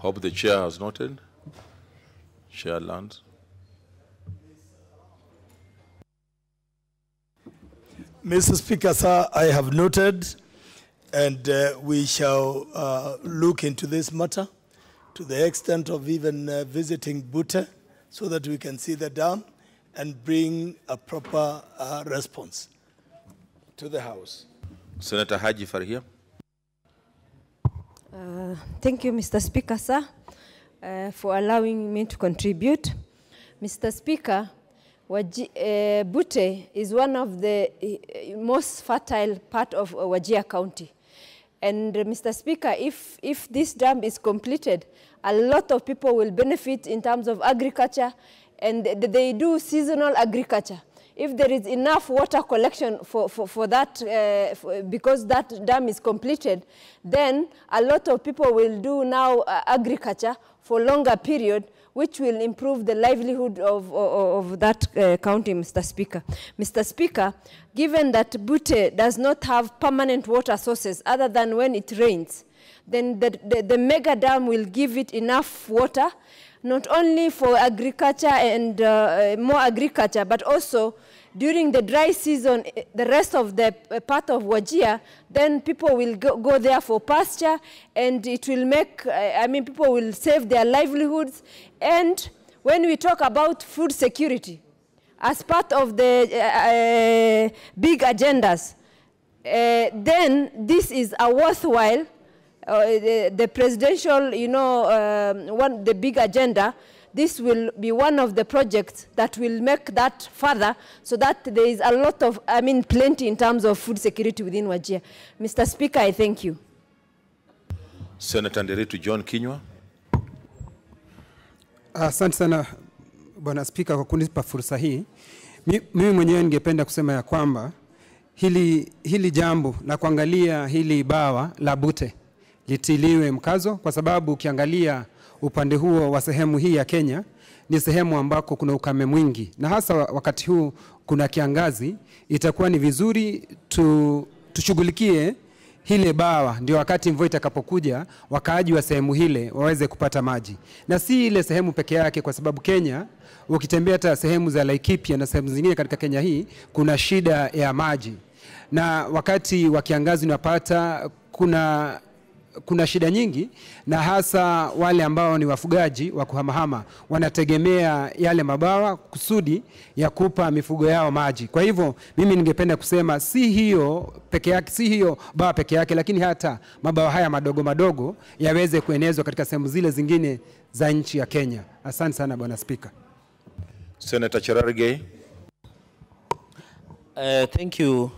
Hope the chair has noted. Chair lands. Mr. Speaker, sir, I have noted, and we shall look into this matter to the extent of even visiting Bute so that we can see the dam and bring a proper response to the House. Senator Haji Farhia. Thank you, Mr. Speaker, sir, for allowing me to contribute. Mr. Speaker, Bute is one of the most fertile part of Wajir County. And Mr. Speaker, if this dam is completed, a lot of people will benefit in terms of agriculture, and they do seasonal agriculture. If there is enough water collection for that, because that dam is completed, then a lot of people will do now agriculture for longer period, which will improve the livelihood of that county, Mr. Speaker. Mr. Speaker, given that Bute does not have permanent water sources other than when it rains, then the mega dam will give it enough water, not only for agriculture and more agriculture, but also during the dry season, the rest of the part of Wajir, then people will go there for pasture, and it will make, people will save their livelihoods. And when we talk about food security, as part of the big agendas, then this is a worthwhile, the presidential, the big agenda. This will be one of the projects that will make that further, so that there is a lot of, plenty in terms of food security within Wajir. Mr. Speaker, I thank you. Senator Nderitu John Kinyua. Asante sana Bwana Speaker kwa kunipa fursa hii. Mimi mwenyewe ningependa kusema ya kwamba hili jambo la kuangalia hili bawa la Bute litiliwe mkazo, kwa sababu ukiangalia upande huo wa sehemu hii ya Kenya ni sehemu ambako kuna ukame mwingi, na hasa wakati huu kuna kiangazi. Itakuwa ni vizuri tushughulikie hile bawa, ndio wakati mvua itakapokuja wakaaji wa sehemu hile waweze kupata maji, na si ile sehemu peke yake, kwa sababu Kenya ukitembea hata sehemu za Laikipia na sehemu zingine katika Kenya hii kuna shida ya maji, na wakati wa kiangazi unapata kuna shida nyingi, na hasa wale ambao ni wafugaji wa kuhamahama wanategemea yale mabawa kusudi ya kupa mifugo yao maji. Kwa hivyo mimi ningependa kusema si hiyo peke yake, si hiyo bawa peke yake, lakini hata mabawa haya madogo madogo yaweze kuenezwa katika sehemu zile zingine za nchi ya Kenya. Asante sana Bwana Speaker. Senator Cherargei. Thank you,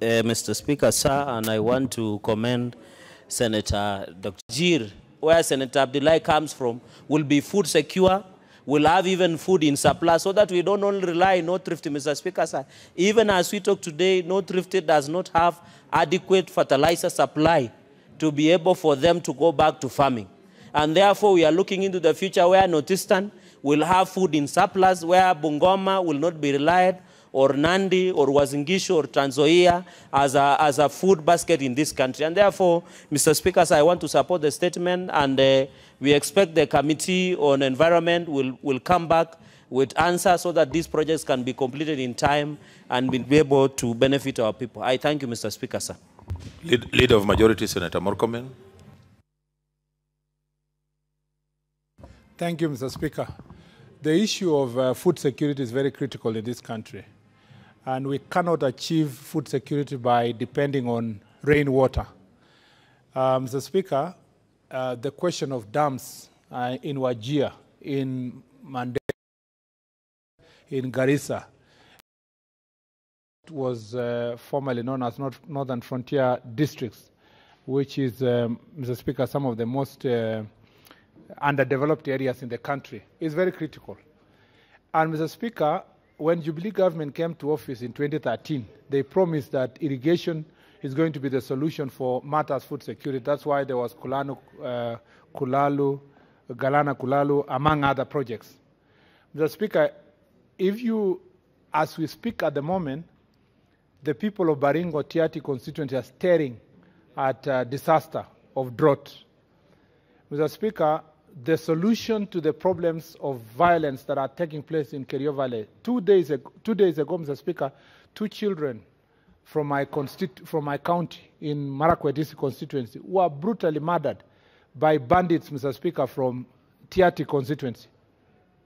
Mr. Speaker, sir, and I want to commend Senator Dr. Jir, where Senator Abdullahi comes from, will be food secure, will have even food in surplus, so that we don't only rely on no thrift, Mr. Speaker, sir. Even as we talk today, no thrift does not have adequate fertilizer supply to be able for them to go back to farming. And therefore, we are looking into the future where Northeastern will have food in surplus, where Bungoma will not be relied, or Nandi, or Wazingishu, or Trans Nzoia as a food basket in this country. And therefore, Mr. Speaker, I want to support the statement, and we expect the Committee on Environment will come back with answers so that these projects can be completed in time and will be able to benefit our people. I thank you, Mr. Speaker, sir. Leader of Majority, Senator Murkomen. Thank you, Mr. Speaker. The issue of food security is very critical in this country. And we cannot achieve food security by depending on rainwater. Mr. Speaker, the question of dams in Wajir, in Mandera, in Garissa, was formerly known as Northern Frontier Districts, which is, Mr. Speaker, some of the most underdeveloped areas in the country, is very critical. And Mr. Speaker, when Jubilee government came to office in 2013, they promised that irrigation is going to be the solution for matters food security. That's why there was Galana Kulalu, among other projects. Mr. Speaker, as we speak at the moment, the people of Baringo Tiati constituency are staring at disaster of drought. Mr. Speaker, the solution to the problems of violence that are taking place in Kerio Valley, 2 days ago, Mr. Speaker, 2 children from my county in Marakwet District constituency were brutally murdered by bandits, Mr. Speaker, from Tiati constituency,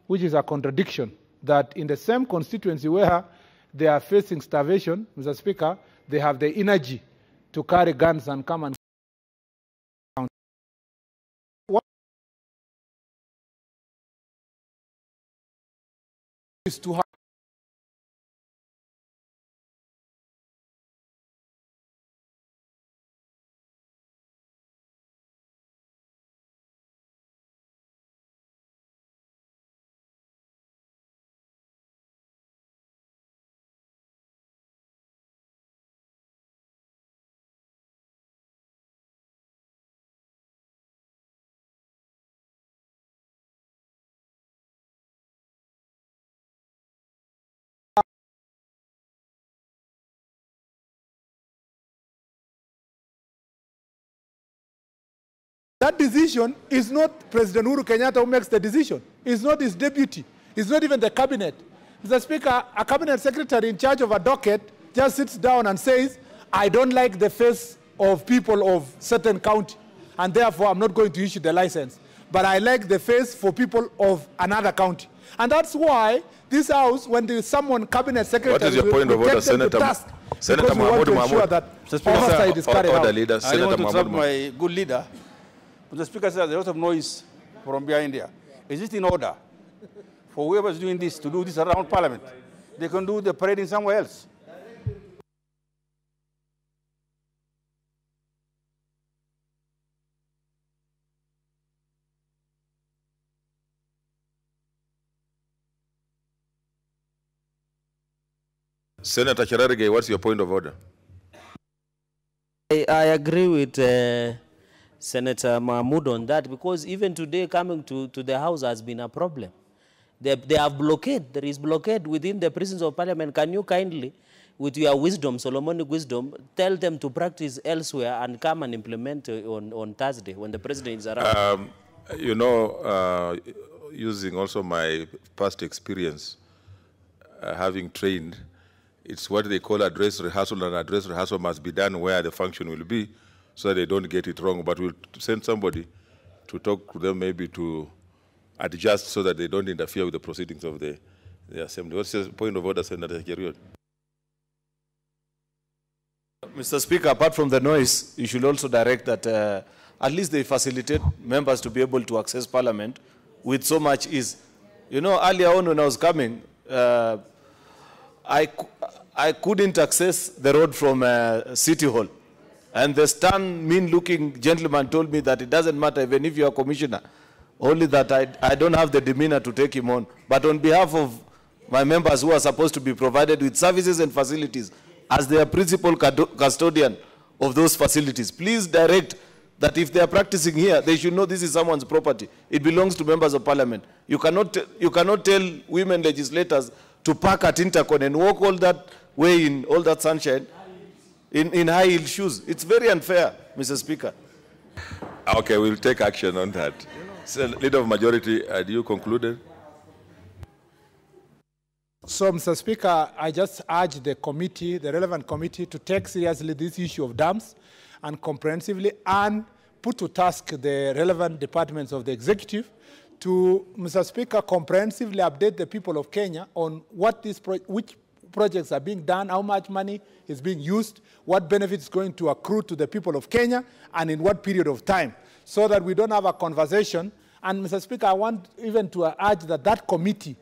which is a contradiction that in the same constituency where they are facing starvation, Mr. Speaker, they have the energy to carry guns and come and what is to have that decision is not President Uhuru Kenyatta who makes the decision. It's not his deputy. It's not even the cabinet. Mr. Speaker, a cabinet secretary in charge of a docket just sits down and says, I don't like the face of people of certain county, and therefore I'm not going to issue the license. But I like the face for people of another county. And that's why this house, when there is someone cabinet secretary, what is your point of order, Senator? Senator Mahmoud Mahmoud. Oversight is carried out. Leader, Senator I want to Mahmoud trap my good leader. The Speaker says there's a lot of noise from behind there. Is it in order for whoever is doing this to do this around Parliament? They can do the parading somewhere else. Senator Cherargei, what's your point of order? I agree with Senator Mahmoud on that, because even today coming to the House has been a problem. They have blockade. There is blockade within the presence of Parliament. Can you kindly, with your wisdom, Solomonic wisdom, tell them to practice elsewhere and come and implement on Thursday when the President is around? You know, using also my past experience, having trained, it's what they call address rehearsal, and address rehearsal must be done where the function will be so that they don't get it wrong. But we'll send somebody to talk to them, maybe to adjust so that they don't interfere with the proceedings of the Assembly. What's the point of order, Senator Cherargei? Mr. Speaker, apart from the noise, you should also direct that at least they facilitate members to be able to access Parliament with so much ease. You know, earlier on when I was coming, I couldn't access the road from City Hall. And the stern, mean-looking gentleman told me that it doesn't matter even if you're a commissioner, only that I don't have the demeanor to take him on. But on behalf of my members who are supposed to be provided with services and facilities, as their principal custodian of those facilities, please direct that if they are practicing here, they should know this is someone's property. It belongs to members of Parliament. You cannot tell women legislators to park at Intercon and walk all that way in all that sunshine in high-heel shoes. It's very unfair, Mr. Speaker. Okay, we'll take action on that. So, Leader of Majority, do you conclude? So, Mr. Speaker, I just urge the committee, the relevant committee, to take seriously this issue of dams and comprehensively, and put to task the relevant departments of the executive to, Mr. Speaker, comprehensively update the people of Kenya on what which projects are being done, how much money is being used, what benefits going to accrue to the people of Kenya, and in what period of time, so that we don't have a conversation. And, Mr. Speaker, I want even to urge that that committee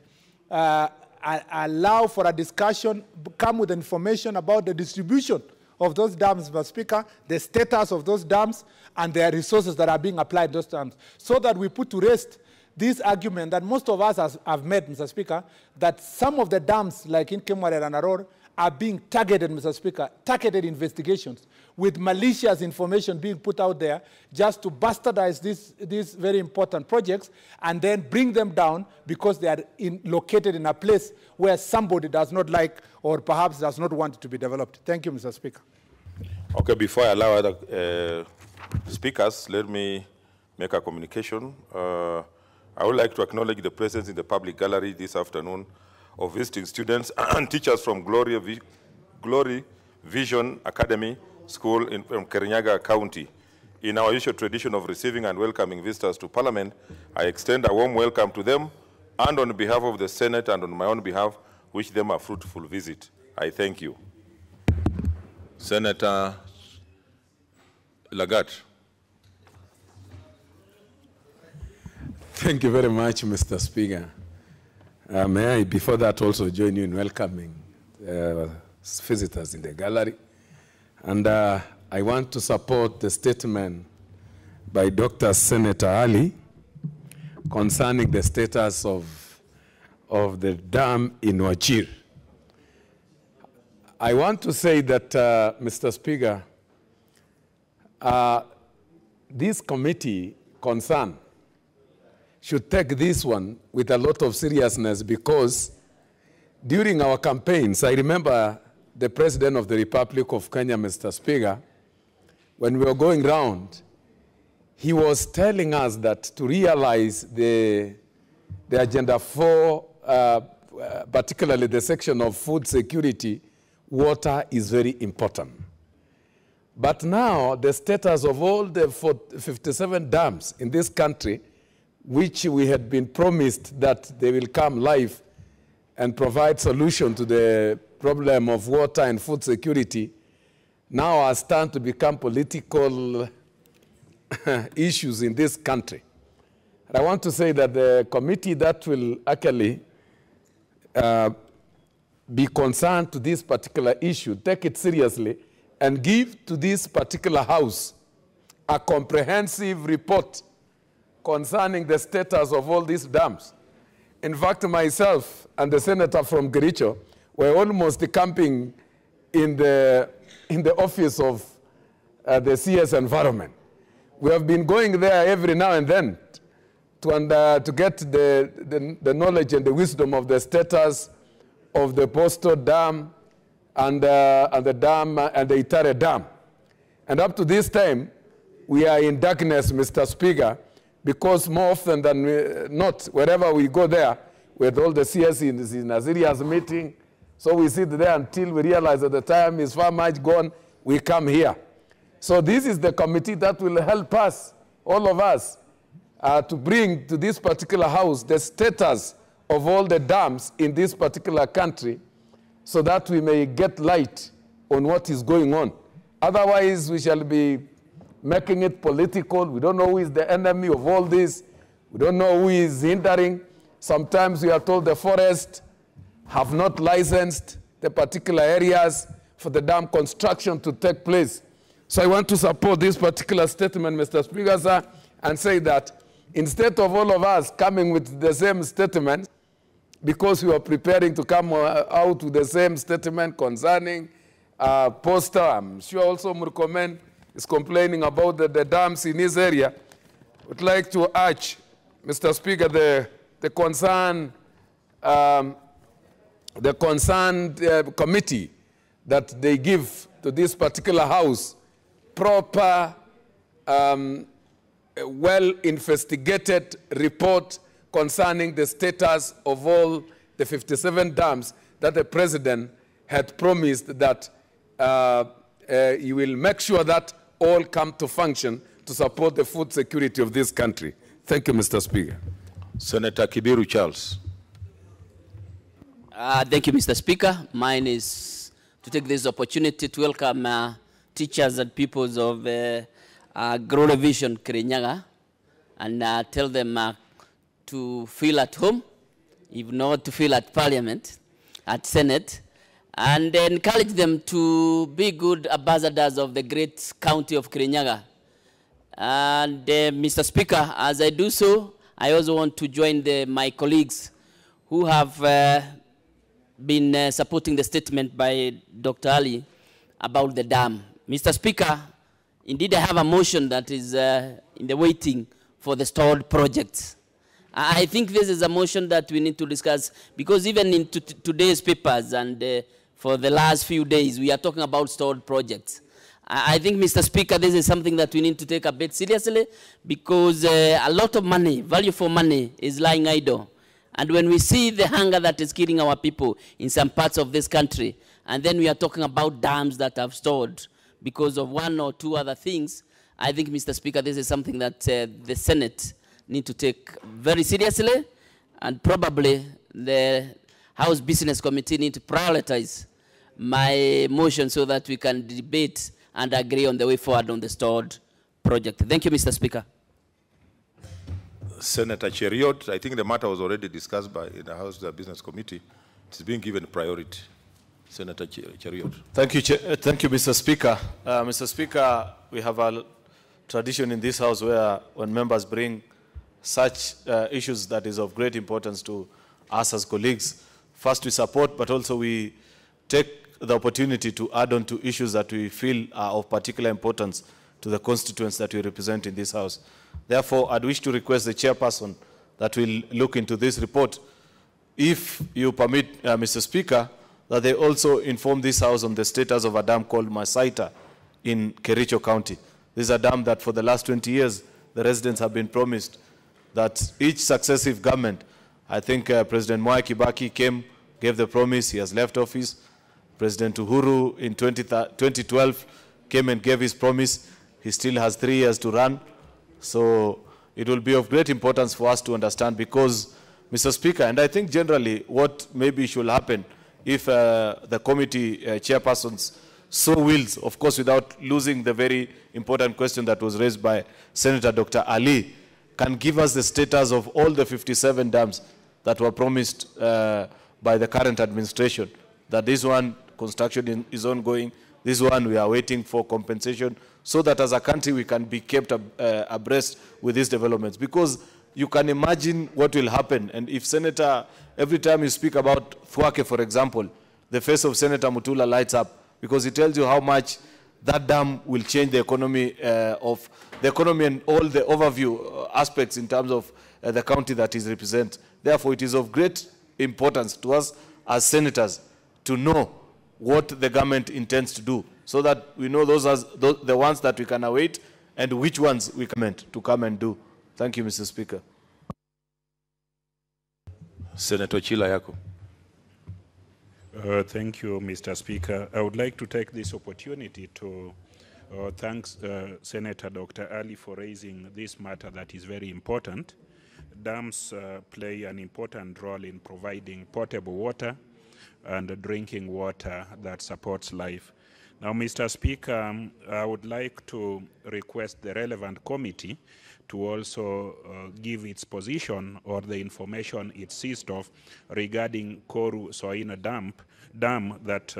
allow for a discussion, come with information about the distribution of those dams, Mr. Speaker, the status of those dams, and the resources that are being applied to those dams, so that we put to rest this argument that most of us have made, Mr. Speaker, that some of the dams, like in Kemware and Aror, are being targeted, Mr. Speaker, targeted investigations with malicious information being put out there just to bastardize these very important projects and then bring them down because they are located in a place where somebody does not like or perhaps does not want it to be developed. Thank you, Mr. Speaker. Okay, before I allow other speakers, let me make a communication. I would like to acknowledge the presence in the public gallery this afternoon of visiting students and teachers from Glory Vision Academy School from Kirinyaga County. In our usual tradition of receiving and welcoming visitors to Parliament, I extend a warm welcome to them, and on behalf of the Senate and on my own behalf, wish them a fruitful visit. I thank you. Senator Lagat. Thank you very much, Mr. Speaker. May I, before that, also join you in welcoming visitors in the gallery. And I want to support the statement by Dr. Senator Ali concerning the status of the dam in Wajir. I want to say that, Mr. Speaker, this committee concerned should take this one with a lot of seriousness, because during our campaigns, I remember the President of the Republic of Kenya, Mr. Speaker, when we were going round, he was telling us that to realize the Agenda 4, particularly the section of food security, water is very important. But now, the status of all the 57 dams in this country, which we had been promised that they will come live and provide solution to the problem of water and food security, now are starting to become political issues in this country. And I want to say that the committee that will actually be concerned to this particular issue, take it seriously, and give to this particular house a comprehensive report concerning the status of all these dams. In fact, myself and the senator from Kericho were almost camping in the office of the CS Environment. We have been going there every now and then to get the knowledge and the wisdom of the status of the Posto Dam and the dam and the Itare Dam. And up to this time, we are in darkness, Mr. Speaker, because more often than not, wherever we go there, with all the CS in Naziria's meeting, so we sit there until we realize that the time is far much gone, we come here. So this is the committee that will help us, all of us, to bring to this particular house the status of all the dams in this particular country, so that we may get light on what is going on. Otherwise, we shall be making it political. We don't know who is the enemy of all this. We don't know who is hindering. Sometimes we are told the forest have not licensed the particular areas for the dam construction to take place. So I want to support this particular statement, Mr. Speaker, sir, and say that instead of all of us coming with the same statement, because we are preparing to come out with the same statement concerning Poster, I'm sure also Murkomen is complaining about the dams in his area. I would like to urge, Mr. Speaker, the concerned committee that they give to this particular house proper, well-investigated report concerning the status of all the 57 dams that the President had promised that he will make sure that all come to function to support the food security of this country. Thank you, Mr. Speaker. Senator Kibiru Charles. Thank you, Mr. Speaker. Mine is to take this opportunity to welcome teachers and pupils of Glory Vision Kirinyaga and tell them to feel at home, if not to feel at Parliament, at Senate, and encourage them to be good ambassadors of the great county of Kirinyaga. And Mr. Speaker, as I do so, I also want to join my colleagues who have been supporting the statement by Dr. Ali about the dam. Mr. Speaker, indeed I have a motion that is in the waiting for the stalled projects. I think this is a motion that we need to discuss, because even in today's papers and for the last few days, we are talking about stalled projects. I think, Mr. Speaker, this is something that we need to take a bit seriously, because a lot of money, value for money, is lying idle. And when we see the hunger that is killing our people in some parts of this country, and then we are talking about dams that have stored because of one or two other things, I think, Mr. Speaker, this is something that the Senate need to take very seriously, and probably the House Business Committee need to prioritize my motion so that we can debate and agree on the way forward on the stored project. Thank you, Mr. Speaker. Senator Cheriot, I think the matter was already discussed in the House Business Committee. It's being given priority. Senator Cheriot. Thank you, thank you, Mr. Speaker. Mr. Speaker, we have a tradition in this House where when members bring such issues that is of great importance to us as colleagues, first we support, but also we take the opportunity to add on to issues that we feel are of particular importance to the constituents that we represent in this House. Therefore, I'd wish to request the chairperson that will look into this report, if you permit, Mr. Speaker, that they also inform this House on the status of a dam called Masaita in Kericho County. This is a dam that for the last 20 years, the residents have been promised that each successive government, I think President Mwai Kibaki came, gave the promise, he has left office. President Uhuru in 2012 came and gave his promise. He still has 3 years to run. So it will be of great importance for us to understand, because, Mr. Speaker, and I think generally what maybe should happen if the committee chairpersons so wills, of course without losing the very important question that was raised by Senator Dr. Ali, can give us the status of all the 57 dams that were promised by the current administration. That this one, construction is ongoing, this one we are waiting for compensation, so that as a country we can be kept abreast with these developments. Because you can imagine what will happen, and if Senator, every time you speak about Thwake, for example, the face of Senator Mutula lights up, because it tells you how much that dam will change the economy and all the overview aspects in terms of the county that is represented. Therefore, it is of great importance to us as senators to know what the government intends to do, so that we know those are the ones that we can await and which ones we commit to come and do. Thank you, Mr. Speaker. Senator Chila Yako. Thank you, Mr. Speaker. I would like to take this opportunity to thank Senator Dr. Ali for raising this matter that is very important. Dams play an important role in providing potable water and drinking water that supports life. Now, Mr. Speaker, I would like to request the relevant committee to also give its position or the information it seized of regarding Koru Soina dam that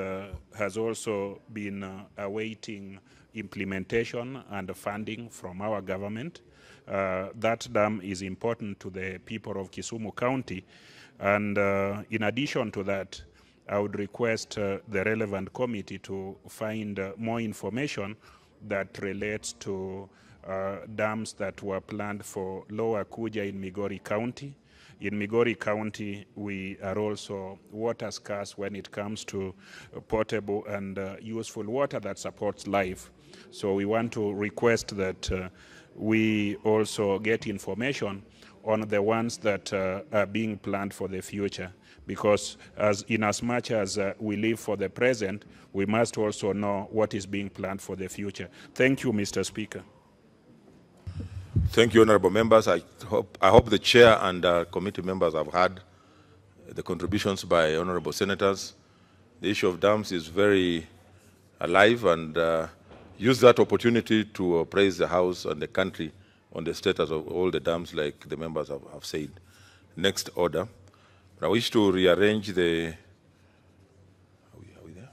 has also been awaiting implementation and funding from our government. That dam is important to the people of Kisumu County, and in addition to that, I would request the relevant committee to find more information that relates to dams that were planned for Lower Kuja in Migori County. In Migori County, we are also water scarce when it comes to potable and useful water that supports life. So we want to request that we also get information on the ones that are being planned for the future. Because in as much as we live for the present, we must also know what is being planned for the future. Thank you, Mr. Speaker. Thank you, honorable members. I hope the chair and committee members have heard the contributions by honorable senators. The issue of dams is very alive, and use that opportunity to praise the House and the country on the status of all the dams, like the members have said. Next order. I wish to rearrange the... Are we there?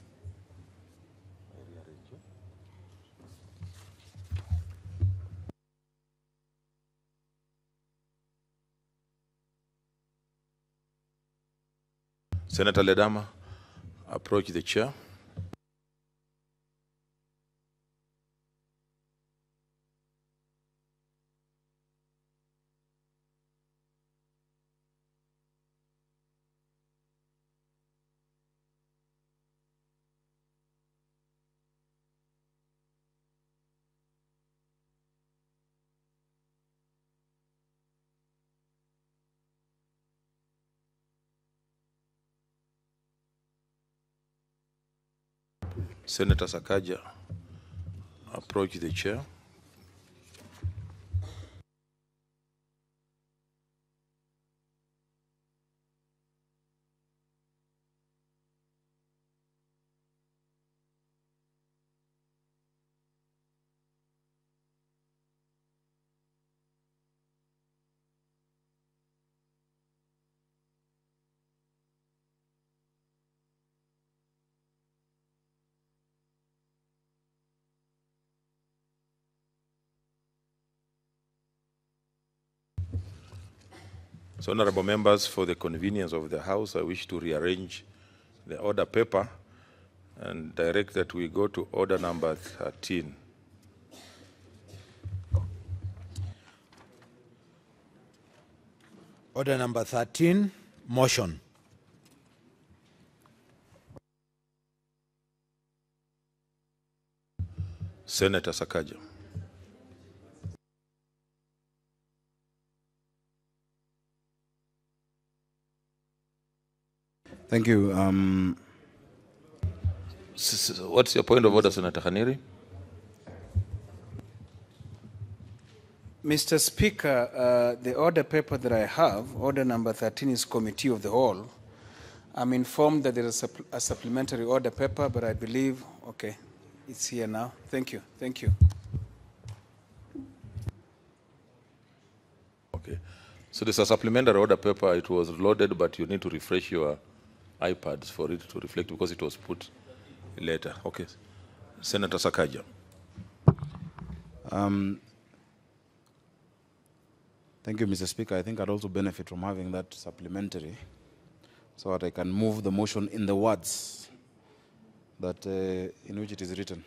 Senator Ledama, approach the chair. Senator Sakaja approach the chair. So, honorable members, for the convenience of the House, I wish to rearrange the order paper and direct that we go to order number 13. Order number 13, motion. Senator Sakaja. Thank you. What's your point of order, Senator Khaniri? Mr. Speaker, the order paper that I have, order number 13, is Committee of the Whole. I'm informed that there is a supplementary order paper, but I believe, okay, it's here now. Thank you. Thank you. Okay. So there's a supplementary order paper. It was loaded, but you need to refresh your iPads for it to reflect because it was put later. Okay. Senator Sakaja. Thank you, Mr. Speaker. I think I'd also benefit from having that supplementary so that I can move the motion in the words that in which it is written.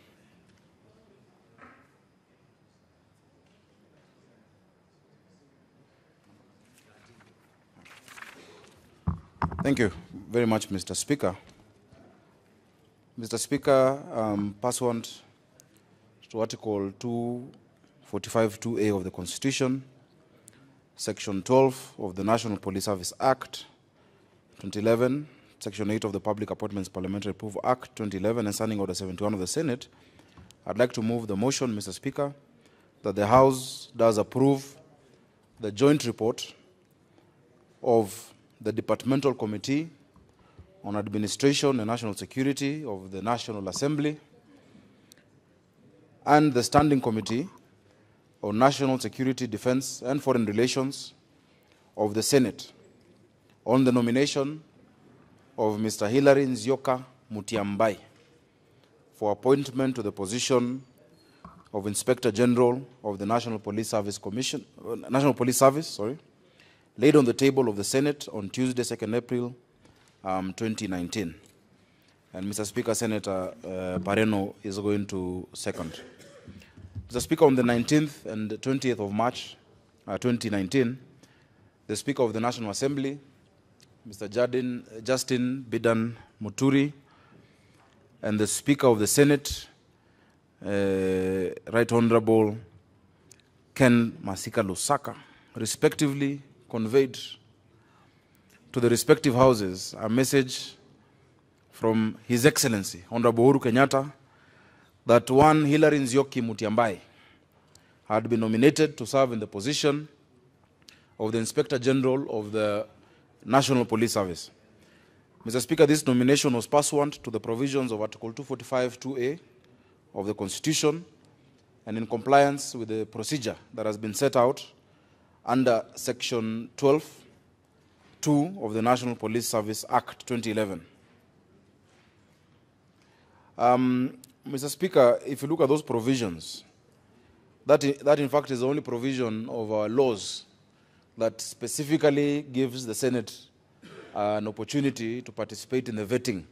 Thank you very much, Mr. Speaker. Mr. Speaker, pursuant to Article 245(2)(a) of the Constitution, Section 12 of the National Police Service Act 2011, Section 8 of the Public Appointments Parliamentary Approval Act 2011, and Standing Order 71 of the Senate, I'd like to move the motion, Mr. Speaker, that the House does approve the joint report of the Departmental Committee on Administration and National Security of the National Assembly and the Standing Committee on National Security, Defense and Foreign Relations of the Senate on the nomination of Mr. Hilary Nzioka Mutiambai for appointment to the position of Inspector General of the National Police Service laid on the table of the Senate on Tuesday, 2nd April 2019. And Mr. Speaker, Senator Pareno is going to second. Mr. Speaker, on the 19th and 20th of March 2019, the Speaker of the National Assembly, Mr. Justin Bidan Muturi, and the Speaker of the Senate, Right Honorable Ken Masika Lusaka, respectively conveyed to the respective houses a message from His Excellency, Honorable Uhuru Kenyatta, that one Hilary Nzioki Mutiambai had been nominated to serve in the position of the Inspector General of the National Police Service. Mr. Speaker, this nomination was pursuant to the provisions of Article 245(2)(a) of the Constitution and in compliance with the procedure that has been set out under Section 12(2) of the National Police Service Act 2011. Mr. Speaker, if you look at those provisions, that in fact is the only provision of our laws that specifically gives the Senate an opportunity to participate in the vetting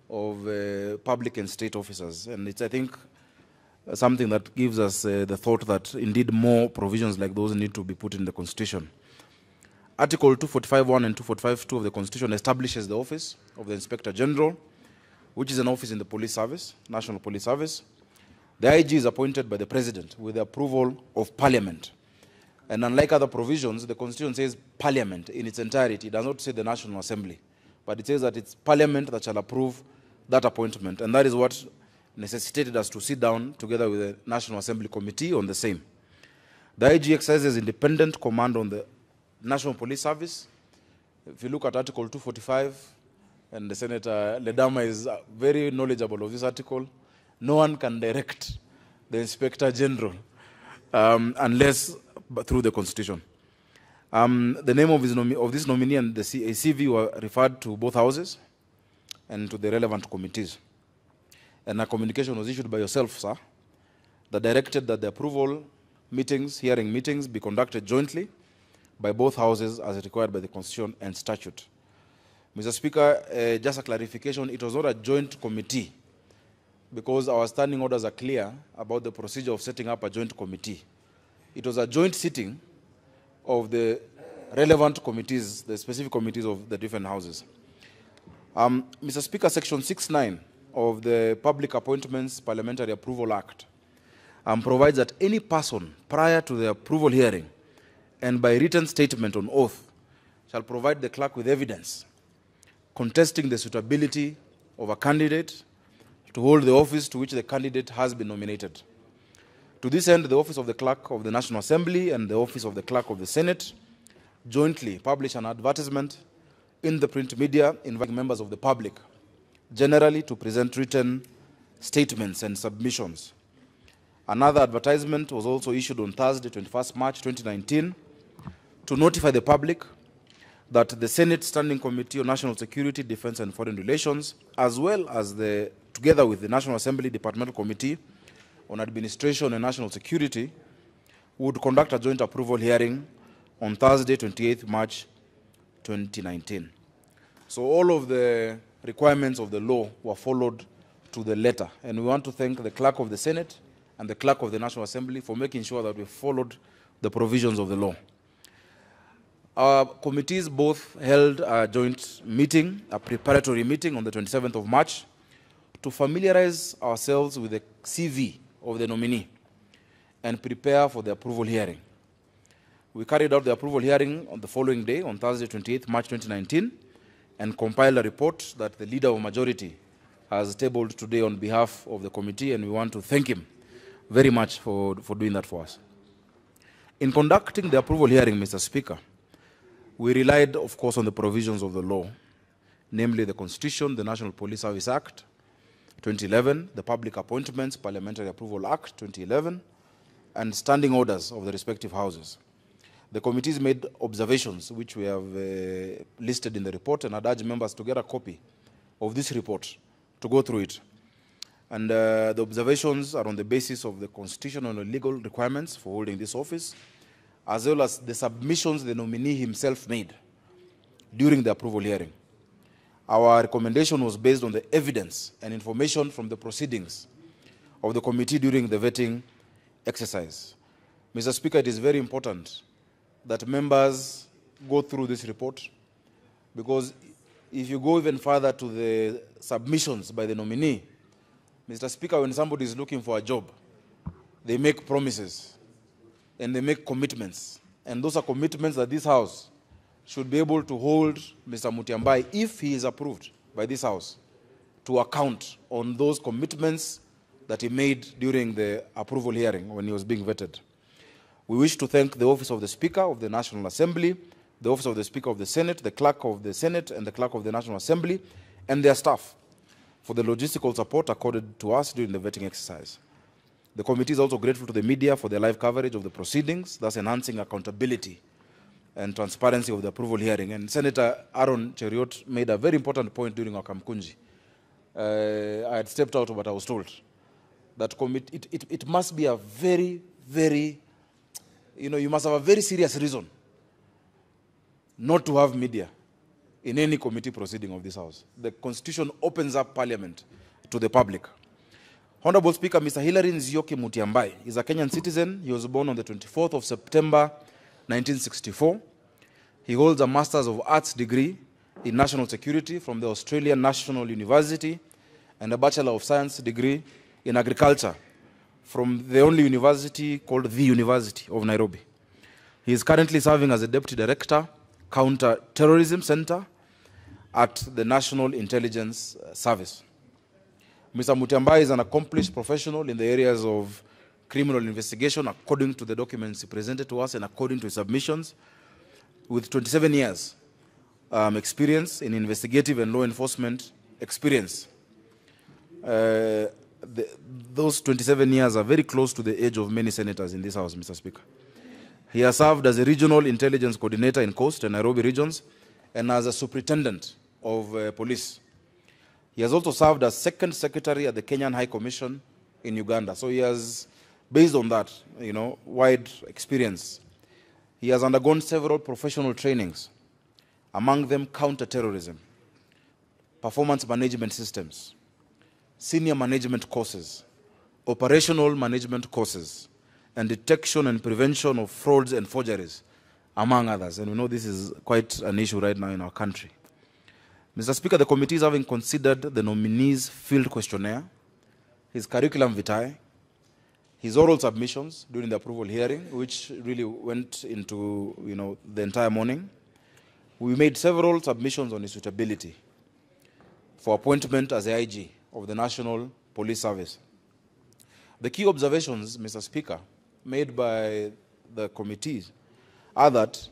of public and state officers. And it's, I think, something that gives us the thought that indeed more provisions like those need to be put in the Constitution. Article 245(1) and 245(2) of the Constitution establishes the office of the Inspector General, which is an office in the police service, National Police Service. The IG is appointed by the President with the approval of Parliament. And unlike other provisions, the Constitution says Parliament in its entirety. It does not say the National Assembly, but it says that it's Parliament that shall approve that appointment, and that is what necessitated us to sit down together with the National Assembly Committee on the same. The IG exercises independent command on the National Police Service. If you look at Article 245, and the Senator Ledama is very knowledgeable of this article, no one can direct the Inspector General unless through the Constitution. The name of this nominee and the CV were referred to both houses and to the relevant committees. And a communication was issued by yourself, sir, that directed that the approval meetings, hearing meetings, be conducted jointly by both houses as required by the Constitution and statute. Mr. Speaker, just a clarification, it was not a joint committee because our standing orders are clear about the procedure of setting up a joint committee. It was a joint sitting of the relevant committees, the specific committees of the different houses. Mr. Speaker, Section 6(9) of the Public Appointments Parliamentary Approval Act provides that any person prior to the approval hearing and by written statement on oath shall provide the clerk with evidence contesting the suitability of a candidate to hold the office to which the candidate has been nominated. To this end, the Office of the Clerk of the National Assembly and the Office of the Clerk of the Senate jointly publish an advertisement in the print media inviting members of the public generally to present written statements and submissions. Another advertisement was also issued on Thursday, 21st March 2019, to notify the public that the Senate Standing Committee on National Security, Defense and Foreign Relations, as well as together with the National Assembly Departmental Committee on Administration and National Security, would conduct a joint approval hearing on Thursday, 28th March 2019. So all of the requirements of the law were followed to the letter. And we want to thank the Clerk of the Senate and the Clerk of the National Assembly for making sure that we followed the provisions of the law. Our committees both held a joint meeting, a preparatory meeting on the 27th of March to familiarize ourselves with the CV of the nominee and prepare for the approval hearing. We carried out the approval hearing on the following day, on Thursday, 28th March 2019, and compiled a report that the Leader of Majority has tabled today on behalf of the committee, and we want to thank him very much for doing that for us. In conducting the approval hearing, Mr. Speaker, we relied, of course, on the provisions of the law, namely the Constitution, the National Police Service Act, 2011, the Public Appointments Parliamentary Approval Act, 2011, and standing orders of the respective houses. The committees made observations, which we have listed in the report, and I'd urge members to get a copy of this report to go through it. And the observations are on the basis of the constitutional and legal requirements for holding this office, as well as the submissions the nominee himself made during the approval hearing. Our recommendation was based on the evidence and information from the proceedings of the committee during the vetting exercise. Mr. Speaker, it is very important that members go through this report, because if you go even further to the submissions by the nominee, Mr. Speaker, when somebody is looking for a job, they make promises and they make commitments. And those are commitments that this House should be able to hold Mr. Mutiambai, if he is approved by this House, to account on those commitments that he made during the approval hearing when he was being vetted. We wish to thank the Office of the Speaker of the National Assembly, the Office of the Speaker of the Senate, the Clerk of the Senate, and the Clerk of the National Assembly, and their staff for the logistical support accorded to us during the vetting exercise. The committee is also grateful to the media for their live coverage of the proceedings, thus enhancing accountability and transparency of the approval hearing. And Senator Aaron Cheriot made a very important point during our Kamkunji. I had stepped out, but I was told that it must be a very, very, you must have a very serious reason not to have media in any committee proceeding of this House. The Constitution opens up Parliament to the public. Honorable Speaker, Mr. Hilary Nzioki Mutiambai is a Kenyan citizen. He was born on the 24th of September, 1964. He holds a Master's of Arts degree in National Security from the Australian National University and a Bachelor of Science degree in Agriculture from the only university called the University of Nairobi. He is currently serving as a Deputy Director, Counter-Terrorism Center at the National Intelligence Service. Mr. Mutiambai is an accomplished professional in the areas of criminal investigation, according to the documents he presented to us and according to his submissions, with 27 years experience in investigative and law enforcement experience. Those 27 years are very close to the age of many senators in this House, Mr. Speaker. He has served as a regional intelligence coordinator in Coast and Nairobi regions and as a superintendent of police. He has also served as second secretary at the Kenyan High Commission in Uganda. So he has, based on that, wide experience. He has undergone several professional trainings, among them counter-terrorism, performance management systems, senior management courses, operational management courses, and detection and prevention of frauds and forgeries, among others. And we know this is quite an issue right now in our country. Mr. Speaker, the committee is having considered the nominee's field questionnaire, his curriculum vitae, his oral submissions during the approval hearing, which really went into the entire morning. We made several submissions on his suitability for appointment as the IG of the National Police Service. The key observations, Mr. Speaker, made by the committee are that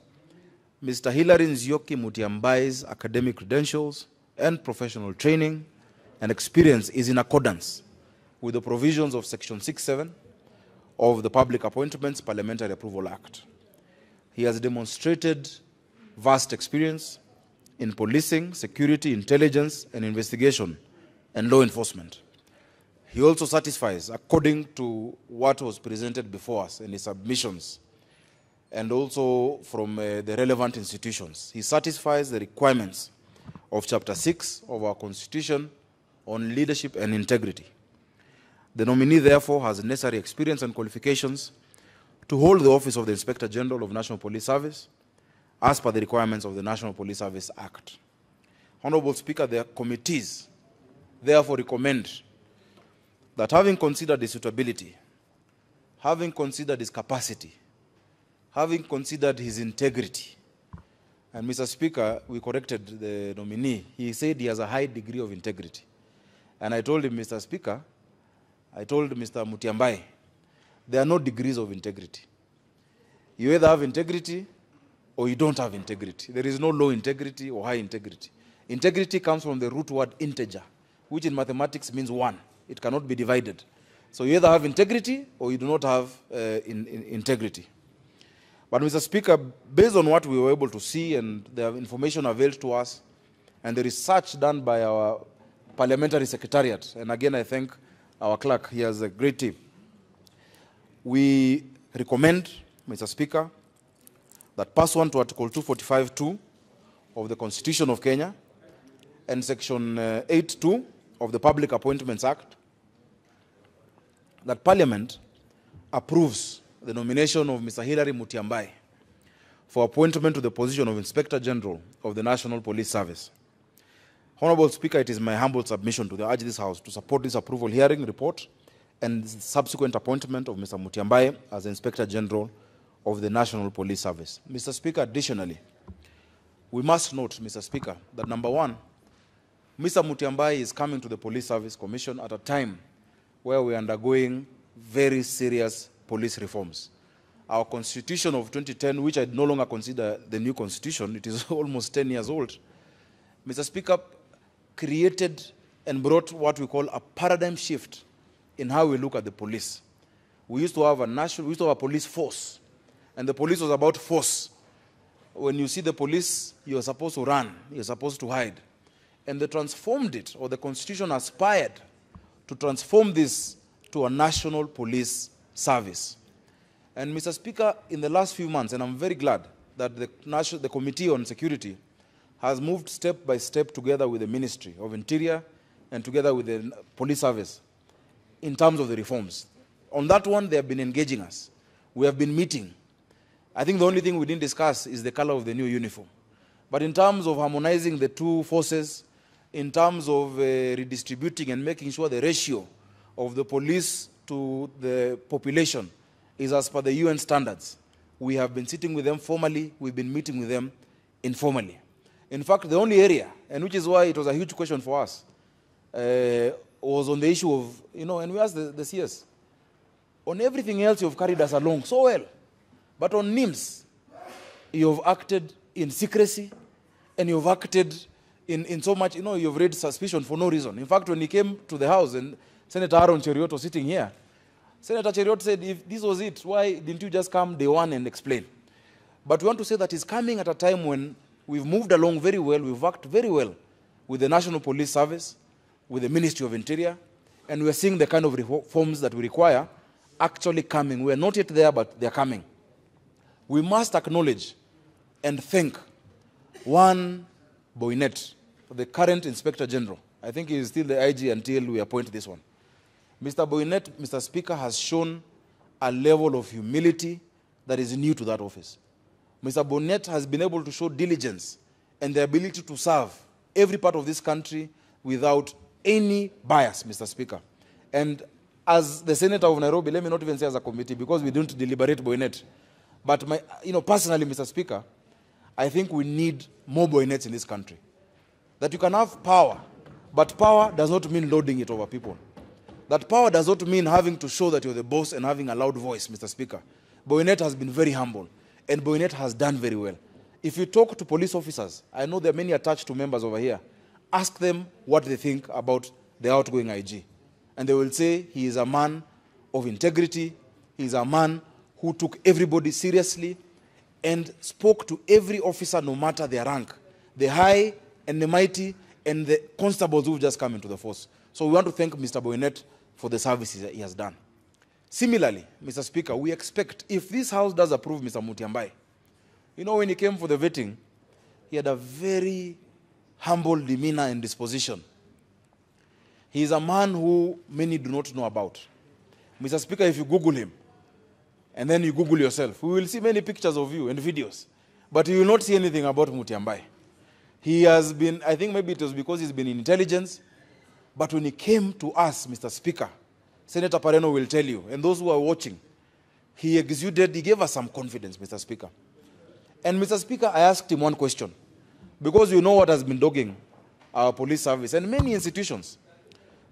Mr. Hilary Nzioki Mutiambai's academic credentials and professional training and experience is in accordance with the provisions of Section 6(7) of the Public Appointments Parliamentary Approval Act. He has demonstrated vast experience in policing, security, intelligence, and investigation, and law enforcement. He also satisfies, according to what was presented before us in his submissions, and also from the relevant institutions. He satisfies the requirements of Chapter 6 of our Constitution on leadership and integrity. The nominee, therefore, has necessary experience and qualifications to hold the office of the Inspector General of National Police Service as per the requirements of the National Police Service Act. Honorable Speaker, the committees therefore recommend that, having considered his suitability, having considered his capacity, having considered his integrity, and Mr. Speaker, we corrected the nominee. He said he has a high degree of integrity. And I told him, Mr. Speaker, I told Mr. Mutiambai, there are no degrees of integrity. You either have integrity or you don't have integrity. There is no low integrity or high integrity. Integrity comes from the root word integer, which in mathematics means 1. It cannot be divided. So you either have integrity or you do not have integrity. But Mr. Speaker, based on what we were able to see and the information availed to us and the research done by our parliamentary secretariat, and again I thank our clerk, he has a great team, we recommend, Mr. Speaker, that pursuant to Article 245(2) of the Constitution of Kenya and Section 8(2) of the Public Appointments Act, that Parliament approves the nomination of Mr. Hilary Mutiambai for appointment to the position of Inspector General of the National Police Service. Honorable Speaker, it is my humble submission to urge this House to support this approval hearing report and subsequent appointment of Mr. Mutiambai as Inspector General of the National Police Service. Mr. Speaker, additionally, we must note, Mr. Speaker, that number one, Mr. Mutiambai is coming to the Police Service Commission at a time where we are undergoing very serious police reforms. Our Constitution of 2010, which I no longer consider the new Constitution, it is almost 10 years old, Mr. Speaker, created and brought what we call a paradigm shift in how we look at the police. We used to have a police force, and the police was about force. When you see the police, you're supposed to run, you're supposed to hide. And they transformed it, or the Constitution aspired to transform this to a national police service. And Mr. Speaker, in the last few months, and I'm very glad that the Committee on Security has moved step by step together with the Ministry of Interior and together with the Police Service in terms of the reforms. On that one, they have been engaging us. We have been meeting. I think the only thing we didn't discuss is the color of the new uniform. But in terms of harmonizing the two forces, in terms of redistributing and making sure the ratio of the police to the population is as per the UN standards, we have been sitting with them formally, we've been meeting with them informally. In fact, the only area, and which is why it was a huge question for us, was on the issue of, and we asked the CS, on everything else you've carried us along so well, but on NIMS, you've acted in secrecy, and you've acted in so much, you've raised suspicion for no reason. In fact, when he came to the House and Senator Aaron Cheriot was sitting here, Senator Cheriot said, if this was it, why didn't you just come day one and explain? But we want to say that he's coming at a time when we've moved along very well, we've worked very well with the National Police Service, with the Ministry of Interior, and we're seeing the kind of reforms that we require actually coming. We're not yet there, but they're coming. We must acknowledge and thank one Boynet, the current Inspector General. I think he is still the IG until we appoint this one. Mr. Boynet, Mr. Speaker, has shown a level of humility that is new to that office. Mr. Boynet has been able to show diligence and the ability to serve every part of this country without any bias, Mr. Speaker. And as the Senator of Nairobi, let me not even say as a committee, because we don't deliberate Boynet, but personally, Mr. Speaker, I think we need more Boynets in this country. That you can have power, but power does not mean loading it over people. That power does not mean having to show that you're the boss and having a loud voice, Mr. Speaker. Boynet has been very humble, and Boynet has done very well. If you talk to police officers, I know there are many attached to members over here, ask them what they think about the outgoing IG. And they will say he is a man of integrity, he is a man who took everybody seriously and spoke to every officer no matter their rank, the high and the mighty and the constables who have just come into the force. So we want to thank Mr. Boynet for the services that he has done. Similarly, Mr. Speaker, we expect, if this House does approve Mr. Mutiambai, when he came for the vetting, he had a very humble demeanor and disposition. He is a man who many do not know about. Mr. Speaker, if you Google him, and then you Google yourself, we will see many pictures of you and videos, but you will not see anything about Mutiambai. He has been, I think maybe it was because he's been in intelligence, but when he came to us, Mr. Speaker, Senator Pareno will tell you, and those who are watching, he gave us some confidence, Mr. Speaker. And Mr. Speaker, I asked him one question, because you know what has been dogging our police service and many institutions.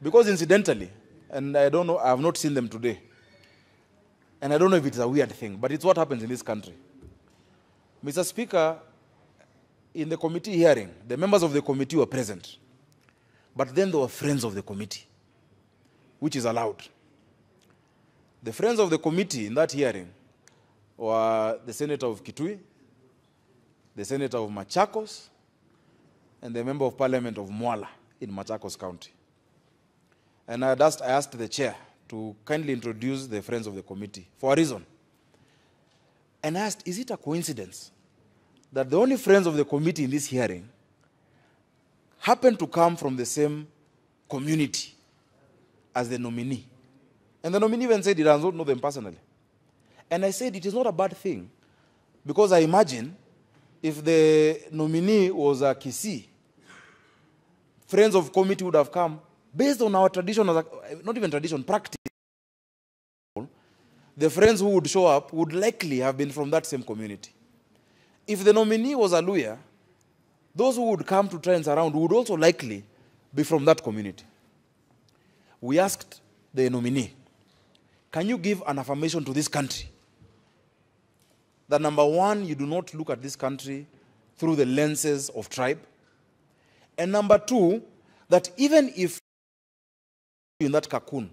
Because incidentally, and I don't know, I have not seen them today, and I don't know if it's a weird thing, but it's what happens in this country. Mr. Speaker, in the committee hearing, the members of the committee were present, but then there were friends of the committee, which is allowed. The friends of the committee in that hearing were the Senator of Kitui, the Senator of Machakos, and the Member of Parliament of Mwala in Machakos County. And I asked the chair to kindly introduce the friends of the committee for a reason. And I asked, is it a coincidence that the only friends of the committee in this hearing happen to come from the same community as the nominee? And the nominee even said he does not know them personally. And I said it is not a bad thing, because I imagine if the nominee was a Kisii, friends of committee would have come based on our tradition, not even tradition, practice. The friends who would show up would likely have been from that same community. If the nominee was a lawyer, those who would come to try and surround would also likely be from that community. We asked the nominee, can you give an affirmation to this country that, number one, you do not look at this country through the lenses of tribe, and number two, that even if in that cocoon,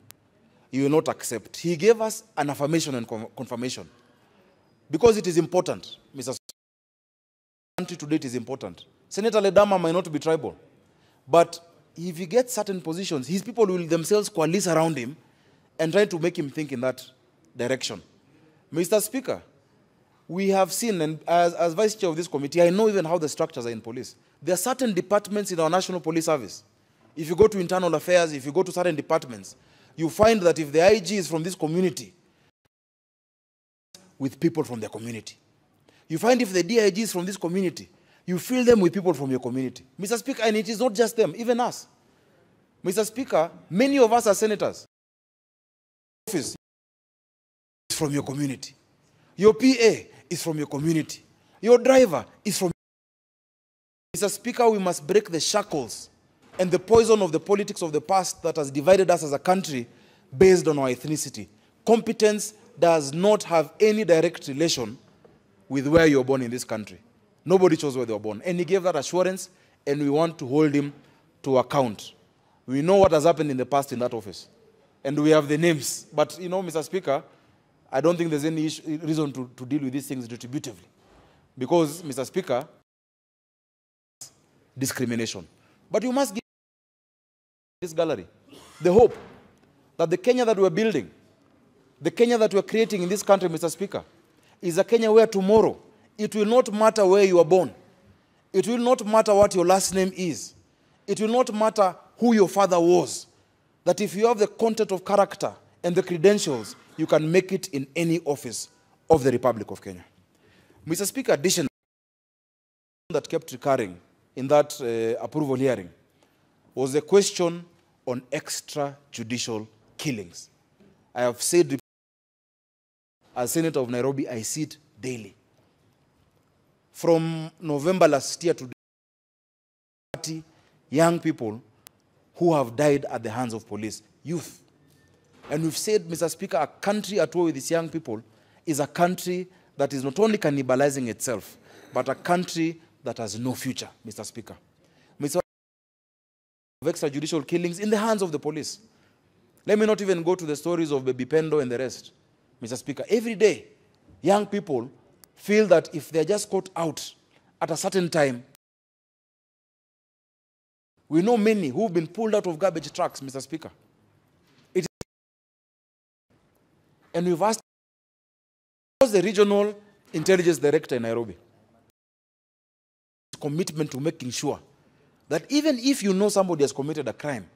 you will not accept. He gave us an affirmation and confirmation, because it is important, Mr. Country today, it is important. Senator Ledama might not be tribal, but if he gets certain positions, his people will themselves coalesce around him and try to make him think in that direction. Mr. Speaker, we have seen, and as vice chair of this committee, I know even how the structures are in police. There are certain departments in our National Police Service. If you go to internal affairs, if you go to certain departments, you find that if the IG is from this community, with people from their community. You find if the DIG is from this community, you fill them with people from your community. Mr. Speaker, and it is not just them, even us. Mr. Speaker, many of us are senators. Office is from your community. Your PA is from your community. Your driver is from. Mr. Speaker, we must break the shackles and the poison of the politics of the past that has divided us as a country based on our ethnicity. Competence does not have any direct relation with where you were born in this country. Nobody chose where they were born. And he gave that assurance, and we want to hold him to account. We know what has happened in the past in that office. And we have the names. But, you know, Mr. Speaker, I don't think there's any reason to deal with these things retributively. Because, Mr. Speaker, discrimination. But you must give this gallery the hope that the Kenya that we're building, the Kenya that we're creating in this country, Mr. Speaker, is a Kenya where tomorrow it will not matter where you are born. It will not matter what your last name is. It will not matter who your father was. That if you have the content of character and the credentials, you can make it in any office of the Republic of Kenya. Mr. Speaker, additionally, that kept recurring in that approval hearing was the question on extrajudicial killings. I have said, as Senator of Nairobi, I see it daily. From November last year to 30 young people who have died at the hands of police, youth. And we've said, Mr. Speaker, a country at war with these young people is a country that is not only cannibalizing itself, but a country that has no future, Mr. Speaker. Mr. Of extrajudicial killings in the hands of the police. Let me not even go to the stories of Baby Pendo and the rest, Mr. Speaker. Every day, young people feel that if they're just caught out at a certain time, we know many who've been pulled out of garbage trucks, Mr. Speaker. And we've asked, what's the regional intelligence director in Nairobi? Commitment to making sure that even if you know somebody has committed a crime,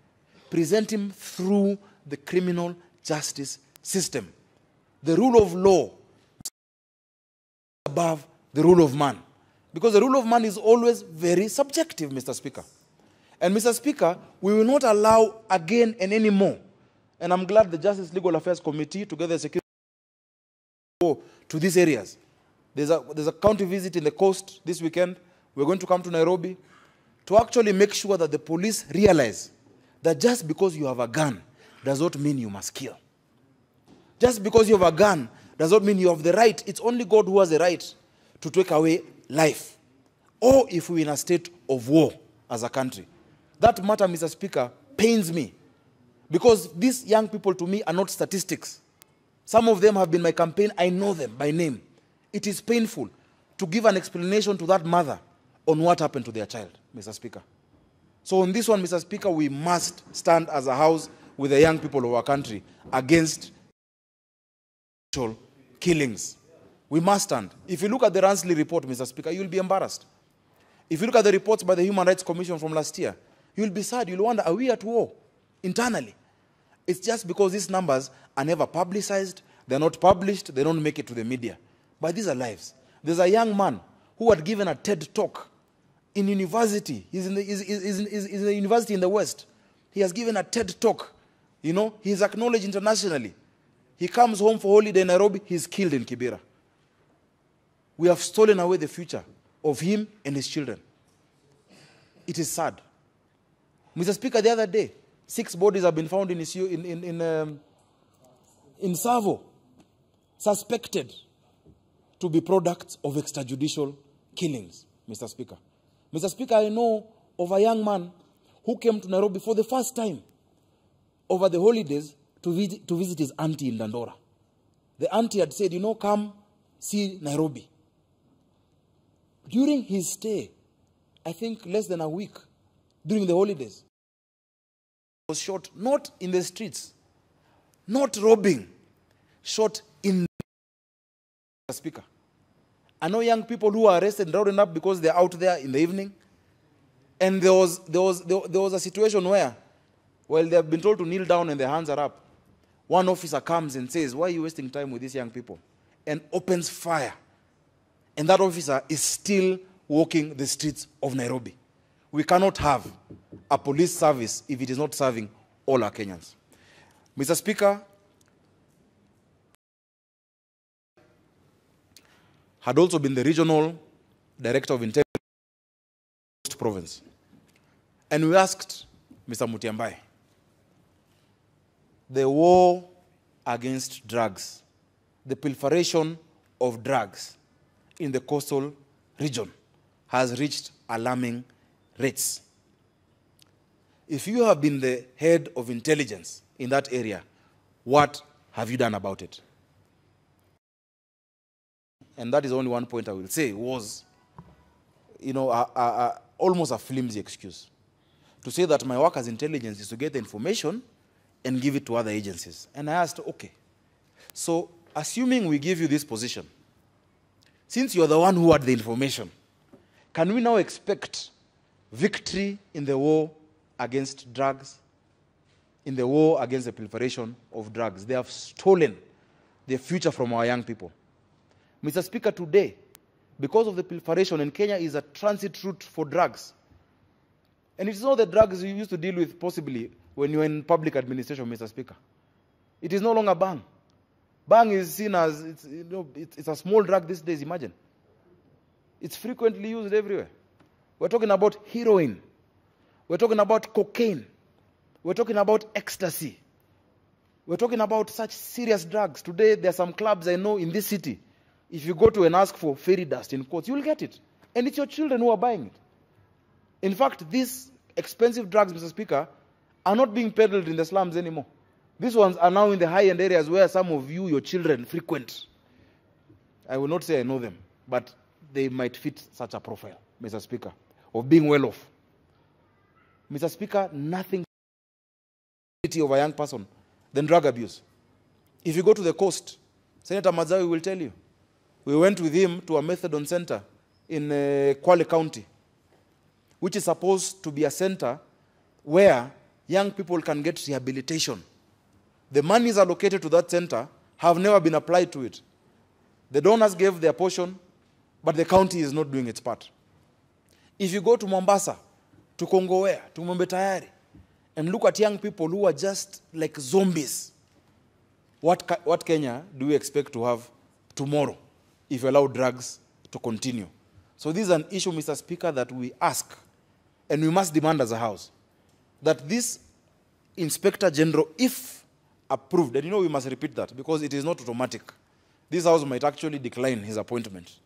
present him through the criminal justice system. The rule of law above the rule of man. Because the rule of man is always very subjective, Mr. Speaker. And Mr. Speaker, we will not allow again and anymore. And I'm glad the Justice Legal Affairs Committee, together with security, go to these areas. There's a county visit in the coast this weekend. We're going to come to Nairobi to actually make sure that the police realize that just because you have a gun does not mean you must kill. Just because you have a gun does not mean you have the right. It's only God who has the right to take away life. Or if we're in a state of war as a country. That matter, Mr. Speaker, pains me. Because these young people, to me, are not statistics. Some of them have been my campaign. I know them by name. It is painful to give an explanation to that mother on what happened to their child, Mr. Speaker. So on this one, Mr. Speaker, we must stand as a house with the young people of our country against killings. We must stand. If you look at the Ransley report, Mr. Speaker, you'll be embarrassed. If you look at the reports by the Human Rights Commission from last year, you'll be sad. You'll wonder, are we at war internally? It's just because these numbers are never publicized, they're not published, they don't make it to the media. But these are lives. There's a young man who had given a TED talk in university. He's in the university in the West. He has given a TED talk. You know, he's acknowledged internationally. He comes home for holiday in Nairobi, he's killed in Kibera. We have stolen away the future of him and his children. It is sad. Mr. Speaker, the other day, 6 bodies have been found in Savo, suspected to be products of extrajudicial killings, Mr. Speaker. Mr. Speaker, I know of a young man who came to Nairobi for the first time over the holidays to visit his auntie in Dandora. The auntie had said, you know, come see Nairobi. During his stay, I think less than a week, during the holidays, he was shot not in the streets, not robbing, shot in the Speaker. I know young people who are arrested and rounded up because they're out there in the evening. And there was a situation where, well, they have been told to kneel down and their hands are up. One officer comes and says, why are you wasting time with these young people? And opens fire. And that officer is still walking the streets of Nairobi. We cannot have a police service if it is not serving all our Kenyans. Mr. Speaker, had also been the regional director of intelligence province. And we asked Mr. Mutiambai, the war against drugs, the proliferation of drugs in the coastal region has reached alarming rates. If you have been the head of intelligence in that area, what have you done about it? And that is only one point I will say was, almost a flimsy excuse. To say that my work as intelligence is to get the information and give it to other agencies. And I asked, okay, so assuming we give you this position, since you're the one who had the information, can we now expect victory in the war against drugs, in the war against the proliferation of drugs? They have stolen the future from our young people. Mr. Speaker, today, because of the proliferation, and Kenya is a transit route for drugs. And it's not the drugs you used to deal with possibly when you were in public administration, Mr. Speaker. It is no longer bang. Bang is seen as, it's a small drug these days, imagine. It's frequently used everywhere. We're talking about heroin. We're talking about cocaine. We're talking about ecstasy. We're talking about such serious drugs. Today, there are some clubs I know in this city. If you go to and ask for fairy dust in quotes, you'll get it. And it's your children who are buying it. In fact, these expensive drugs, Mr. Speaker, are not being peddled in the slums anymore. These ones are now in the high-end areas where some of you, your children, frequent. I will not say I know them, but they might fit such a profile, Mr. Speaker, of being well off. Mr. Speaker, nothing of a young person than drug abuse. If you go to the coast, Senator Mazawi will tell you, we went with him to a methadone center in Kwale County, which is supposed to be a center where young people can get rehabilitation. The monies allocated to that center have never been applied to it. The donors gave their portion, but the county is not doing its part. If you go to Mombasa, to Kongowea, to Mombetayari, and look at young people who are just like zombies, what Kenya do we expect to have tomorrow if you allow drugs to continue? So this is an issue, Mr. Speaker, that we ask, and we must demand as a House, that this Inspector General, if approved, and we must repeat that because it is not automatic. This House might actually decline his appointment,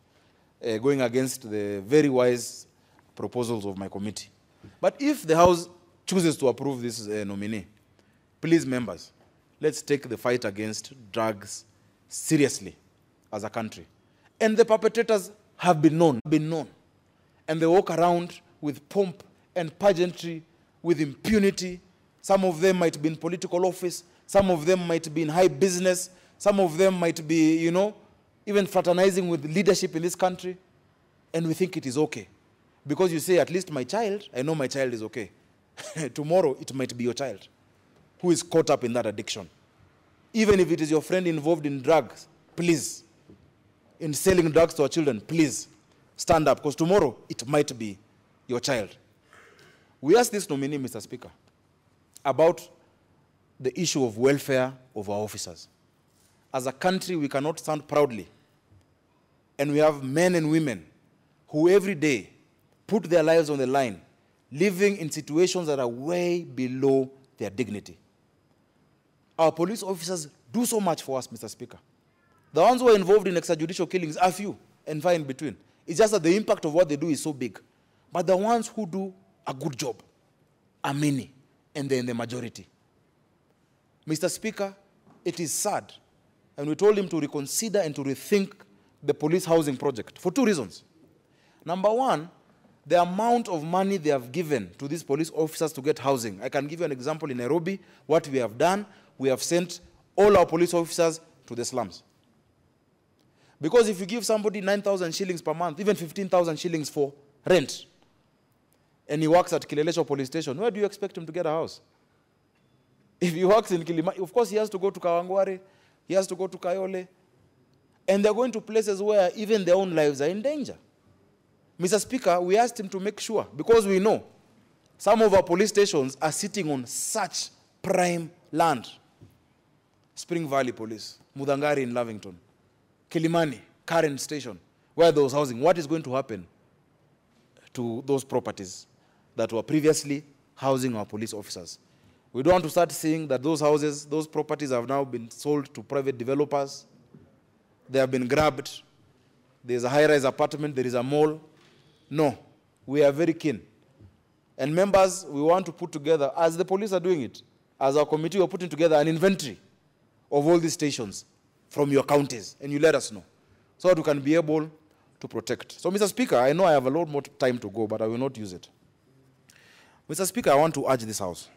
going against the very wise proposals of my committee. But if the House chooses to approve this nominee, please, members, let's take the fight against drugs seriously as a country. And the perpetrators have been known. And they walk around with pomp and pageantry, with impunity. Some of them might be in political office. Some of them might be in high business. Some of them might be, even fraternizing with leadership in this country. And we think it is okay. Because you say, at least my child, I know my child is okay. Tomorrow, it might be your child who is caught up in that addiction. Even if it is your friend involved in drugs, please, in selling drugs to our children, please, stand up. Because tomorrow, it might be your child. We asked this nominee, Mr. Speaker, about the issue of welfare of our officers. As a country, we cannot stand proudly. And we have men and women who every day put their lives on the line, living in situations that are way below their dignity. Our police officers do so much for us, Mr. Speaker. The ones who are involved in extrajudicial killings are few and far in between. It's just that the impact of what they do is so big. But the ones who do a good job are many, and they're in the majority. Mr. Speaker, it is sad, and we told him to reconsider and to rethink the police housing project for two reasons. Number one, the amount of money they have given to these police officers to get housing. I can give you an example in Nairobi. What we have done, we have sent all our police officers to the slums. Because if you give somebody 9,000 shillings per month, even 15,000 shillings for rent, and he works at Kilelesho police station, where do you expect him to get a house? If he works in Kilima, of course he has to go to Kawangware, he has to go to Kayole, and they're going to places where even their own lives are in danger. Mr. Speaker, we asked him to make sure, because we know some of our police stations are sitting on such prime land. Spring Valley Police, Mudangari in Lavington, Kilimani, Karen Station, where there was housing. What is going to happen to those properties that were previously housing our police officers. We don't want to start seeing that those houses, those properties have now been sold to private developers. They have been grabbed. There's a high-rise apartment, there is a mall. No, we are very keen. And members, we want to put together, as the police are doing it, as our committee, we're putting together an inventory of all these stations from your counties, and you let us know, so that we can be able to protect. So, Mr. Speaker, I know I have a lot more time to go, but I will not use it. Mr. Speaker, I want to urge this House.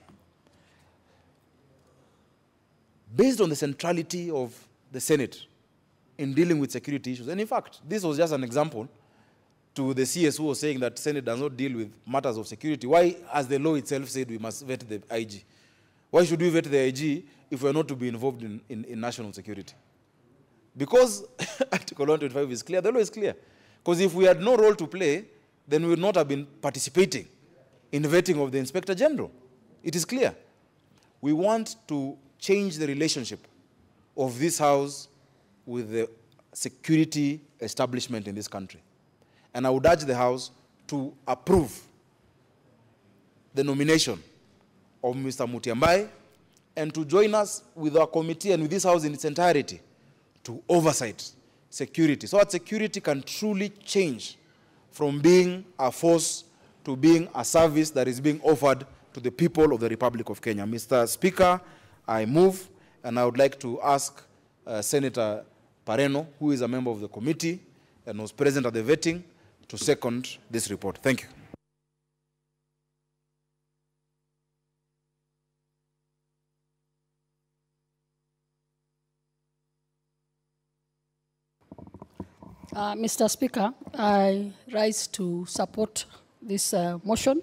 Based on the centrality of the Senate in dealing with security issues, and in fact, this was just an example to the CS who was saying that Senate does not deal with matters of security. Why, as the law itself said, we must vet the IG? Why should we vet the IG if we are not to be involved in national security? Because Article 125 is clear, the law is clear. Because if we had no role to play, then we would not have been participating in vetting of the Inspector General. It is clear. We want to change the relationship of this House with the security establishment in this country. And I would urge the House to approve the nomination of Mr. Mutiambai and to join us with our committee and with this House in its entirety to oversight security, so that security can truly change from being a force to being a service that is being offered to the people of the Republic of Kenya. Mr. Speaker, I move, and I would like to ask Senator Pareno, who is a member of the committee and was present at the vetting, to second this report. Thank you. Mr. Speaker, I rise to support this motion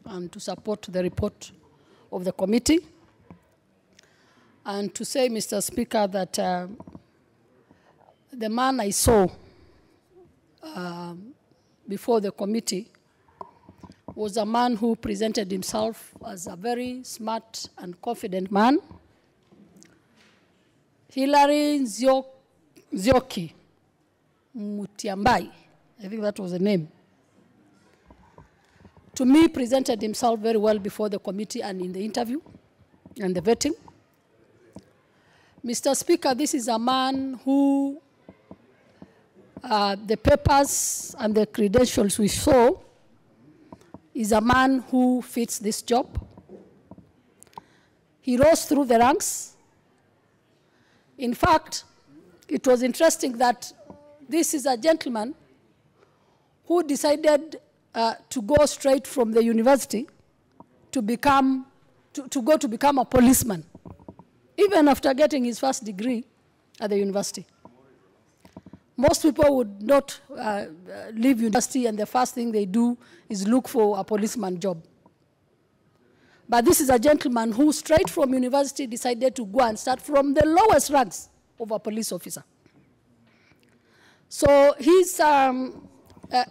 and to support the report of the committee. And to say, Mr. Speaker, that the man I saw before the committee was a man who presented himself as a very smart and confident man. Hilary Nzioki Mutiambai, I think that was the name, to me presented himself very well before the committee and in the interview and the vetting. Mr. Speaker, this is a man who the papers and the credentials we saw is a man who fits this job. He rose through the ranks. In fact, it was interesting that this is a gentleman who decided to go straight from the university to become a policeman, even after getting his first degree at the university. Most people would not leave university and the first thing they do is look for a policeman job. But this is a gentleman who straight from university decided to go and start from the lowest ranks of a police officer. So his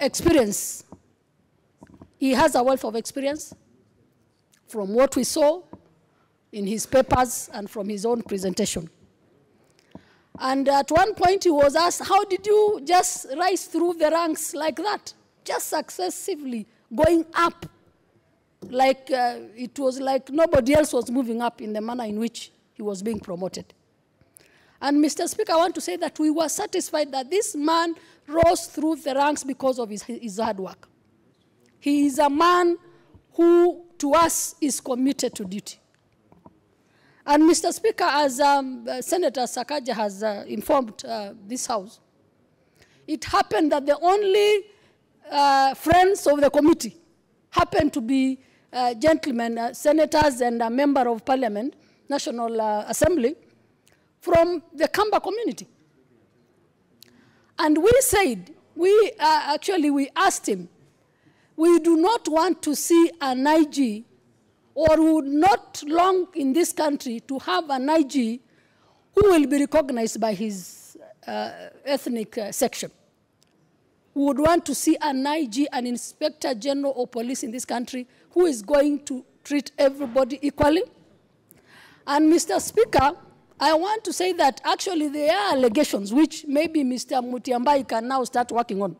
experience, he has a wealth of experience from what we saw in his papers and from his own presentation. And at one point he was asked, how did you just rise through the ranks like that? Just successively going up, like it was like nobody else was moving up in the manner in which he was being promoted. And Mr. Speaker, I want to say that we were satisfied that this man rose through the ranks because of his hard work. He is a man who, to us, is committed to duty. And Mr. Speaker, as Senator Sakaja has informed this House, it happened that the only friends of the committee happened to be gentlemen, senators and a member of parliament, National Assembly, from the Kamba community. And we said, we asked him, we do not want to see an IG, or we would not long in this country to have an IG who will be recognized by his ethnic section. We would want to see an IG, an Inspector General of Police in this country, who is going to treat everybody equally. And Mr. Speaker, I want to say that actually there are allegations which maybe Mr. Mutiambai can now start working on,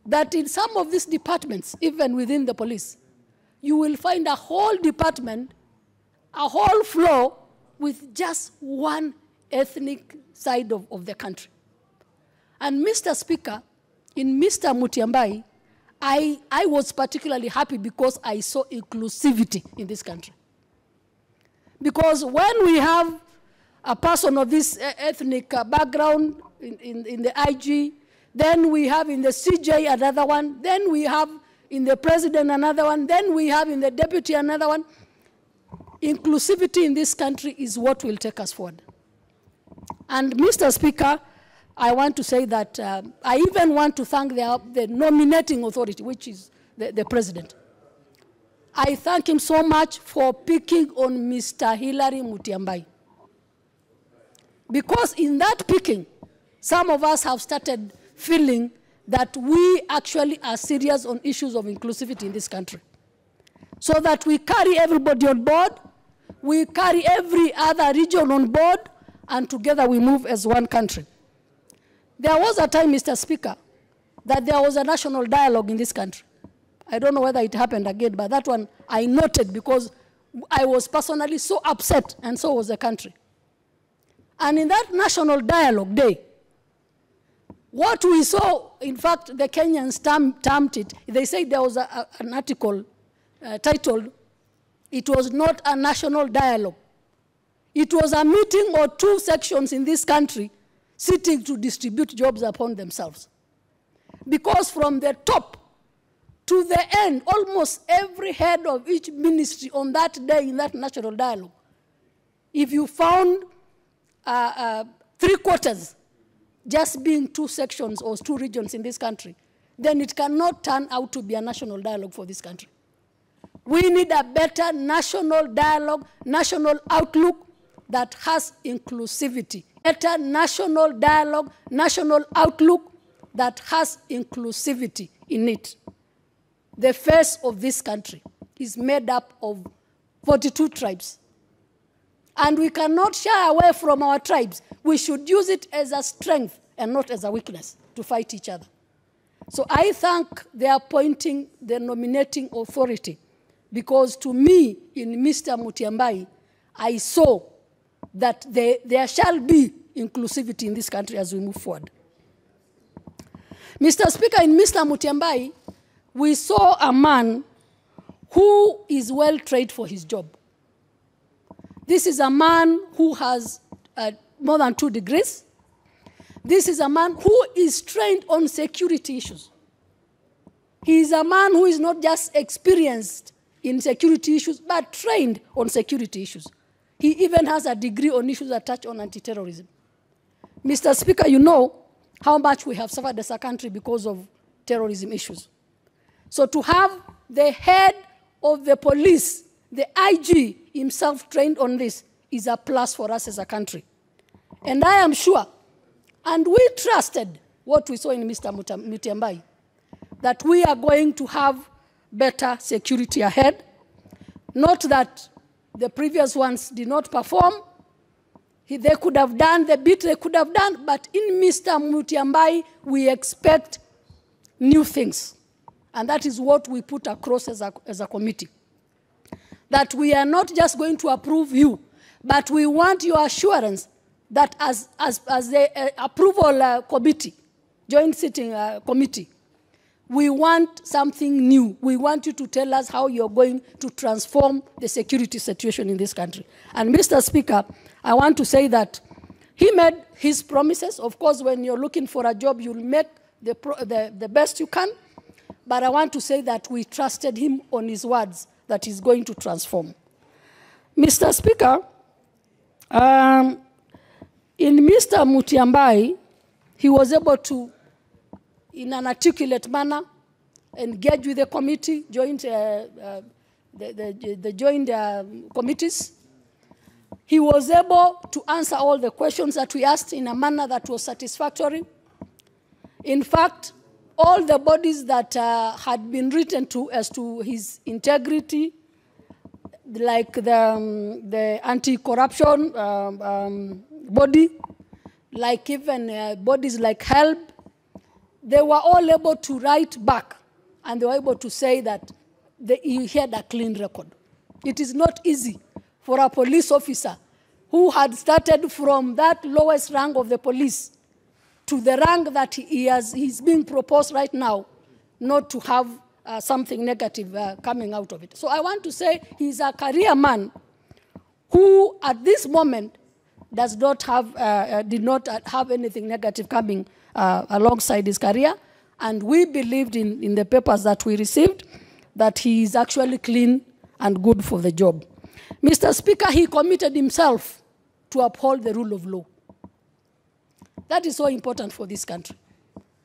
that in some of these departments, even within the police, you will find a whole department, a whole floor with just one ethnic side of the country. And Mr. Speaker, in Mr. Mutiambai, I was particularly happy because I saw inclusivity in this country. Because when we have a person of this ethnic background in the IG, then we have in the CJ another one, then we have in the president another one, then we have in the deputy another one. Inclusivity in this country is what will take us forward. And Mr. Speaker, I want to say that I even want to thank the nominating authority, which is the president. I thank him so much for picking on Mr. Hilary Mutiambai. Because in that picking, some of us have started feeling that we actually are serious on issues of inclusivity in this country. So that we carry everybody on board, we carry every other region on board, and together we move as one country. There was a time, Mr. Speaker, that there was a national dialogue in this country. I don't know whether it happened again, but that one I noted because I was personally so upset, and so was the country. And in that national dialogue day, what we saw, in fact, the Kenyans termed it, they said there was an article titled, "It was not a national dialogue. It was a meeting or two sections in this country sitting to distribute jobs upon themselves." Because from the top to the end, almost every head of each ministry on that day in that national dialogue, if you found 3/4 just being two sections or two regions in this country, then it cannot turn out to be a national dialogue for this country. We need a better national dialogue, national outlook that has inclusivity. Better national dialogue, national outlook that has inclusivity in it. The face of this country is made up of 42 tribes. And we cannot shy away from our tribes. We should use it as a strength and not as a weakness to fight each other. So I thank the nominating authority, because to me, in Mr. Mutiambai, I saw that there shall be inclusivity in this country as we move forward. Mr. Speaker, in Mr. Mutiambai, we saw a man who is well trained for his job. This is a man who has more than 2 degrees. This is a man who is trained on security issues. He is a man who is not just experienced in security issues, but trained on security issues. He even has a degree on issues that touch on anti-terrorism. Mr. Speaker, you know how much we have suffered as a country because of terrorism issues. So to have the head of the police, the IG himself trained on this, is a plus for us as a country. And I am sure, and we trusted what we saw in Mr. Mutiambai, that we are going to have better security ahead. Not that the previous ones did not perform. They could have done the bit they could have done, but in Mr. Mutiambai, we expect new things. And that is what we put across as a committee. That we are not just going to approve you, but we want your assurance that as the approval committee, joint sitting committee, we want something new. We want you to tell us how you're going to transform the security situation in this country. And Mr. Speaker, I want to say that he made his promises. Of course, when you're looking for a job, you'll make the best you can. But I want to say that we trusted him on his words that he's going to transform. Mr. Speaker, in Mr. Mutiambai, he was able to, in an articulate manner, engage with the committee, the joint committees. He was able to answer all the questions that we asked in a manner that was satisfactory. In fact, all the bodies that had been written to as to his integrity, like the anti-corruption body, like even bodies like HELP, they were all able to write back, and they were able to say that he had a clean record. It is not easy for a police officer who had started from that lowest rank of the police to the rank that he's being proposed right now, not to have something negative coming out of it. So I want to say he's a career man who at this moment does not have, did not have anything negative coming alongside his career. And we believed in the papers that we received that he is actually clean and good for the job. Mr. Speaker, he committed himself to uphold the rule of law. That is so important for this country.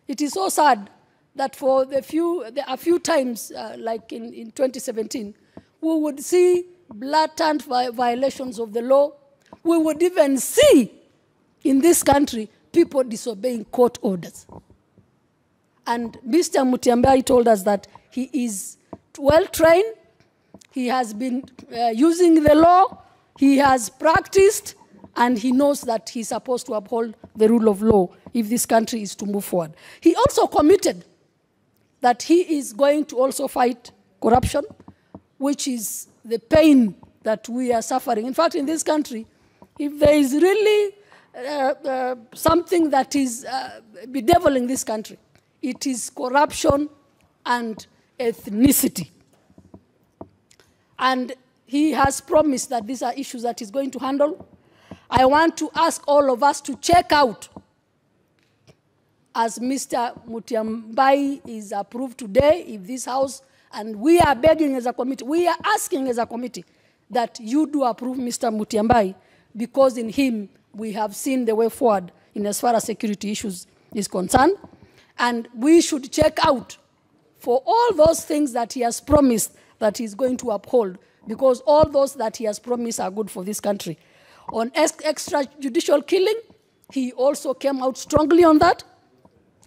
It is so sad that for a few times, like in 2017, we would see blatant violations of the law. We would even see in this country people disobeying court orders. And Mr. Mutiambai told us that he is well-trained, he has been using the law, he has practiced, and he knows that he's supposed to uphold the rule of law if this country is to move forward. He also committed that he is going to also fight corruption, which is the pain that we are suffering. In fact, in this country, if there is really something that is bedeviling this country, it is corruption and ethnicity. And he has promised that these are issues that he's going to handle. I want to ask all of us to check out, as Mr. Mutiambai is approved today, if this House, and we are begging as a committee, we are asking as a committee that you do approve Mr. Mutiambai, because in him we have seen the way forward in as far as security issues is concerned. And we should check out for all those things that he has promised that he's going to uphold, because all those that he has promised are good for this country. On extrajudicial killing, he also came out strongly on that,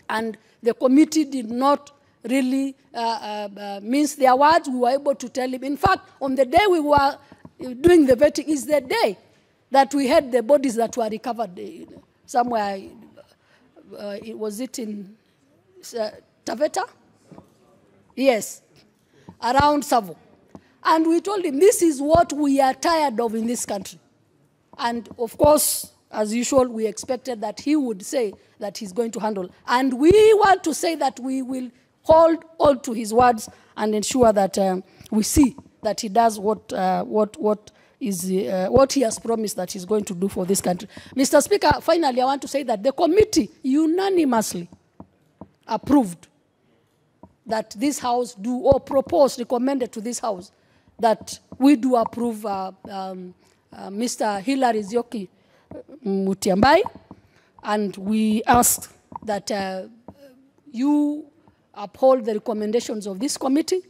and the committee did not really mince their words. We were able to tell him. In fact, on the day we were doing the vetting is the day that we had the bodies that were recovered somewhere. Was it in Taveta? Yes, around Savo. And we told him, this is what we are tired of in this country. And of course, as usual, we expected that he would say that he's going to handle. And we want to say that we will hold on to his words and ensure that we see that he does what he has promised that he's going to do for this country. Mr. Speaker, finally, I want to say that the committee unanimously approved that this House do, or proposed, recommended to this House, that we do approve Mr. Hilary Nzioki Mutiambai, and we asked that you uphold the recommendations of this committee,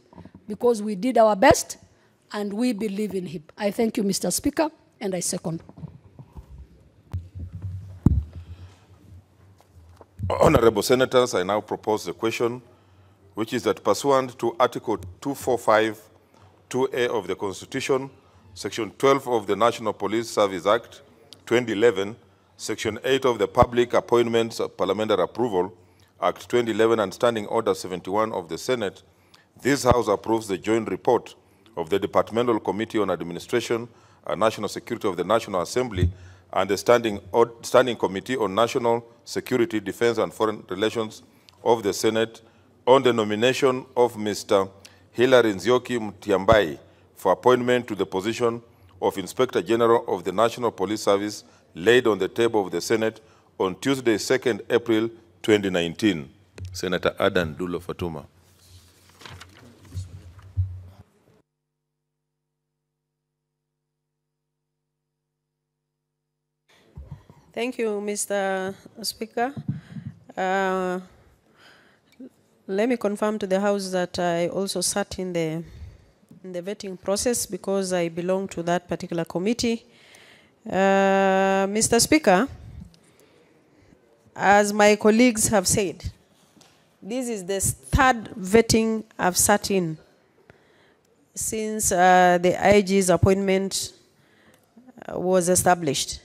because we did our best and we believe in him. I thank you, Mr. Speaker, and I second. Honorable Senators, I now propose the question, which is that pursuant to Article 245, 2A of the Constitution, Section 12 of the National Police Service Act, 2011, Section 8 of the Public Appointments Parliamentary Approval Act 2011, and Standing Order 71 of the Senate, this House approves the joint report of the Departmental Committee on Administration and National Security of the National Assembly and the Standing Committee on National Security, Defense and Foreign Relations of the Senate on the nomination of Mr. Hilary Nzioki Mutiambai for appointment to the position of Inspector General of the National Police Service, laid on the table of the Senate on Tuesday, 2nd April 2019. Senator Adan Dulo Fatuma. Thank you, Mr. Speaker. Let me confirm to the House that I also sat in the vetting process, because I belong to that particular committee. Mr. Speaker, as my colleagues have said, this is the third vetting I've sat in since the IG's appointment was established.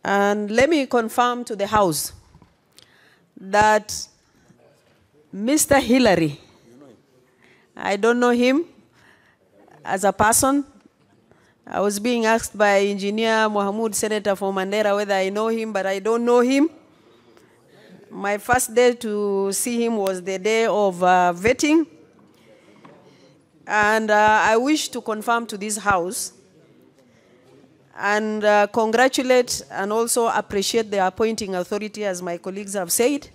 And let me confirm to the House that Mr. Hilary I don't know him as a person. I was being asked by Engineer Mohamud, Senator for Mandera, whether I know him, but I don't know him. My first day to see him was the day of vetting. And I wish to confirm to this House and congratulate and also appreciate the appointing authority, as my colleagues have said,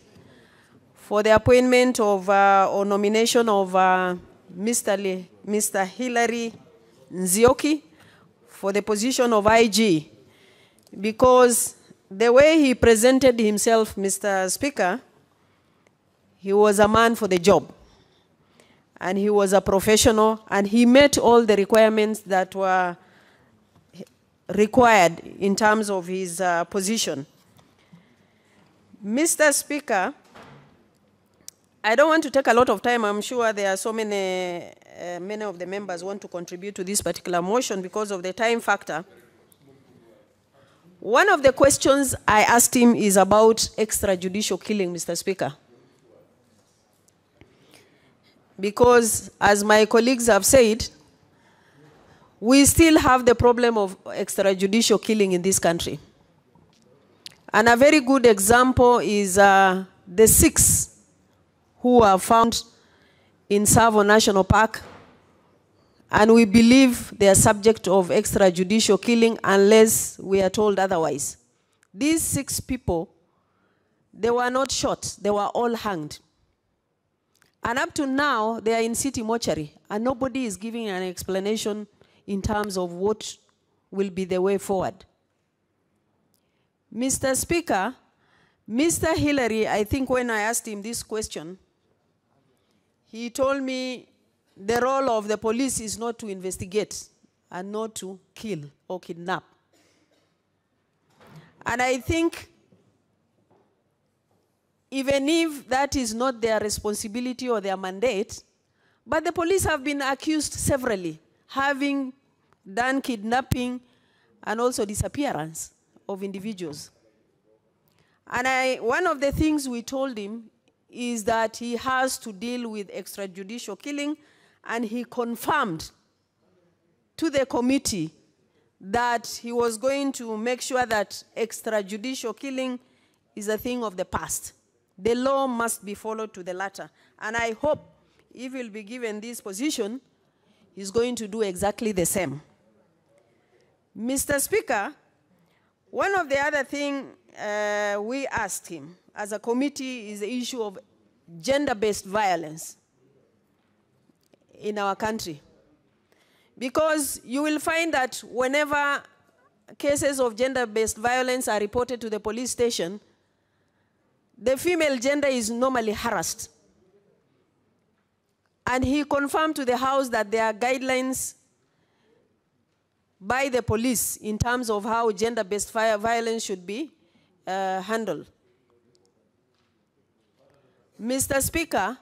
for the appointment of or nomination of Mr. Hilary Nzioki for the position of IG, because the way he presented himself, Mr. Speaker, he was a man for the job. And he was a professional, and he met all the requirements that were required in terms of his position. Mr. Speaker, I don't want to take a lot of time. I'm sure there are so many of the members want to contribute to this particular motion because of the time factor. One of the questions I asked him is about extrajudicial killing, Mr. Speaker. Because, as my colleagues have said, we still have the problem of extrajudicial killing in this country. And a very good example is the 6 who were found in Tsavo National Park, and we believe they are subject of extrajudicial killing unless we are told otherwise. These 6 people, they were not shot, they were all hanged. And up to now, they are in city mortuary, and nobody is giving an explanation in terms of what will be the way forward. Mr. Speaker, Mr. Hillary, I think when I asked him this question, he told me the role of the police is not to investigate and not to kill or kidnap. And I think even if that is not their responsibility or their mandate, but the police have been accused severally, having done kidnapping and also disappearance of individuals. And one of the things we told him is that he has to deal with extrajudicial killing, and he confirmed to the committee that he was going to make sure that extrajudicial killing is a thing of the past. The law must be followed to the letter. And I hope if he'll be given this position, he's going to do exactly the same. Mr. Speaker, one of the other things we asked him as a committee is the issue of gender-based violence in our country. Because you will find that whenever cases of gender-based violence are reported to the police station, the female gender is normally harassed. And he confirmed to the House that there are guidelines by the police in terms of how gender-based violence should be handled. Mr. Speaker,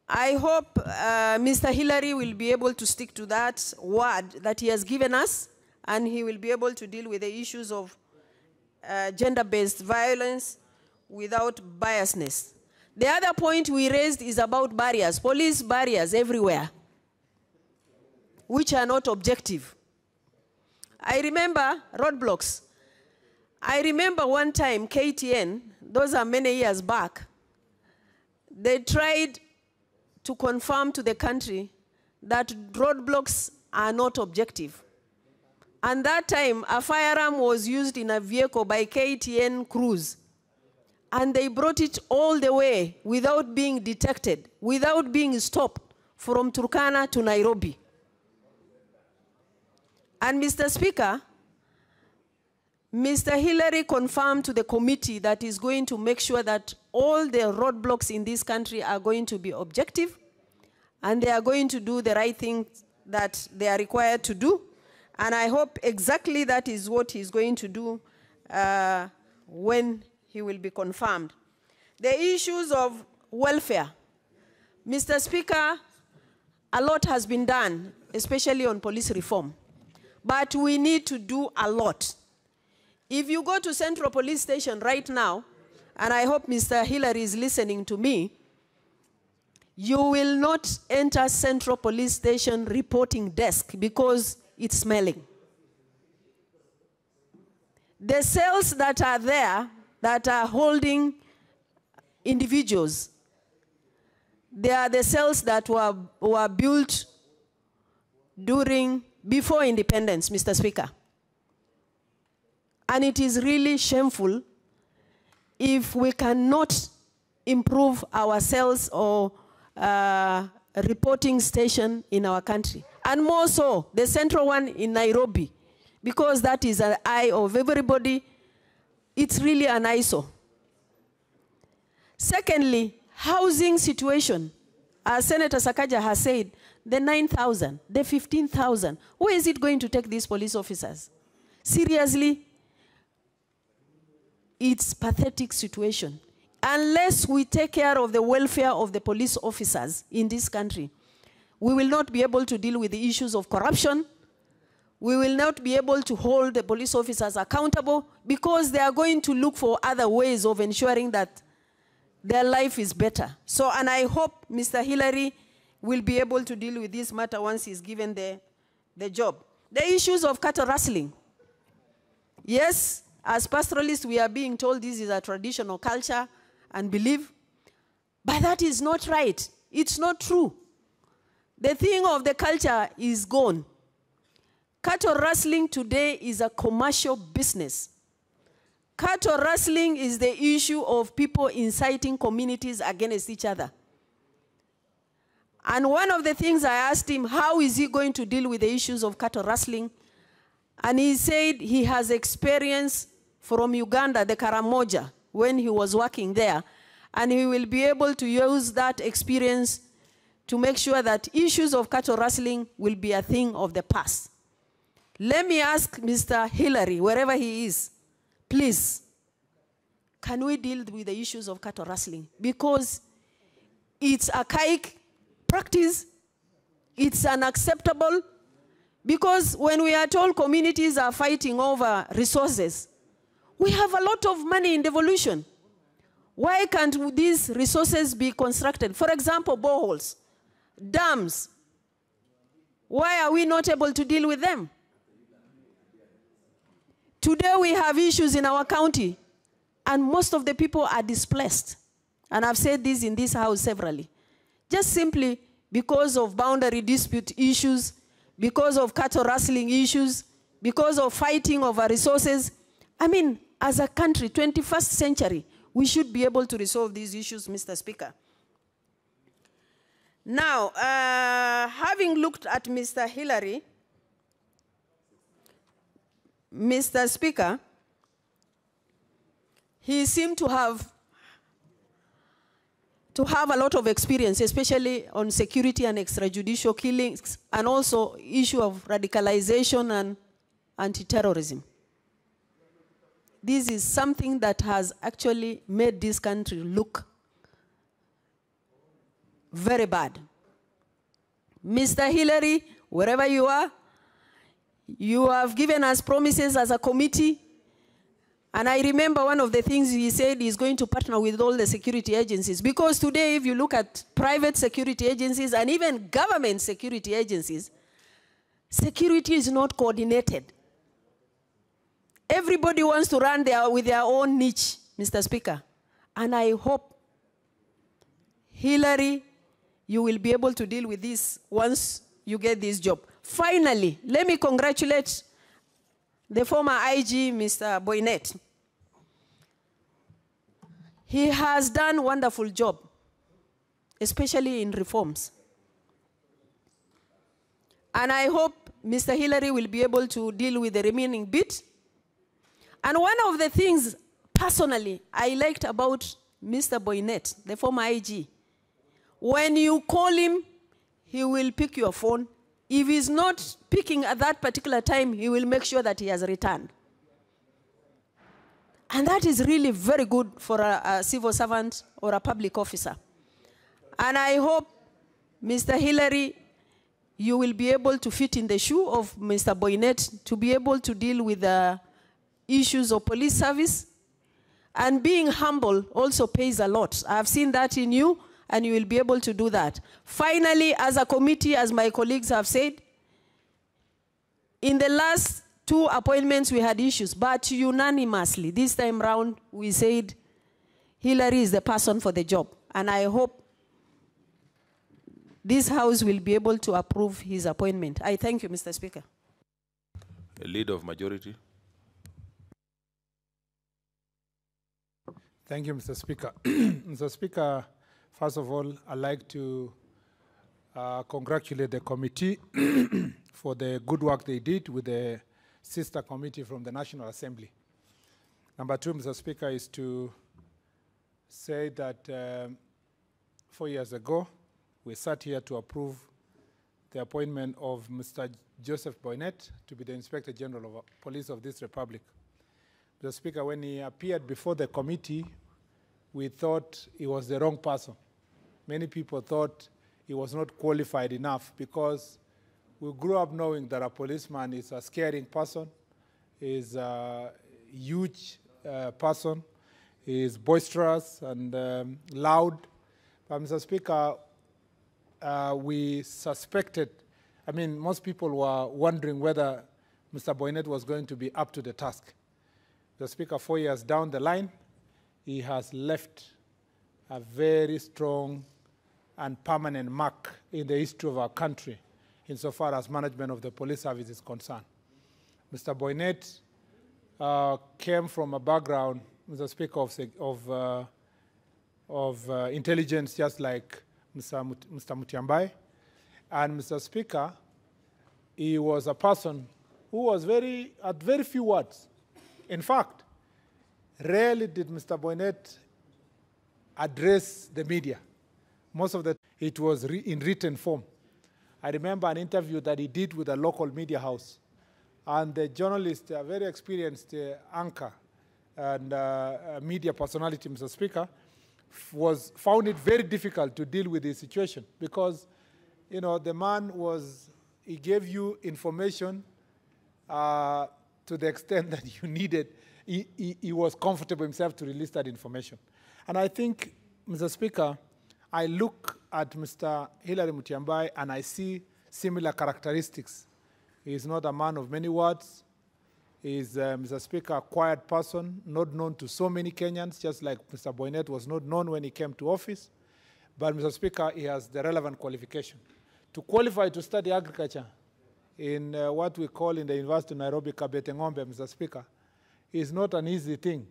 I hope Mr. Hillary will be able to stick to that word that he has given us, and he will be able to deal with the issues of gender-based violence without biasness. The other point we raised is about barriers, police barriers everywhere, which are not objective. I remember roadblocks. I remember one time KTN, those are many years back, they tried to confirm to the country that roadblocks are not objective. And that time, a firearm was used in a vehicle by KTN crews. And they brought it all the way without being detected, without being stopped from Turkana to Nairobi. And Mr. Speaker, Mr. Hillary confirmed to the committee that he's going to make sure that all the roadblocks in this country are going to be objective, and they are going to do the right thing that they are required to do. And I hope exactly that is what he's going to do when he will be confirmed. The issues of welfare. Mr. Speaker, a lot has been done, especially on police reform. But we need to do a lot. If you go to Central Police Station right now, and I hope Mr. Hillary is listening to me, You will not enter Central Police Station reporting desk because it's smelling. The cells that are there that are holding individuals, they are the cells that were built before independence, Mr. Speaker. And it is really shameful if we cannot improve our cells or reporting station in our country. And more so, the central one in Nairobi, because that is an eye of everybody. It's really an eyesore. Secondly, housing situation. As Senator Sakaja has said, the 9,000, the 15,000. Where is it going to take these police officers? Seriously, it's a pathetic situation. Unless we take care of the welfare of the police officers in this country, we will not be able to deal with the issues of corruption. We will not be able to hold the police officers accountable because they are going to look for other ways of ensuring that their life is better. So, and I hope Mr. Hillary will be able to deal with this matter once he's given the job. The issues of cattle rustling. Yes, as pastoralists, we are being told this is a traditional culture and belief, but that is not right. It's not true. The thing of the culture is gone. Cattle rustling today is a commercial business. Cattle rustling is the issue of people inciting communities against each other. And one of the things I asked him, how is he going to deal with the issues of cattle rustling? And he said he has experience from Uganda, the Karamoja, when he was working there. And he will be able to use that experience to make sure that issues of cattle rustling will be a thing of the past. Let me ask Mr. Hillary, wherever he is, please, can we deal with the issues of cattle rustling? Because it's archaic practice, it's unacceptable, because when we are told communities are fighting over resources, we have a lot of money in devolution. Why can't these resources be constructed? For example, boreholes, dams. Why are we not able to deal with them? Today we have issues in our county, and most of the people are displaced. And I've said this in this house severally. Just simply because of boundary dispute issues, because of cattle rustling issues, because of fighting over resources. I mean, as a country, 21st century, we should be able to resolve these issues, Mr. Speaker. Now, having looked at Mr. Hillary, Mr. Speaker, he seemed to have a lot of experience, especially on security and extrajudicial killings, and also issue of radicalization and anti-terrorism. This is something that has actually made this country look very bad. Mr. Hillary, wherever you are, you have given us promises as a committee. And I remember one of the things he said he's going to partner with all the security agencies. Because today, if you look at private security agencies and even government security agencies, security is not coordinated. Everybody wants to run with their own niche, Mr. Speaker. And I hope, Hillary, you will be able to deal with this once you get this job. Finally, let me congratulate the former IG, Mr. Boynet. He has done a wonderful job, especially in reforms. And I hope Mr. Hillary will be able to deal with the remaining bit. And one of the things, personally, I liked about Mr. Boynet, the former IG, when you call him, he will pick your phone. If he's not picking at that particular time, he will make sure that he has returned. And that is really very good for a civil servant or a public officer. And I hope, Mr. Hillary, you will be able to fit in the shoe of Mr. Boynet to be able to deal with the issues of police service. And being humble also pays a lot. I've seen that in you. and you will be able to do that. Finally, as a committee, as my colleagues have said, in the last 2 appointments we had issues, but unanimously, this time round, we said Hillary is the person for the job. And I hope this House will be able to approve his appointment. I thank you, Mr. Speaker. A leader of majority. Thank you, Mr. Speaker. Mr. Speaker, first of all, I'd like to congratulate the committee for the good work they did with the sister committee from the National Assembly. Number 2, Mr. Speaker, is to say that 4 years ago, we sat here to approve the appointment of Mr. Joseph Boynet to be the Inspector General of Police of this Republic. Mr. Speaker, when he appeared before the committee, we thought he was the wrong person. Many people thought he was not qualified enough because we grew up knowing that a policeman is a scaring person, is a huge person, is boisterous and loud. But Mr. Speaker, we suspected, I mean, most people were wondering whether Mr. Boynet was going to be up to the task. The Speaker, 4 years down the line, he has left a very strong and permanent mark in the history of our country insofar as management of the police service is concerned. Mr. Boynet came from a background, Mr. Speaker, of intelligence, just like Mr. Mutiambai. And Mr. Speaker, he was a person who was at very few words. In fact, rarely did Mr. Boynet address the media. Most of it was in written form. I remember an interview that he did with a local media house. And the journalist, a very experienced anchor and media personality, Mr. Speaker, found it very difficult to deal with the situation because, you know, the man he gave you information to the extent that you needed. He was comfortable himself to release that information. And I think, Mr. Speaker, I look at Mr. Hillary Mutiambai and I see similar characteristics. He is not a man of many words. He is, Mr. Speaker, a quiet person, not known to so many Kenyans, just like Mr. Boynet was not known when he came to office. But, Mr. Speaker, he has the relevant qualification. To qualify to study agriculture in what we call in the University of Nairobi, Kabete Ng'ombe, Mr. Speaker, is not an easy thing.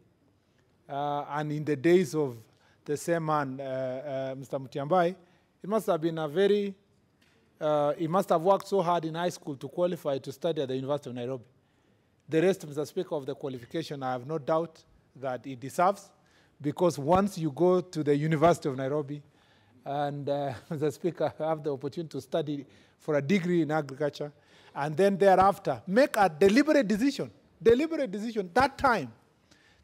And in the days of the same man, Mr. Mutiambai, it must have been he must have worked so hard in high school to qualify to study at the University of Nairobi. The rest, Mr. Speaker, of the qualification, I have no doubt that he deserves, because once you go to the University of Nairobi and, Mr. Speaker, have the opportunity to study for a degree in agriculture, and then thereafter make a deliberate decision that time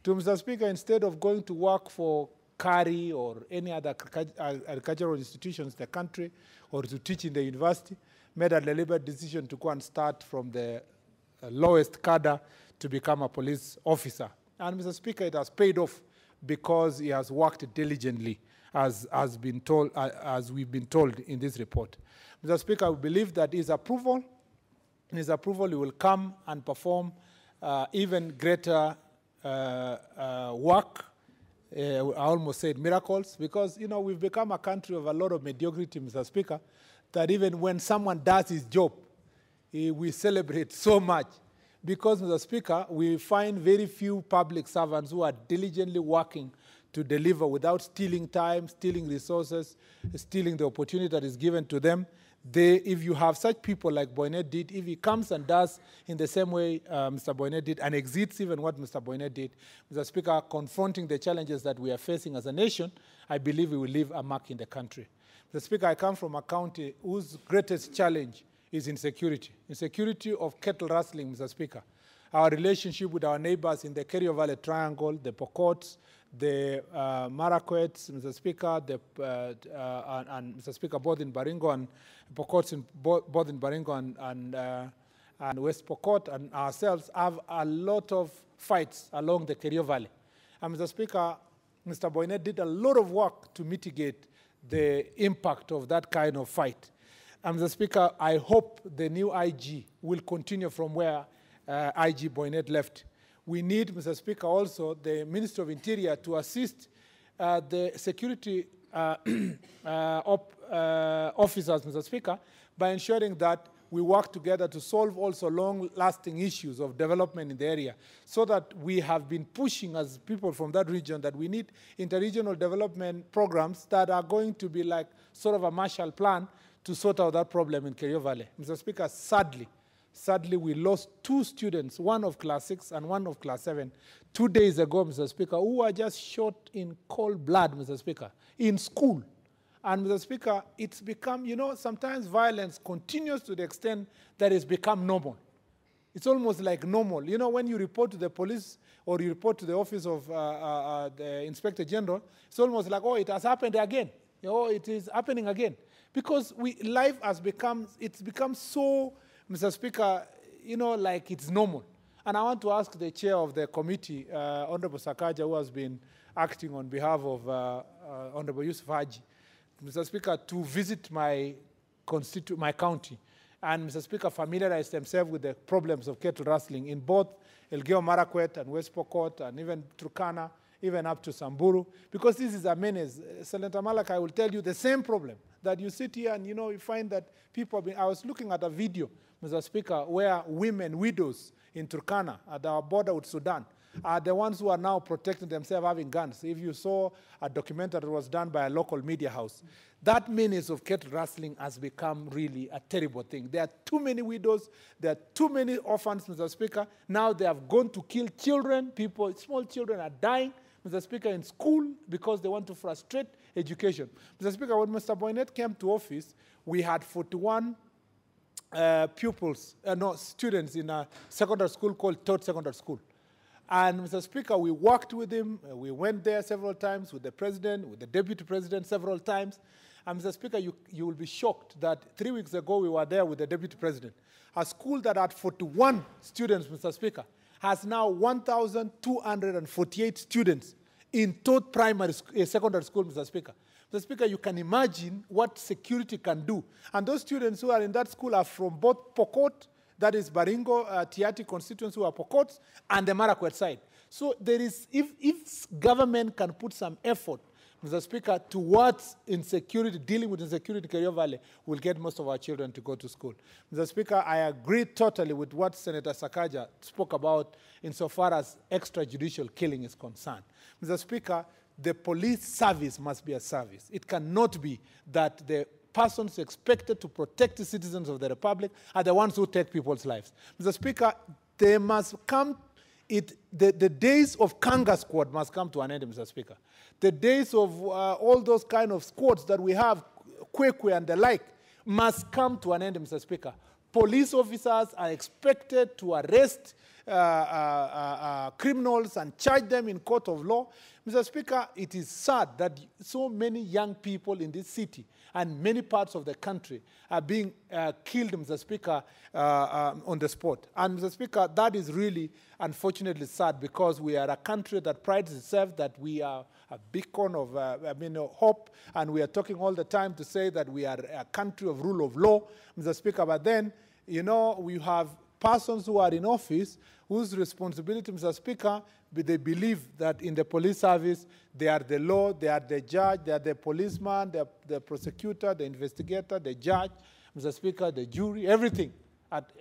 to, Mr. Speaker, instead of going to work for KARI or any other agricultural institutions in the country or to teach in the university, made a deliberate decision to go and start from the lowest cadre to become a police officer. And, Mr. Speaker, it has paid off because he has worked diligently, as we've been told in this report. Mr. Speaker, we believe that in his approval, he will come and perform even greater work. I almost said miracles, because, you know, we've become a country of a lot of mediocrity, Mr. Speaker, that even when someone does his job, we celebrate so much. Because, Mr. Speaker, we find very few public servants who are diligently working to deliver without stealing time, stealing resources, stealing the opportunity that is given to them. If you have such people like Boynet did, if he comes and does in the same way Mr. Boynet did and exceeds even what Mr. Boynet did, Mr. Speaker, confronting the challenges that we are facing as a nation, I believe we will leave a mark in the country. Mr. Speaker, I come from a county whose greatest challenge is insecurity of cattle rustling, Mr. Speaker. Our relationship with our neighbors in the Kerio Valley Triangle, the Pokots, the Marakwets, Mr. Speaker, and Mr. Speaker, both in Baringo and Pokots, both in Baringo and West Pokot, and ourselves have a lot of fights along the Kerio Valley. And, Mr. Speaker, Mr. Boynet did a lot of work to mitigate the impact of that kind of fight. Mr. Speaker, I hope the new IG will continue from where IG Boynet left. We need, Mr. Speaker, also the Minister of Interior to assist the security officers, Mr. Speaker, by ensuring that we work together to solve also long-lasting issues of development in the area, so that we have been pushing as people from that region that we need interregional development programs that are going to be like sort of a Marshall Plan to sort out that problem in Kerio Valley. Mr. Speaker, sadly, we lost 2 students, one of class 6 and one of class 7, 2 days ago, Mr. Speaker, who were just shot in cold blood, Mr. Speaker, in school. And Mr. Speaker, it's become, you know, sometimes violence continues to the extent that it's become normal. It's almost like normal. You know, when you report to the police or you report to the office of the Inspector General, it's almost like, oh, it has happened again. Oh, it is happening again. Because life has become, it's become so, Mr. Speaker, you know, like it's normal. And I want to ask the chair of the committee, Honorable Sakaja, who has been acting on behalf of Honorable Yusuf Haji, Mr. Speaker, to visit my county, and Mr. Speaker, familiarize themselves with the problems of cattle rustling in both Elgeyo Marakwet and West Pokot and even Turkana, even up to Samburu, because this is a menace. Senator Malak, I will tell you the same problem, that you sit here and, you know, you find that people have been, I was looking at a video, Mr. Speaker, where women, widows in Turkana at our border with Sudan, are the ones who are now protecting themselves having guns. If you saw a documentary that was done by a local media house, that menace of cattle rustling has become really a terrible thing. There are too many widows, there are too many orphans, Mr. Speaker. Now they have gone to kill children, people, small children are dying, Mr. Speaker, in school because they want to frustrate education. Mr. Speaker, when Mr. Boynet came to office, we had 41 students in a secondary school called Todd Secondary School. And Mr. Speaker, we worked with him. We went there several times with the president, with the deputy president several times. And Mr. Speaker, you will be shocked that 3 weeks ago we were there with the deputy president. A school that had 41 students, Mr. Speaker, has now 1,248 students in Todd secondary school, Mr. Speaker. Mr. Speaker, you can imagine what security can do. And those students who are in that school are from both Pokot, that is Baringo, Tiati constituents who are Pokots, and the Marakwet side. So there is, if government can put some effort, Mr. Speaker, towards insecurity, dealing with insecurity in Kerio Valley, we'll get most of our children to go to school. Mr. Speaker, I agree totally with what Senator Sakaja spoke about insofar as extrajudicial killing is concerned. Mr. Speaker, the police service must be a service. It cannot be that the persons expected to protect the citizens of the Republic are the ones who take people's lives. Mr. Speaker, they must come, the days of Kanga squad must come to an end, Mr. Speaker. The days of all those kind of squads that we have, Kwekwe and the like, must come to an end, Mr. Speaker. Police officers are expected to arrest criminals and charge them in court of law. Mr. Speaker, it is sad that so many young people in this city and many parts of the country are being killed, Mr. Speaker, on the spot. And Mr. Speaker, that is really unfortunately sad, because we are a country that prides itself that we are a beacon of hope, and we are talking all the time to say that we are a country of rule of law, Mr. Speaker. But then, you know, we have persons who are in office whose responsibility, Mr. Speaker, they believe that in the police service, they are the law, they are the judge, they are the policeman, they are the prosecutor, the investigator, the judge, Mr. Speaker, the jury, everything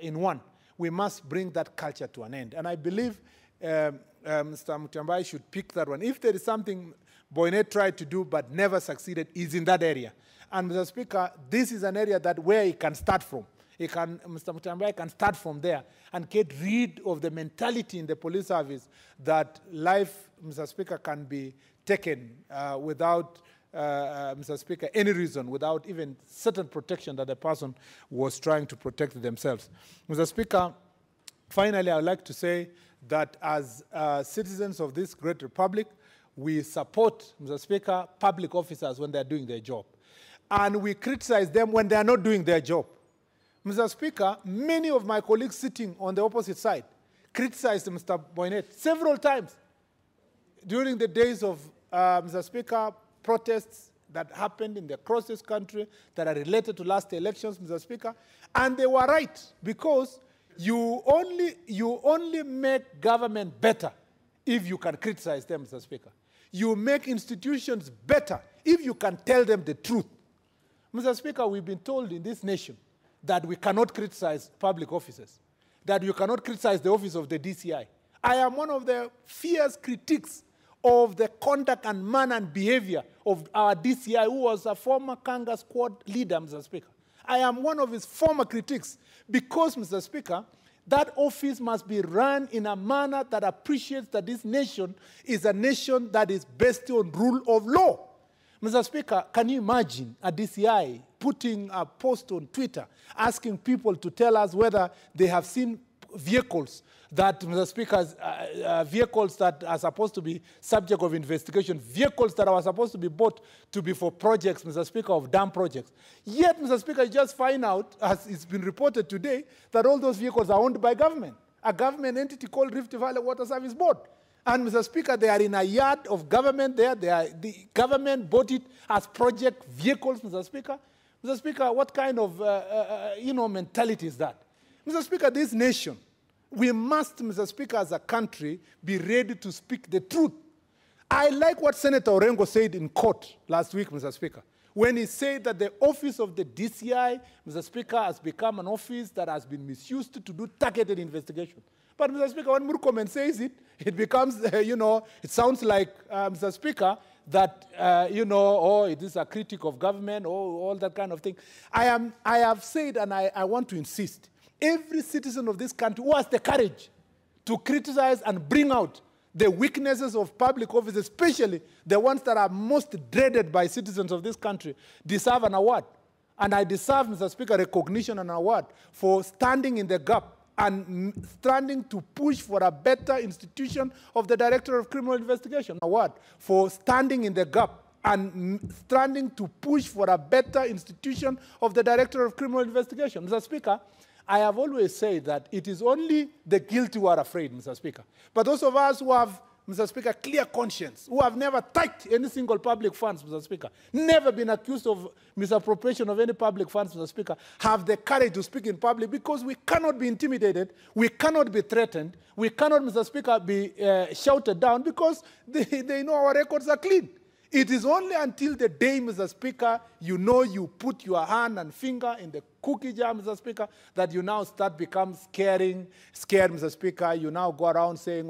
in one. We must bring that culture to an end. And I believe Mr. Mutyambai should pick that one. If there is something Boynet tried to do but never succeeded, is in that area. And Mr. Speaker, this is an area that where he can start from. Mr. Mutyambai can start from there and get rid of the mentality in the police service that life, Mr. Speaker, can be taken without, Mr. Speaker, any reason, without even certain protection that the person was trying to protect themselves. Mr. Speaker, finally, I would like to say that as citizens of this great republic, we support, Mr. Speaker, public officers when they're doing their job. And we criticize them when they are not doing their job. Mr. Speaker, many of my colleagues sitting on the opposite side criticized Mr. Boynet several times during the days of, Mr. Speaker, protests that happened across this country that are related to last elections, Mr. Speaker, and they were right, because you only make government better if you can criticize them, Mr. Speaker. You make institutions better if you can tell them the truth. Mr. Speaker, we've been told in this nation that we cannot criticize public officers, that you cannot criticize the office of the DCI. I am one of the fierce critics of the conduct and manner and behavior of our DCI, who was a former Kanga squad leader, Mr. Speaker. I am one of his former critics because, Mr. Speaker, that office must be run in a manner that appreciates that this nation is a nation that is based on rule of law. Mr. Speaker, can you imagine a DCI putting a post on Twitter asking people to tell us whether they have seen vehicles that, Mr. Speaker, vehicles that are supposed to be subject of investigation, vehicles that are supposed to be bought to be for projects, Mr. Speaker, of dam projects. Yet, Mr. Speaker, you just find out, as it's been reported today, that all those vehicles are owned by government, a government entity called Rift Valley Water Service Board. And, Mr. Speaker, they are in a yard of government there. The government bought it as project vehicles, Mr. Speaker. Mr. Speaker, what kind of mentality is that? Mr. Speaker, this nation, we must, Mr. Speaker, as a country, be ready to speak the truth. I like what Senator Orengo said in court last week, Mr. Speaker, when he said that the office of the DCI, Mr. Speaker, has become an office that has been misused to do targeted investigation. But, Mr. Speaker, when Murkomen says it, it becomes, it sounds like, Mr. Speaker, that, it is a critic of government, or all that kind of thing. I have said, and I want to insist, every citizen of this country who has the courage to criticize and bring out the weaknesses of public office, especially the ones that are most dreaded by citizens of this country, deserve an award. And I deserve, Mr. Speaker, recognition and award for standing in the gap and standing to push for a better institution of the Director of Criminal Investigation. Award for standing in the gap and standing to push for a better institution of the Director of Criminal Investigation. Mr. Speaker, I have always said that it is only the guilty who are afraid, Mr. Speaker. But those of us who have, Mr. Speaker, clear conscience, who have never touched any single public funds, Mr. Speaker, never been accused of misappropriation of any public funds, Mr. Speaker, have the courage to speak in public, because we cannot be intimidated, we cannot be threatened, we cannot, Mr. Speaker, be shouted down, because they know our records are clean. It is only until the day, Mr. Speaker, you put your hand and finger in the cookie jar, Mr. Speaker, that you now start become scared, Mr. Speaker. You now go around saying,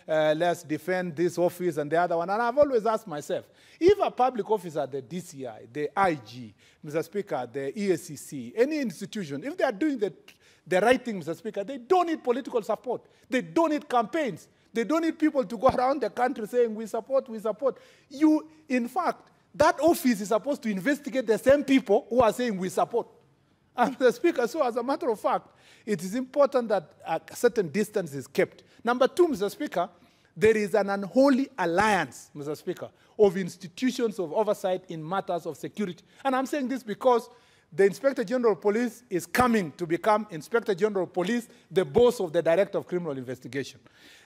let's defend this office and the other one. And I've always asked myself, if a public officer, the DCI, the IG, Mr. Speaker, the EACC, any institution, if they are doing the right thing, Mr. Speaker, they don't need political support. They don't need campaigns. They don't need people to go around the country saying, we support, we support. In fact, that office is supposed to investigate the same people who are saying we support. And the Speaker, so as a matter of fact, it is important that a certain distance is kept. Number two, Mr. Speaker, there is an unholy alliance, Mr. Speaker, of institutions of oversight in matters of security. And I'm saying this because the Inspector General of Police is coming to become Inspector General of Police, the boss of the Director of Criminal Investigation.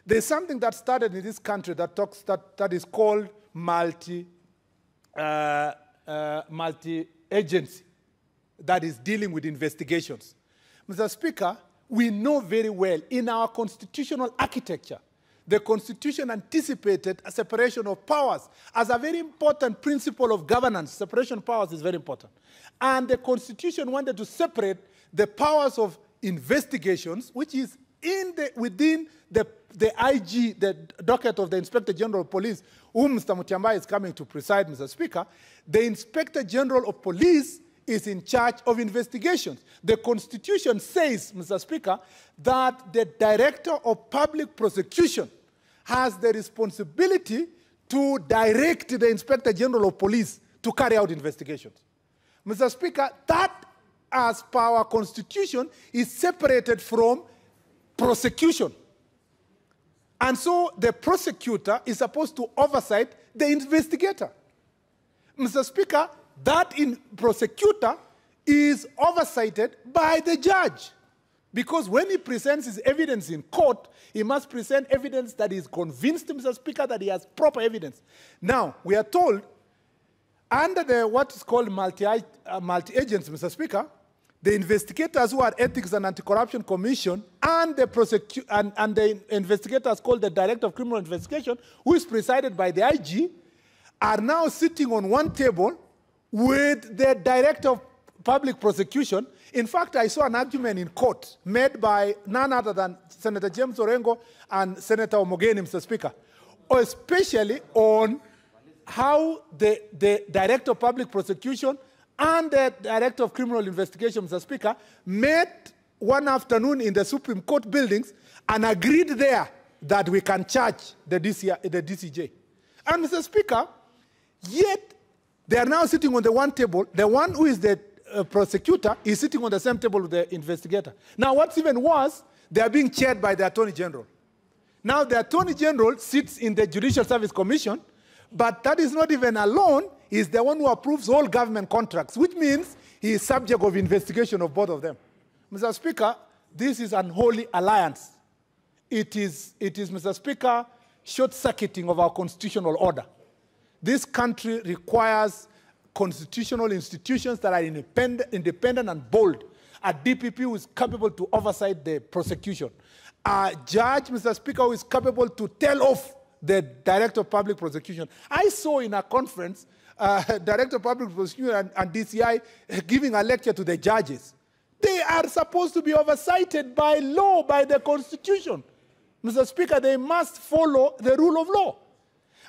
There's something that started in this country that is called multi-agency, that is dealing with investigations. Mr. Speaker, we know very well in our constitutional architecture, the Constitution anticipated a separation of powers as a very important principle of governance. Separation of powers is very important. And the Constitution wanted to separate the powers of investigations, which is within the IG, the docket of the Inspector General of Police, whom Mr. Mutiambai is coming to preside, Mr. Speaker. The Inspector General of Police is in charge of investigations. The Constitution says, Mr. Speaker, that the Director of Public Prosecution has the responsibility to direct the Inspector General of Police to carry out investigations. Mr. Speaker, that, as per our Constitution, is separated from prosecution. And so the prosecutor is supposed to oversight the investigator. Mr. Speaker, that prosecutor is oversighted by the judge. Because when he presents his evidence in court, he must present evidence that is convinced, Mr. Speaker, that he has proper evidence. Now, we are told Under the what is called multi-agents, Mr. Speaker, the investigators who are Ethics and Anti-Corruption Commission and the and the investigators called the Director of Criminal Investigation, who is presided by the IG, are now sitting on one table with the Director of Public Prosecution. In fact, I saw an argument in court made by none other than Senator James Orengo and Senator Omogeni, Mr. Speaker, especially on how the Director of Public Prosecution and the Director of Criminal Investigation, Mr. Speaker, met one afternoon in the Supreme Court buildings and agreed there that we can charge the DCJ. And Mr. Speaker, yet they are now sitting on the one table. The one who is the prosecutor is sitting on the same table with the investigator. Now, what's even worse, they are being chaired by the Attorney General. Now, the Attorney General sits in the Judicial Service Commission, but that is not even alone. He's the one who approves all government contracts, which means he is subject of investigation of both of them. Mr. Speaker, this is an unholy alliance. It is, Mr. Speaker, short-circuiting of our constitutional order. This country requires constitutional institutions that are independent and bold. A DPP who is capable to oversight the prosecution. A judge, Mr. Speaker, who is capable to tell off the Director of Public Prosecution. I saw in a conference Director of Public Prosecution and DCI giving a lecture to the judges. They are supposed to be oversighted by law, by the Constitution. Mr. Speaker, they must follow the rule of law.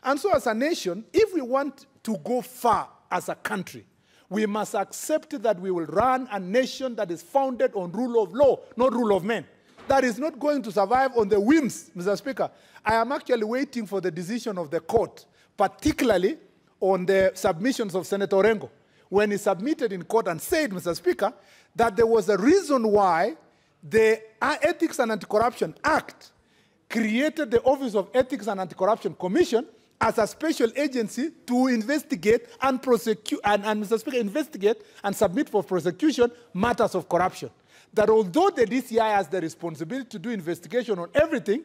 And so as a nation, if we want to go far as a country, we must accept that we will run a nation that is founded on rule of law, not rule of men. That is not going to survive on the whims, Mr. Speaker. I am actually waiting for the decision of the court, particularly on the submissions of Senator Orengo, when he submitted in court and said, Mr. Speaker, that there was a reason why the Ethics and Anti-Corruption Act created the Office of Ethics and Anti-Corruption Commission as a special agency to investigate and prosecute, and Mr. Speaker, investigate and submit for prosecution matters of corruption. That although the DCI has the responsibility to do investigation on everything,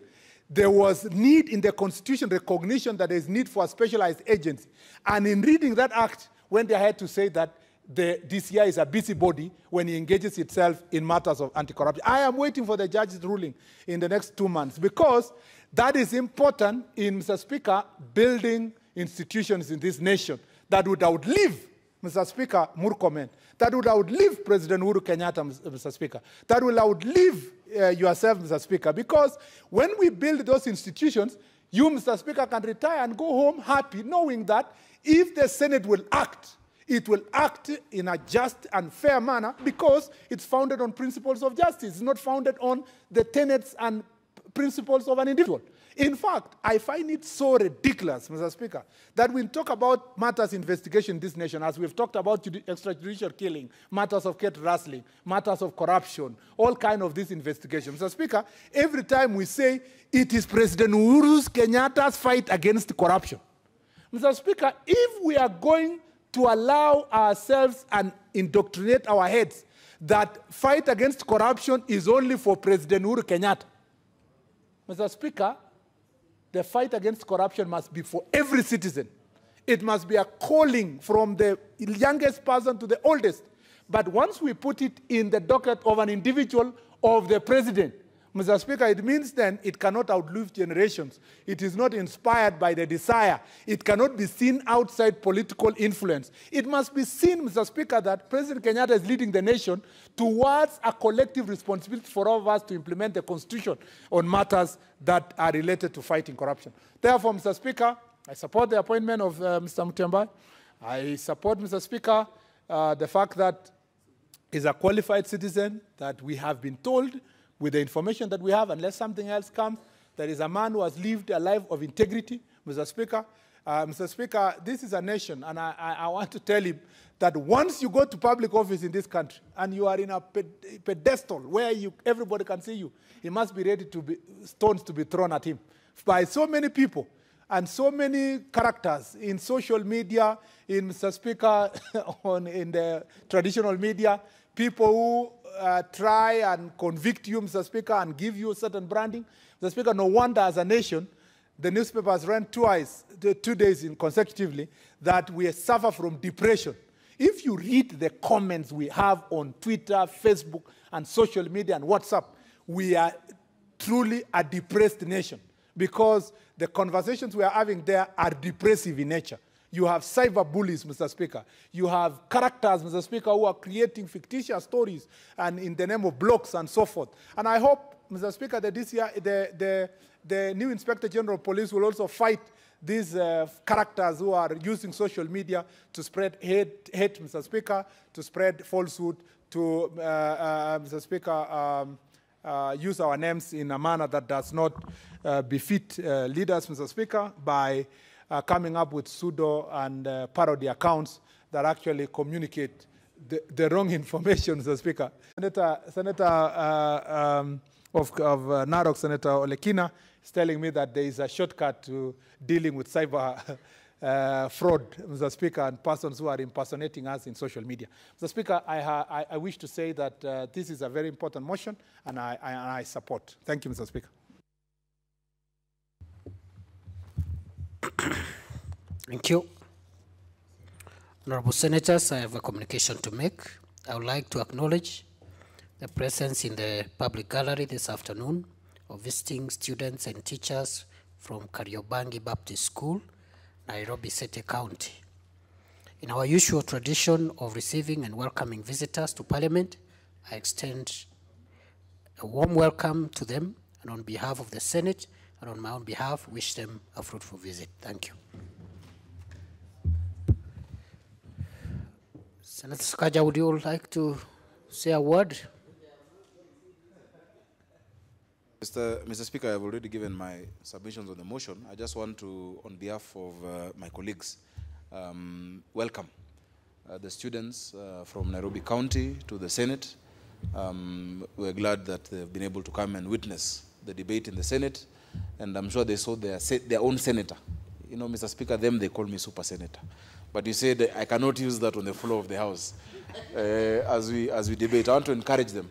there was need in the Constitution recognition that there is need for a specialized agency. And in reading that act, went ahead to say that the DCI is a busybody when it engages itself in matters of anti-corruption. I am waiting for the judge's ruling in the next 2 months because that is important in, Mr. Speaker, building institutions in this nation that would outlive, Mr. Speaker, Murkomen, that would outlive President Uhuru Kenyatta, Mr. Speaker, that will outlive yourself, Mr. Speaker, because when we build those institutions, you, Mr. Speaker, can retire and go home happy, knowing that if the Senate will act, it will act in a just and fair manner because it's founded on principles of justice. It's not founded on the tenets and principles of an individual. In fact, I find it so ridiculous, Mr. Speaker, that we talk about matters investigation in this nation, as we've talked about extrajudicial killing, matters of cat rustling, matters of corruption, all kinds of these investigations. Mr. Speaker, every time we say it is President Uhuru Kenyatta's fight against corruption. Mr. Speaker, if we are going to allow ourselves and indoctrinate our heads that fight against corruption is only for President Uhuru Kenyatta, Mr. Speaker, the fight against corruption must be for every citizen. It must be a calling from the youngest person to the oldest. But once we put it in the docket of an individual, of the president, Mr. Speaker, it means then it cannot outlive generations. It is not inspired by the desire. It cannot be seen outside political influence. It must be seen, Mr. Speaker, that President Kenyatta is leading the nation towards a collective responsibility for all of us to implement the Constitution on matters that are related to fighting corruption. Therefore, Mr. Speaker, I support the appointment of Mr. Mutemba. I support, Mr. Speaker, the fact that he's a qualified citizen, that we have been told with the information that we have, unless something else comes, there is a man who has lived a life of integrity, Mr. Speaker. Mr. Speaker, this is a nation, and I want to tell him that once you go to public office in this country and you are in a pedestal where everybody can see you, he must be ready to be stones to be thrown at him by so many people and so many characters in social media, in, Mr. Speaker, in the traditional media, people who try and convict you, Mr. Speaker, and give you certain branding. Mr. Speaker, no wonder as a nation the newspapers ran 2 days consecutively that we suffer from depression. If you read the comments we have on Twitter, Facebook, and social media and WhatsApp, we are truly a depressed nation because the conversations we are having there are depressive in nature. You have cyberbullies, Mr. Speaker. You have characters, Mr. Speaker, who are creating fictitious stories and in the name of blogs and so forth. And I hope, Mr. Speaker, that this year the new Inspector General of Police will also fight these characters who are using social media to spread hate, Mr. Speaker, to spread falsehood, to, Mr. Speaker, use our names in a manner that does not befit leaders, Mr. Speaker, by coming up with pseudo and parody accounts that actually communicate the wrong information, Mr. Speaker. Senator of Narok, Senator Olekina, is telling me that there is a shortcut to dealing with cyber fraud, Mr. Speaker, and persons who are impersonating us in social media. Mr. Speaker, I wish to say that this is a very important motion, and I support. Thank you, Mr. Speaker. Thank you. Honorable Senators, I have a communication to make. I would like to acknowledge the presence in the public gallery this afternoon of visiting students and teachers from Kariobangi Baptist School, Nairobi City County. In our usual tradition of receiving and welcoming visitors to Parliament, I extend a warm welcome to them, and on behalf of the Senate and on my own behalf, wish them a fruitful visit. Thank you. Senator Sakaja, would you like to say a word? Mr. Speaker, I have already given my submissions on the motion. I just want to, on behalf of my colleagues, welcome the students from Nairobi County to the Senate. We're glad that they've been able to come and witness the debate in the Senate, and I'm sure they saw their own senator. You know, Mr. Speaker, they call me super senator. But you said I cannot use that on the floor of the House as we debate. I want to encourage them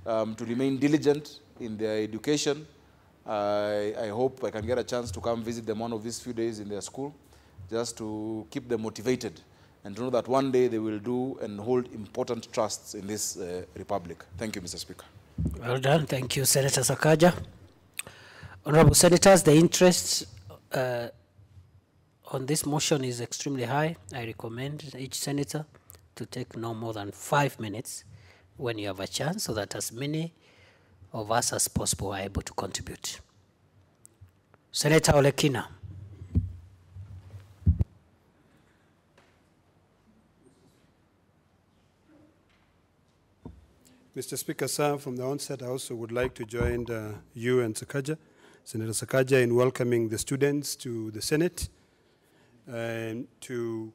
to remain diligent in their education. I hope I can get a chance to come visit them one of these few days in their school, just to keep them motivated and to know that one day they will do and hold important trusts in this republic. Thank you, Mr. Speaker. Well done. Thank you, Senator Sakaja. Honorable Senators, the interest on this motion is extremely high. I recommend each senator to take no more than 5 minutes when you have a chance, so that as many of us as possible are able to contribute. Senator Olekina. Mr. Speaker, sir, from the onset, I also would like to join you and Sakaja, Senator Sakaja, in welcoming the students to the Senate and to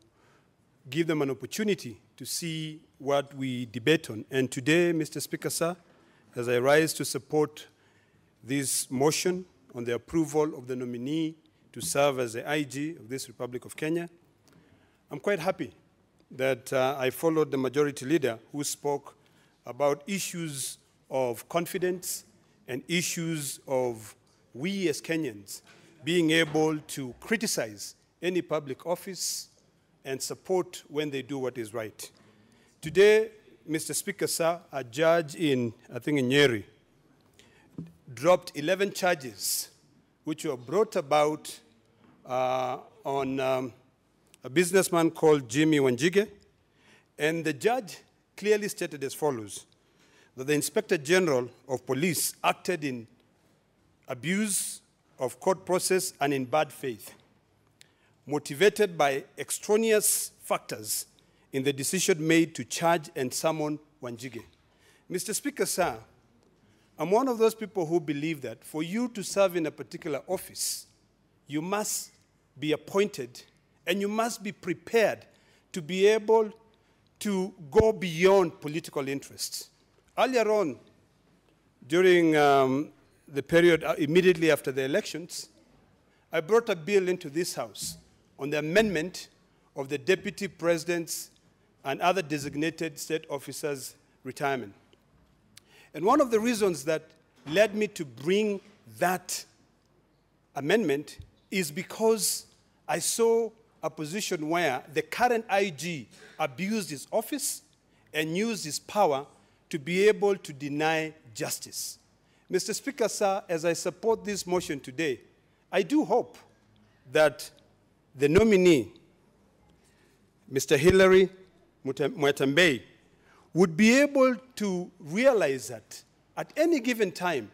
give them an opportunity to see what we debate on. And today, Mr. Speaker, sir, as I rise to support this motion on the approval of the nominee to serve as the IG of this Republic of Kenya, I'm quite happy that I followed the majority leader who spoke about issues of confidence and issues of we as Kenyans being able to criticize any public office and support when they do what is right. Today, Mr. Speaker, sir, a judge in, I think in Nyeri, dropped 11 charges which were brought about on a businessman called Jimmy Wanjige, and the judge clearly stated as follows, that the Inspector General of Police acted in abuse of court process and in bad faith, motivated by extraneous factors in the decision made to charge and summon Wanjige. Mr. Speaker, sir, I'm one of those people who believe that for you to serve in a particular office, you must be appointed and you must be prepared to be able to go beyond political interests. Earlier on, during the period immediately after the elections, I brought a bill into this House on the amendment of the Deputy President's and other designated state officers' retirement. And one of the reasons that led me to bring that amendment is because I saw a position where the current IG abused his office and used his power to be able to deny justice. Mr. Speaker, sir, as I support this motion today, I do hope that the nominee, Mr. Hilary Mwatambei, would be able to realize that at any given time,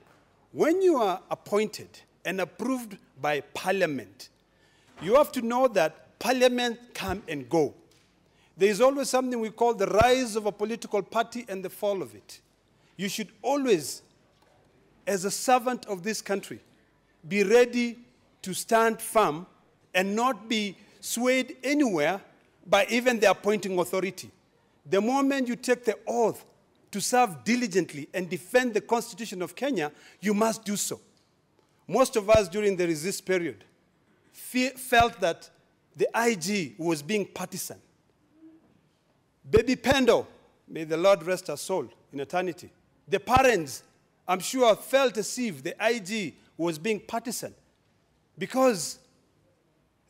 when you are appointed and approved by Parliament, you have to know that Parliament come and go. There is always something we call the rise of a political party and the fall of it. You should always, as a servant of this country, be ready to stand firm and not be swayed anywhere by even the appointing authority. The moment you take the oath to serve diligently and defend the Constitution of Kenya, you must do so. Most of us during the resist period felt that the IG was being partisan. Baby Pendo, may the Lord rest her soul in eternity. The parents, I'm sure, felt as if the IG was being partisan because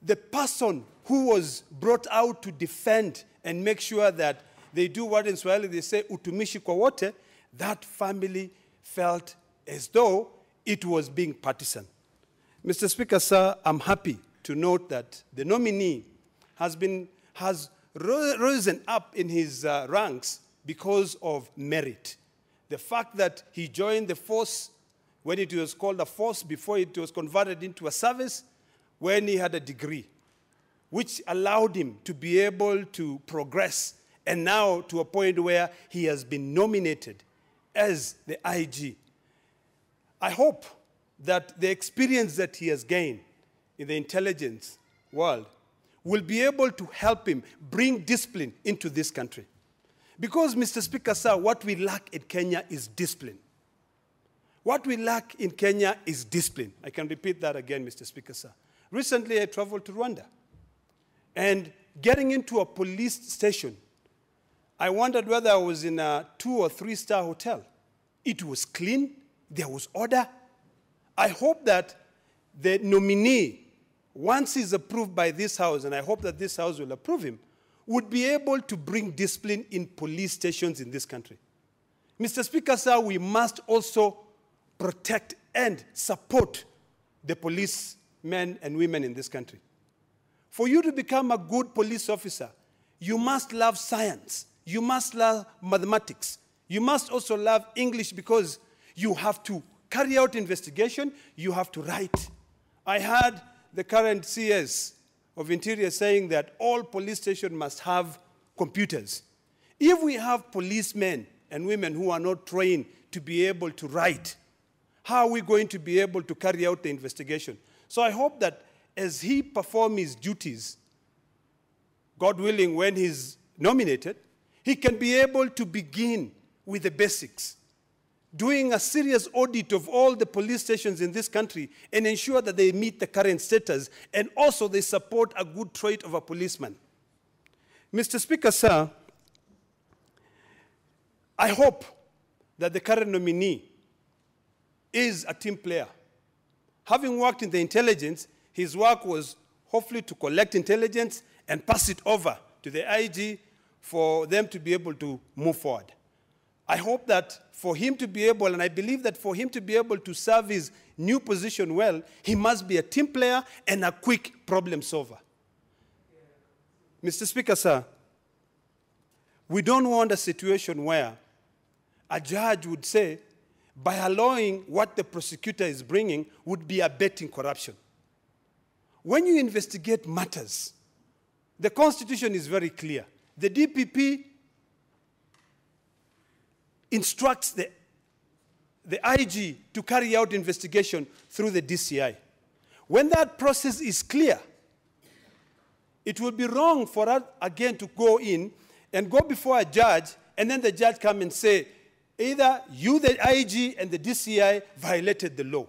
the person who was brought out to defend and make sure that they do what in Swahili they say, utumishi kwa wote, that family felt as though it was being partisan. Mr. Speaker, sir, I'm happy to note that the nominee has risen up in his ranks because of merit. The fact that he joined the force when it was called a force before it was converted into a service, when he had a degree, which allowed him to be able to progress, and now to a point where he has been nominated as the IG. I hope that the experience that he has gained in the intelligence world will be able to help him bring discipline into this country. Because, Mr. Speaker, sir, what we lack in Kenya is discipline. What we lack in Kenya is discipline. I can repeat that again, Mr. Speaker, sir. Recently, I traveled to Rwanda. And getting into a police station, I wondered whether I was in a 2- or 3-star hotel. It was clean. There was order. I hope that the nominee, once he's approved by this House, and I hope that this House will approve him, would be able to bring discipline in police stations in this country. Mr. Speaker, sir, we must also protect and support the policemen and women in this country. For you to become a good police officer, you must love science. You must love mathematics. You must also love English because you have to carry out investigation, you have to write. I heard the current CS of Interior saying that all police stations must have computers. If we have policemen and women who are not trained to be able to write, how are we going to be able to carry out the investigation? So I hope that as he performs his duties, God willing, when he's nominated, he can be able to begin with the basics, doing a serious audit of all the police stations in this country and ensure that they meet the current status and also they support a good trait of a policeman. Mr. Speaker, sir, I hope that the current nominee is a team player. Having worked in the intelligence, his work was hopefully to collect intelligence and pass it over to the IG for them to be able to move forward. I hope that for him to be able, and I believe that for him to be able to serve his new position well, he must be a team player and a quick problem solver. Mr. Speaker, sir, we don't want a situation where a judge would say, by allowing what the prosecutor is bringing, would be abetting corruption. When you investigate matters, the Constitution is very clear. The DPP instructs the IG to carry out investigation through the DCI. When that process is clear, it will be wrong for us again to go in and go before a judge and then the judge come and say, either you, the IG, and the DCI violated the law.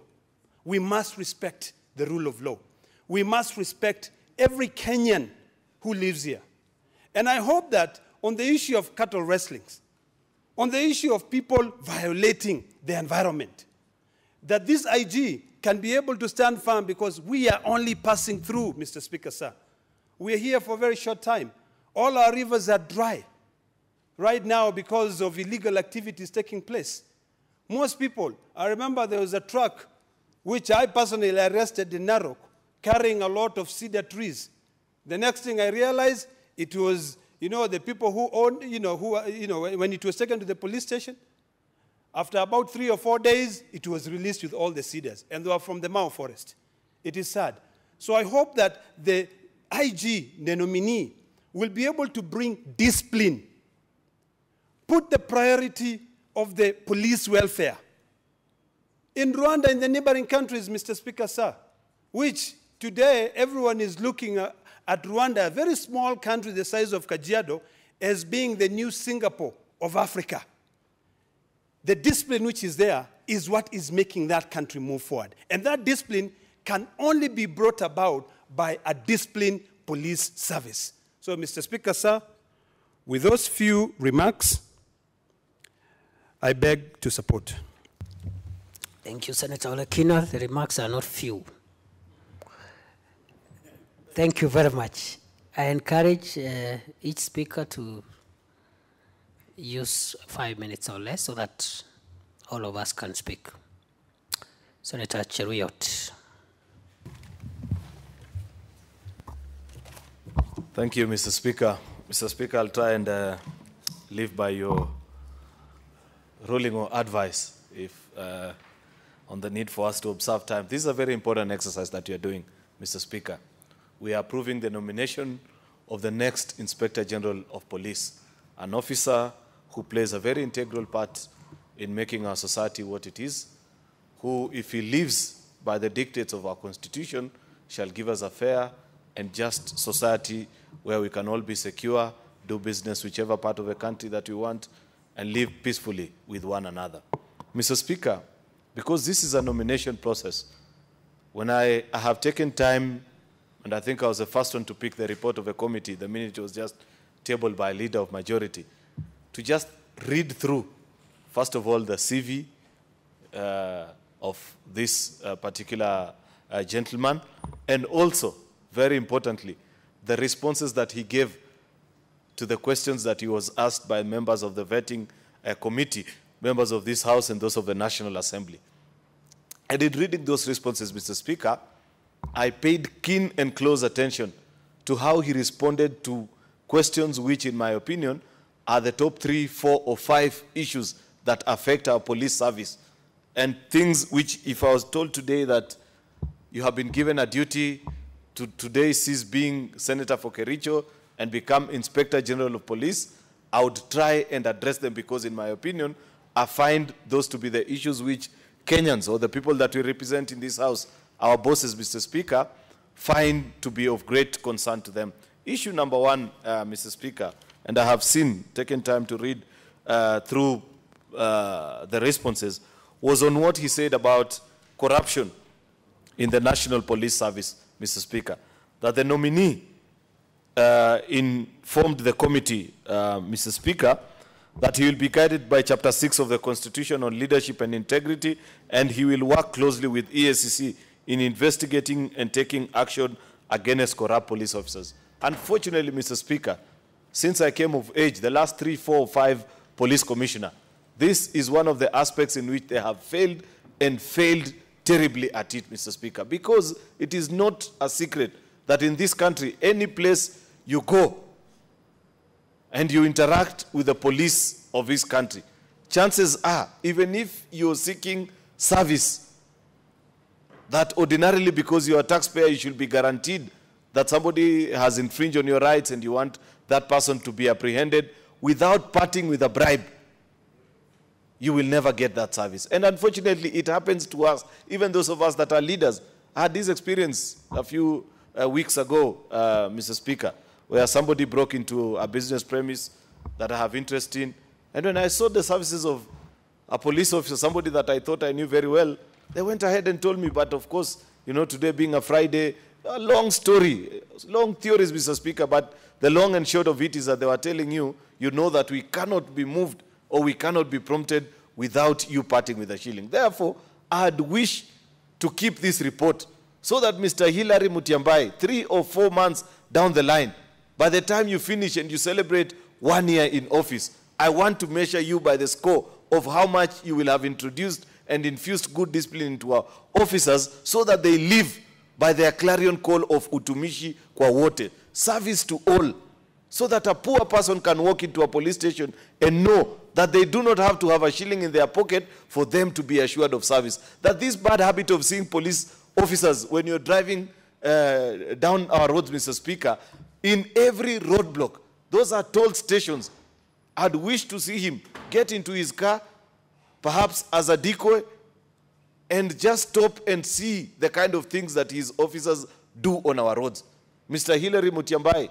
We must respect the rule of law. We must respect every Kenyan who lives here. And I hope that on the issue of cattle wrestlings, on the issue of people violating the environment, that this IG can be able to stand firm because we are only passing through, Mr. Speaker, sir. We are here for a very short time. All our rivers are dry right now because of illegal activities taking place. Most people, I remember there was a truck which I personally arrested in Narok, carrying a lot of cedar trees. The next thing I realized, it was, the people who owned, when it was taken to the police station, after about 3 or 4 days, it was released with all the cedars, and they were from the Mao forest. It is sad. So I hope that the IG, the nominee, will be able to bring discipline, put the priority of the police welfare. In Rwanda, in the neighboring countries, Mr. Speaker, sir, which today everyone is looking at Rwanda, a very small country the size of Kajiado, as being the new Singapore of Africa. The discipline which is there is what is making that country move forward. And that discipline can only be brought about by a disciplined police service. So, Mr. Speaker, sir, with those few remarks, I beg to support. Thank you, Senator Olekina. The remarks are not few. Thank you very much. I encourage each speaker to use 5 minutes or less so that all of us can speak. Senator Cheruiyot. Thank you, Mr. Speaker. Mr. Speaker, I'll try and live by your ruling or advice on the need for us to observe time. This is a very important exercise that you're doing, Mr. Speaker. We are approving the nomination of the next Inspector General of Police, an officer who plays a very integral part in making our society what it is, who, if he lives by the dictates of our Constitution, shall give us a fair and just society where we can all be secure, do business whichever part of the country that we want, and live peacefully with one another. Mr. Speaker, because this is a nomination process, when I have taken time, and I think I was the first one to pick the report of a committee the minute it was just tabled by a leader of majority, to just read through, first of all, the CV of this particular gentleman, and also, very importantly, the responses that he gave to the questions that he was asked by members of the vetting committee, members of this House and those of the National Assembly. And in reading those responses, Mr. Speaker, I paid keen and close attention to how he responded to questions which, in my opinion, are the top 3, 4, or 5 issues that affect our police service. And things which, if I was told today that you have been given a duty to today cease being Senator for Kericho and become Inspector General of Police, I would try and address them because, in my opinion, I find those to be the issues which Kenyans or the people that we represent in this House, our bosses, Mr. Speaker, find to be of great concern to them. Issue number 1, Mr. Speaker, and I have taken time to read through the responses, was on what he said about corruption in the National Police Service, Mr. Speaker, that the nominee informed the committee, Mr. Speaker, that he will be guided by Chapter 6 of the Constitution on leadership and integrity, and he will work closely with EACC in investigating and taking action against corrupt police officers. Unfortunately, Mr. Speaker, since I came of age, the last 3, 4, or 5 police commissioners, this is one of the aspects in which they have failed and failed terribly at it, Mr. Speaker, because it is not a secret that in this country, any place you go and you interact with the police of this country, chances are, even if you're seeking service, that ordinarily because you're a taxpayer, you should be guaranteed that somebody has infringed on your rights and you want that person to be apprehended without parting with a bribe, you will never get that service. And unfortunately, it happens to us, even those of us that are leaders. I had this experience a few weeks ago, Mr. Speaker, where somebody broke into a business premise that I have interest in. And when I saw the services of a police officer, somebody that I thought I knew very well, they went ahead and told me, but of course, you know, today being a Friday, a long story, long theories, Mr. Speaker, but the long and short of it is that they were telling you, you know that we cannot be moved or we cannot be prompted without you parting with a shilling. Therefore, I'd wish to keep this report so that Mr. Hilary Mutyambai, 3 or 4 months down the line, by the time you finish and you celebrate 1 year in office, I want to measure you by the score of how much you will have introduced and infused good discipline into our officers so that they live by their clarion call of utumishi kwa wote, service to all, so that a poor person can walk into a police station and know that they do not have to have a shilling in their pocket for them to be assured of service. That this bad habit of seeing police officers when you're driving down our roads, Mr. Speaker, in every roadblock, those are toll stations. I'd wish to see him get into his car, perhaps as a decoy, and just stop and see the kind of things that his officers do on our roads. Mr. Hilary Mutyambai,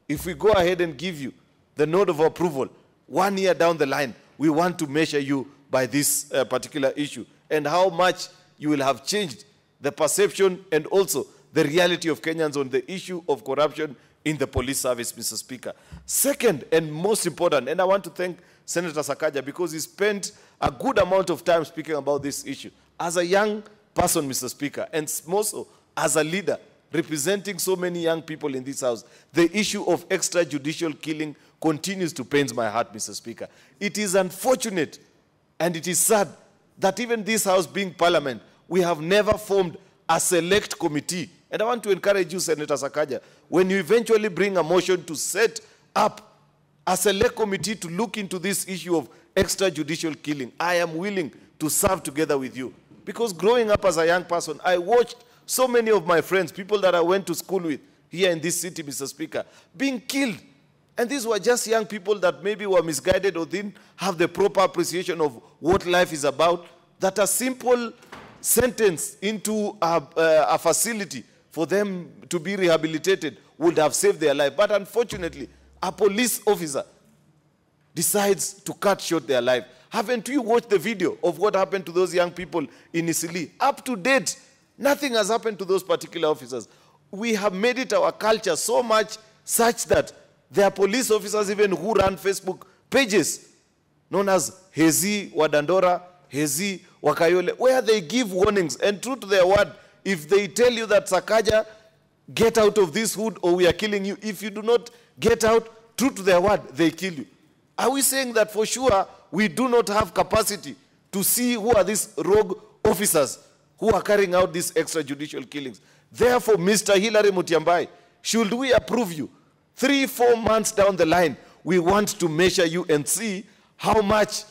if we go ahead and give you the nod of approval, 1 year down the line, we want to measure you by this particular issue and how much you will have changed the perception and also the reality of Kenyans on the issue of corruption in the police service, Mr. Speaker. Second and most important, and I want to thank Senator Sakaja because he spent a good amount of time speaking about this issue. As a young person, Mr. Speaker, and more so as a leader representing so many young people in this house, the issue of extrajudicial killing continues to pain my heart, Mr. Speaker. It is unfortunate and it is sad that even this house being parliament, we have never formed a select committee. And I want to encourage you, Senator Sakaja, when you eventually bring a motion to set up a select committee to look into this issue of extrajudicial killing, I am willing to serve together with you. Because growing up as a young person, I watched so many of my friends, people that I went to school with here in this city, Mr. Speaker, being killed. And these were just young people that maybe were misguided or didn't have the proper appreciation of what life is about, that a simple sentence into a facility for them to be rehabilitated would have saved their life. But unfortunately, a police officer decides to cut short their life. Haven't you watched the video of what happened to those young people in Isili? Up to date, nothing has happened to those particular officers. We have made it our culture so much such that there are police officers even who run Facebook pages known as Hezi Wadandora, Hezi Wakayole, where they give warnings. And true to their word, if they tell you that Sakaja, get out of this hood or we are killing you, if you do not get out, true to their word, they kill you. Are we saying that for sure we do not have capacity to see who are these rogue officers who are carrying out these extrajudicial killings? Therefore, Mr. Hilary Mutyambai, should we approve you, 3-4 months down the line, we want to measure you and see how much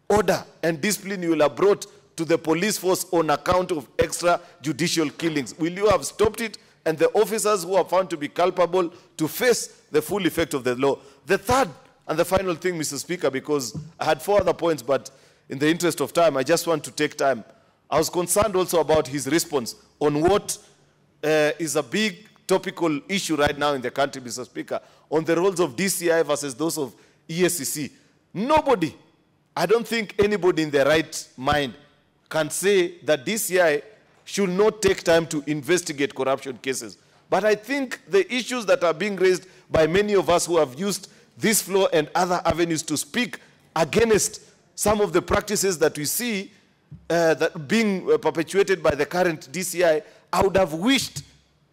order and discipline you will have brought to the police force on account of extrajudicial killings. Will you have stopped it and the officers who are found to be culpable to face the full effect of the law? The third and the final thing, Mr. Speaker, because I had 4 other points, but in the interest of time, I just want to take time. I was concerned also about his response on what is a big topical issue right now in the country, Mr. Speaker, on the roles of DCI versus those of ESCC. Nobody, I don't think anybody in their right mind can say that DCI should not take time to investigate corruption cases. But I think the issues that are being raised by many of us who have used this floor and other avenues to speak against some of the practices that we see that being perpetuated by the current DCI, I would have wished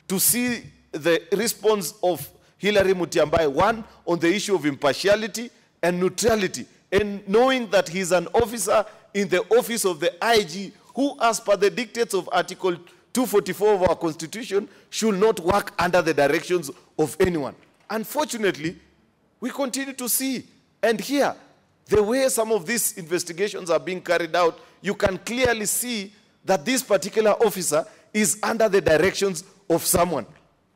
to see the response of Hilary Mutyambai, one, on the issue of impartiality and neutrality, and knowing that he's an officer in the office of the IG who, as per the dictates of Article 244 of our Constitution, should not work under the directions of anyone. Unfortunately, we continue to see and hear the way some of these investigations are being carried out. You can clearly see that this particular officer is under the directions of someone.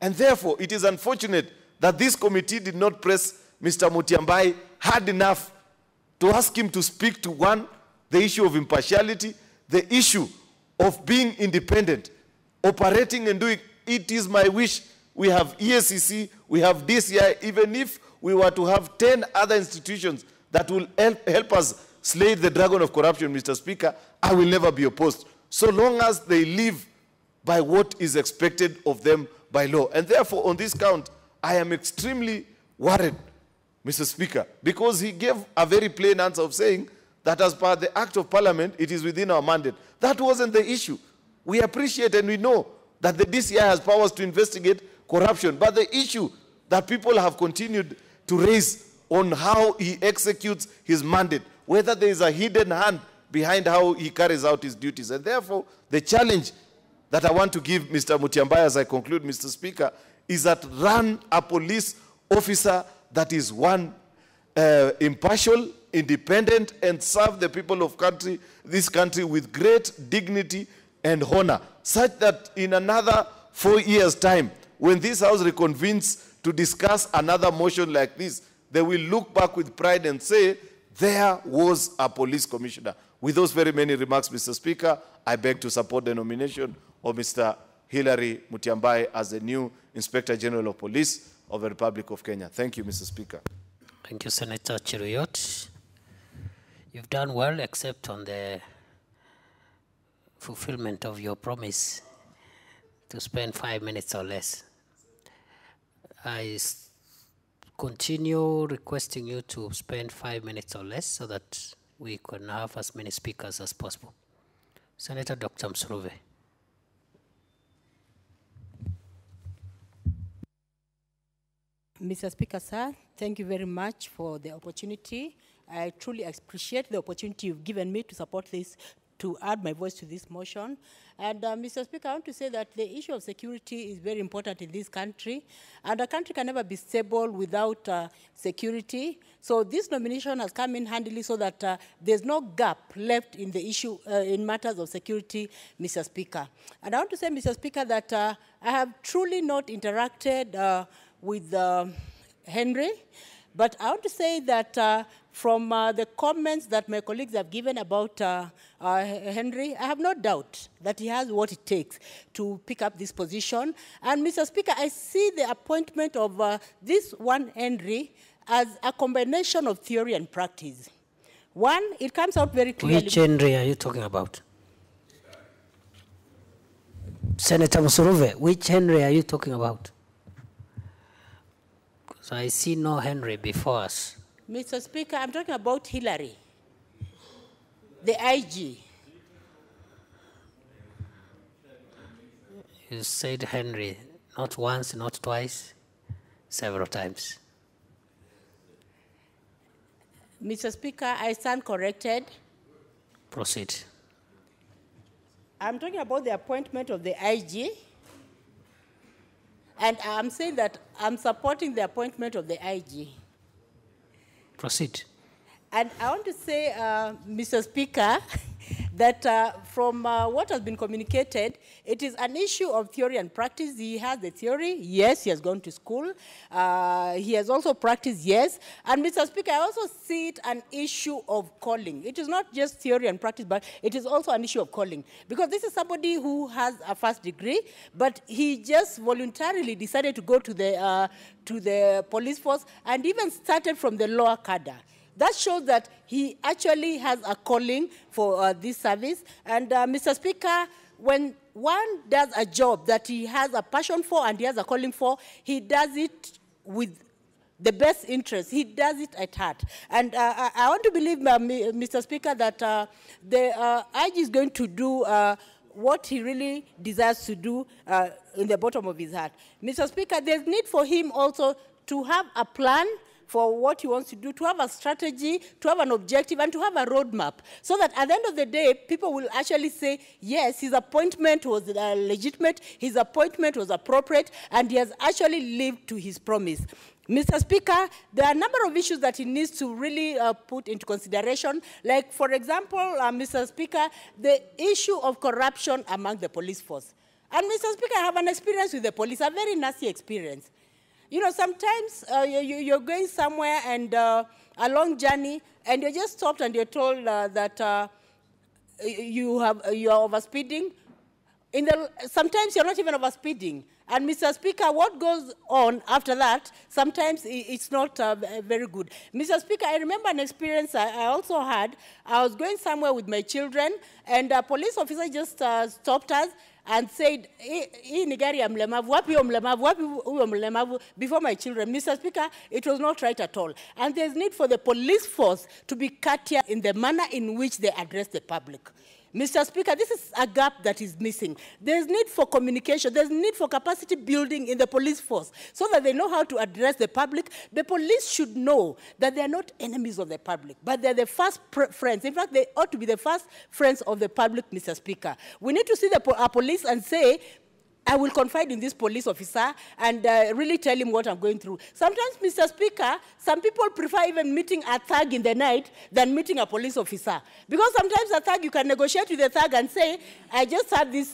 And therefore, it is unfortunate that this committee did not press Mr. Mutyambai hard enough to ask him to speak to, one, the issue of impartiality, the issue of being independent, operating and doing. It is my wish we have ESCC, we have DCI, even if we were to have 10 other institutions that will help us slay the dragon of corruption, Mr. Speaker, I will never be opposed, so long as they live by what is expected of them by law. And therefore, on this count, I am extremely worried, Mr. Speaker, because he gave a very plain answer of saying that as per the Act of Parliament, it is within our mandate. That wasn't the issue. We appreciate and we know that the DCI has powers to investigate corruption, but the issue that people have continued to raise on how he executes his mandate, whether there is a hidden hand behind how he carries out his duties. And therefore, the challenge that I want to give Mr. Mutiambai as I conclude, Mr. Speaker, is that run a police officer that is impartial, independent, and serve the people of this country with great dignity and honor, such that in another 4 years' time, when this House reconvenes to discuss another motion like this, they will look back with pride and say, there was a police commissioner. With those very many remarks, Mr. Speaker, I beg to support the nomination of Mr. Hilary Mutiambai as the new Inspector General of Police of the Republic of Kenya. Thank you, Mr. Speaker. Thank you, Senator Cheruiyot. You've done well, except on the fulfillment of your promise to spend 5 minutes or less. I continue requesting you to spend 5 minutes or less so that we can have as many speakers as possible. Senator Dr. Msuruve. Mr. Speaker, sir, thank you very much for the opportunity. I truly appreciate the opportunity you've given me to support this, to add my voice to this motion. And Mr. Speaker, I want to say that the issue of security is very important in this country, and a country can never be stable without security. So this nomination has come in handily so that there's no gap left in the issue, in matters of security, Mr. Speaker. And I want to say, Mr. Speaker, that I have truly not interacted with Henry, but I want to say that from the comments that my colleagues have given about Henry, I have no doubt that he has what it takes to pick up this position. And Mr. Speaker, I see the appointment of this one Henry as a combination of theory and practice. One, it comes out very clearly. Which Henry are you talking about? Senator Msuruve, which Henry are you talking about? Because I see no Henry before us. Mr. Speaker, I'm talking about Hillary, the IG. You said Henry, not once, not twice, several times. Mr. Speaker, I stand corrected. Proceed. I'm talking about the appointment of the IG, and I'm saying that I'm supporting the appointment of the IG. Proceed. And I want to say, Mr. Speaker, that from what has been communicated, it is an issue of theory and practice. He has the theory, yes, he has gone to school. He has also practiced, yes. And Mr. Speaker, I also see it an issue of calling. It is not just theory and practice, but it is also an issue of calling. Because this is somebody who has a first degree, but he just voluntarily decided to go to the police force and even started from the lower cadre. That shows that he actually has a calling for this service. And Mr. Speaker, when one does a job that he has a passion for and he has a calling for, he does it with the best interest. He does it at heart. And I want to believe, Mr. Speaker, that the IG is going to do what he really desires to do in the bottom of his heart. Mr. Speaker, there's need for him also to have a plan for what he wants to do, to have a strategy, to have an objective, and to have a roadmap, so that at the end of the day, people will actually say, yes, his appointment was legitimate, his appointment was appropriate, and he has actually lived to his promise. Mr. Speaker, there are a number of issues that he needs to really put into consideration, like, for example, Mr. Speaker, the issue of corruption among the police force. And Mr. Speaker, I have an experience with the police, a very nasty experience. You know, sometimes you're going somewhere and a long journey, and you're just stopped and you're told that you are overspeeding. Sometimes you're not even overspeeding. And Mr. Speaker, what goes on after that, sometimes it's not very good. Mr. Speaker, I remember an experience I also had. I was going somewhere with my children, and a police officer just stopped us and said, before my children. Mr. Speaker, it was not right at all. And there's need for the police force to be cuttier in the manner in which they address the public. Mr. Speaker, this is a gap that is missing. There's need for communication. There's need for capacity building in the police force so that they know how to address the public. The police should know that they are not enemies of the public, but they're the first friends. In fact, they ought to be the first friends of the public, Mr. Speaker. We need to see our police and say, I will confide in this police officer and really tell him what I'm going through. Sometimes, Mr. Speaker, some people prefer even meeting a thug in the night than meeting a police officer. Because sometimes a thug, you can negotiate with the thug and say, I just have this,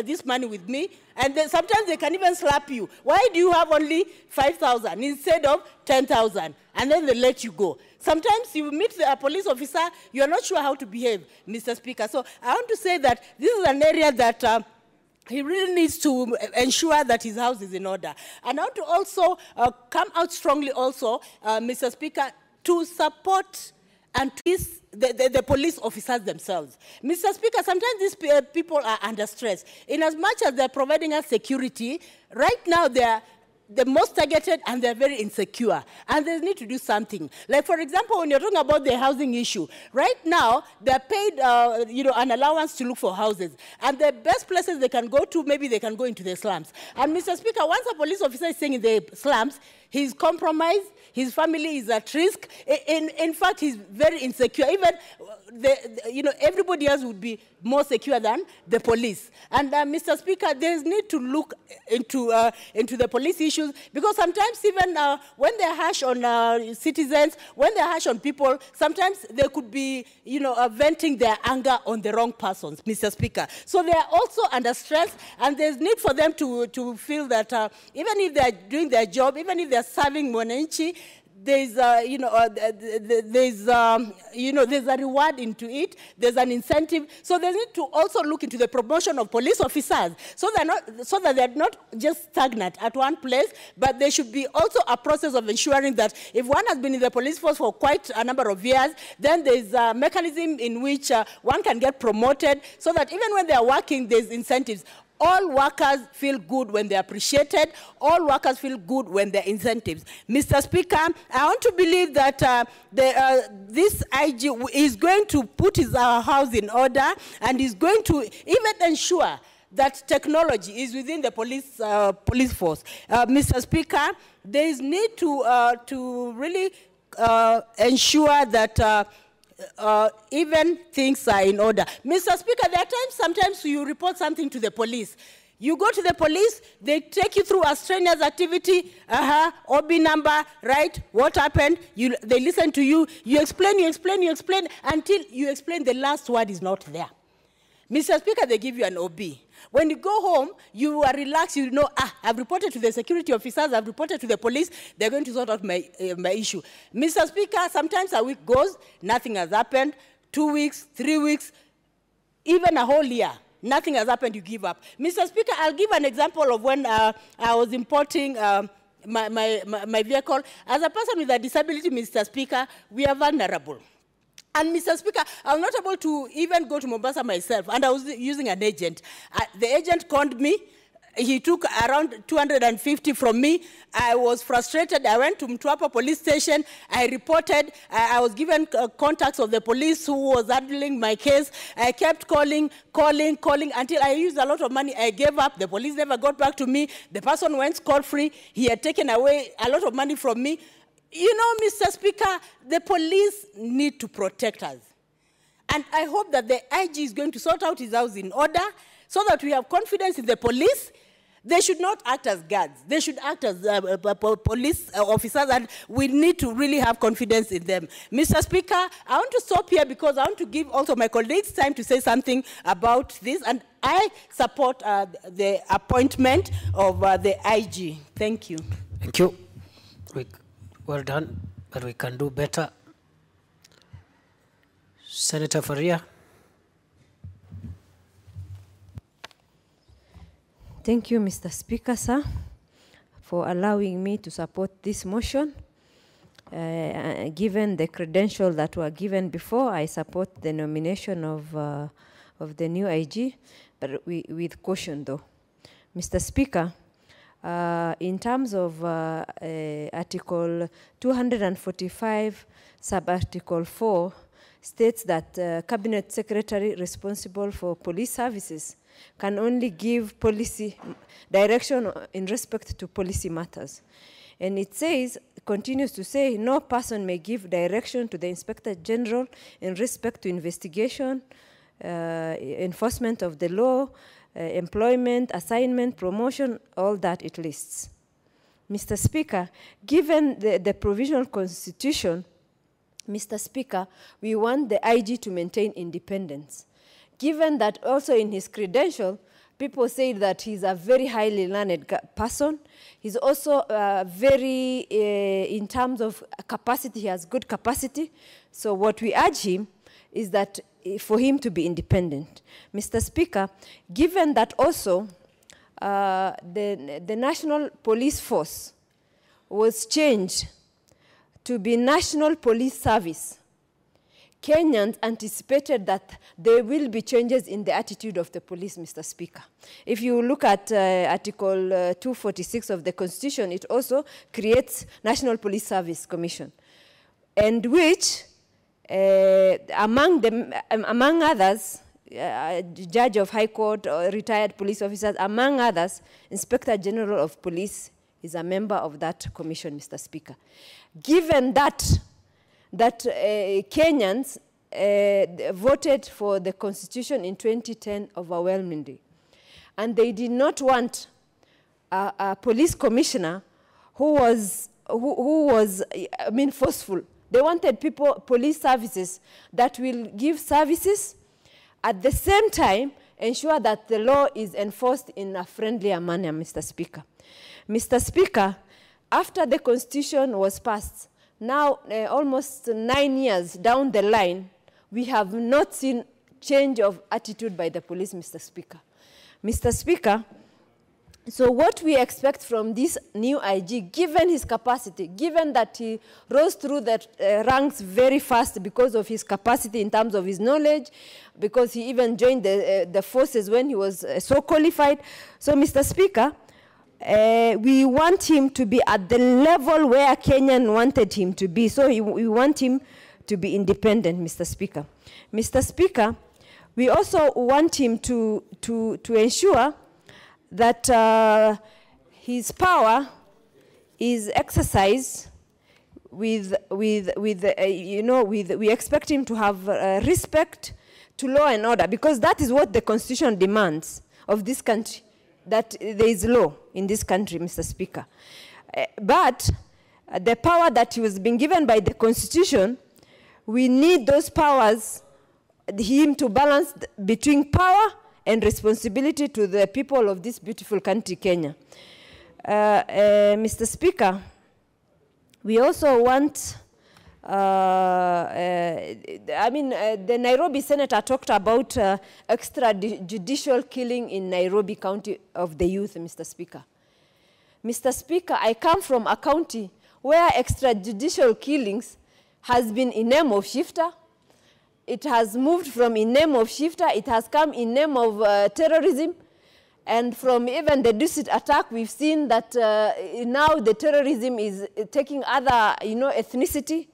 this money with me. And then sometimes they can even slap you. Why do you have only 5,000 instead of 10,000? And then they let you go. Sometimes you meet a police officer, you're not sure how to behave, Mr. Speaker. So I want to say that this is an area that he really needs to ensure that his house is in order. And I want to also come out strongly also, Mr. Speaker, to support and twist the police officers themselves. Mr. Speaker, sometimes these people are under stress. In as much as they're providing us security, right now they're the most targeted and they're very insecure. And they need to do something. Like, for example, when you're talking about the housing issue, right now they're paid an allowance to look for houses. And the best places they can go to, maybe they can go into the slums. And Mr. Speaker, once a police officer is staying in the slums, he's compromised, his family is at risk. In fact, he's very insecure. Even, everybody else would be more secure than the police. And Mr. Speaker, there's need to look into the police issues, because sometimes even when they're harsh on citizens, when they're harsh on people, sometimes they could be, venting their anger on the wrong persons, Mr. Speaker. So they are also under stress, and there's need for them to feel that even if they're doing their job, even if they're serving Mwananchi, there's a reward into it. There's an incentive. So they need to also look into the promotion of police officers, so that they're not just stagnant at one place, but there should be also a process of ensuring that if one has been in the police force for quite a number of years, then there's a mechanism in which one can get promoted, so that even when they are working, there's incentives. All workers feel good when they're appreciated. All workers feel good when they're incentives. Mr. Speaker, I want to believe that this IG is going to put his house in order and is going to even ensure that technology is within the police force. Mr. Speaker, there is need to really ensure that even things are in order. Mr. Speaker, there are times, sometimes you report something to the police. You go to the police, they take you through a strenuous activity, OB number, right, what happened, they listen to you, you explain, until you explain the last word is not there. Mr. Speaker, they give you an OB. When you go home, you are relaxed, you know, I've reported to the security officers, I've reported to the police, they're going to sort out my issue. Mr. Speaker, sometimes a week goes, nothing has happened, 2 weeks, 3 weeks, even a whole year, nothing has happened, you give up. Mr. Speaker, I'll give an example of when I was importing my vehicle. As a person with a disability, Mr. Speaker, we are vulnerable. And Mr. Speaker, I was not able to even go to Mombasa myself, and I was using an agent. The agent conned me. He took around 250 from me. I was frustrated. I went to Mtwapa police station. I reported. I was given contacts of the police who was handling my case. I kept calling until I used a lot of money. I gave up. The police never got back to me. The person went scot-free. He had taken away a lot of money from me. You know, Mr. Speaker, the police need to protect us. And I hope that the IG is going to sort out his house in order so that we have confidence in the police. They should not act as guards. They should act as police officers, and we need to really have confidence in them. Mr. Speaker, I want to stop here because I want to give also my colleagues time to say something about this, and I support the appointment of the IG. Thank you. Thank you. Well done, but we can do better. Senator Faria. Thank you, Mr. Speaker, sir, for allowing me to support this motion. Given the credentials that were given before, I support the nomination of the new IG, but with caution, though. Mr. Speaker, in terms of Article 245, Sub-Article 4, states that Cabinet Secretary responsible for police services can only give policy direction in respect to policy matters. And it says, continues to say, no person may give direction to the Inspector General in respect to investigation, enforcement of the law, employment, assignment, promotion, all that it lists. Mr. Speaker, given the provisional constitution, Mr. Speaker, we want the IG to maintain independence. Given that also in his credential, people say that he's a very highly learned person. He's also very, in terms of capacity, he has good capacity. So what we urge him is that for him to be independent. Mr. Speaker, given that also the National Police Force was changed to be National Police Service, Kenyans anticipated that there will be changes in the attitude of the police, Mr. Speaker. If you look at Article 246 of the Constitution, it also creates National Police Service Commission, and which, among others, Judge of High Court or retired police officers, among others, Inspector General of Police is a member of that commission, Mr. Speaker. Given that Kenyans voted for the Constitution in 2010 overwhelmingly, and they did not want a police commissioner who was forceful. They wanted police services that will give services, at the same time ensure that the law is enforced in a friendlier manner, Mr. Speaker. Mr. Speaker, after the Constitution was passed, now almost 9 years down the line, we have not seen change of attitude by the police, Mr. Speaker. Mr. Speaker, so what we expect from this new IG, given his capacity, given that he rose through the ranks very fast because of his capacity in terms of his knowledge, because he even joined the forces when he was so qualified. So, Mr. Speaker, we want him to be at the level where Kenyan wanted him to be. So we want him to be independent, Mr. Speaker. Mr. Speaker, we also want him to ensure that his power is exercised we expect him to have respect to law and order, because that is what the Constitution demands of this country, that there is law in this country, Mr. Speaker. But the power that he was being given by the Constitution, we need those powers, him to balance between power and responsibility to the people of this beautiful country, Kenya. Mr. Speaker, we also want, the Nairobi senator talked about extrajudicial killing in Nairobi County of the youth, Mr. Speaker. Mr. Speaker, I come from a county where extrajudicial killings has been in name of shifter. It has moved from in name of shifter, it has come in name of terrorism. And from even the Dusit attack, we've seen that now the terrorism is taking other, ethnicity.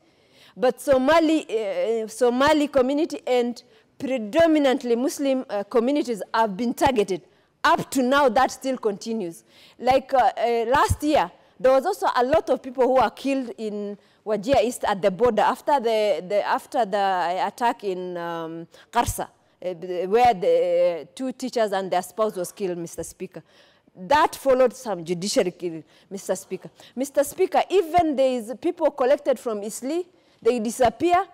But Somali community and predominantly Muslim communities have been targeted. Up to now, that still continues. Like last year, there was also a lot of people who were killed in Wajir East at the border after the attack in Karsa, where the 2 teachers and their spouse was killed, Mr. Speaker. That followed some judiciary killing, Mr. Speaker. Mr. Speaker, even there is people collected from Isli, they disappear.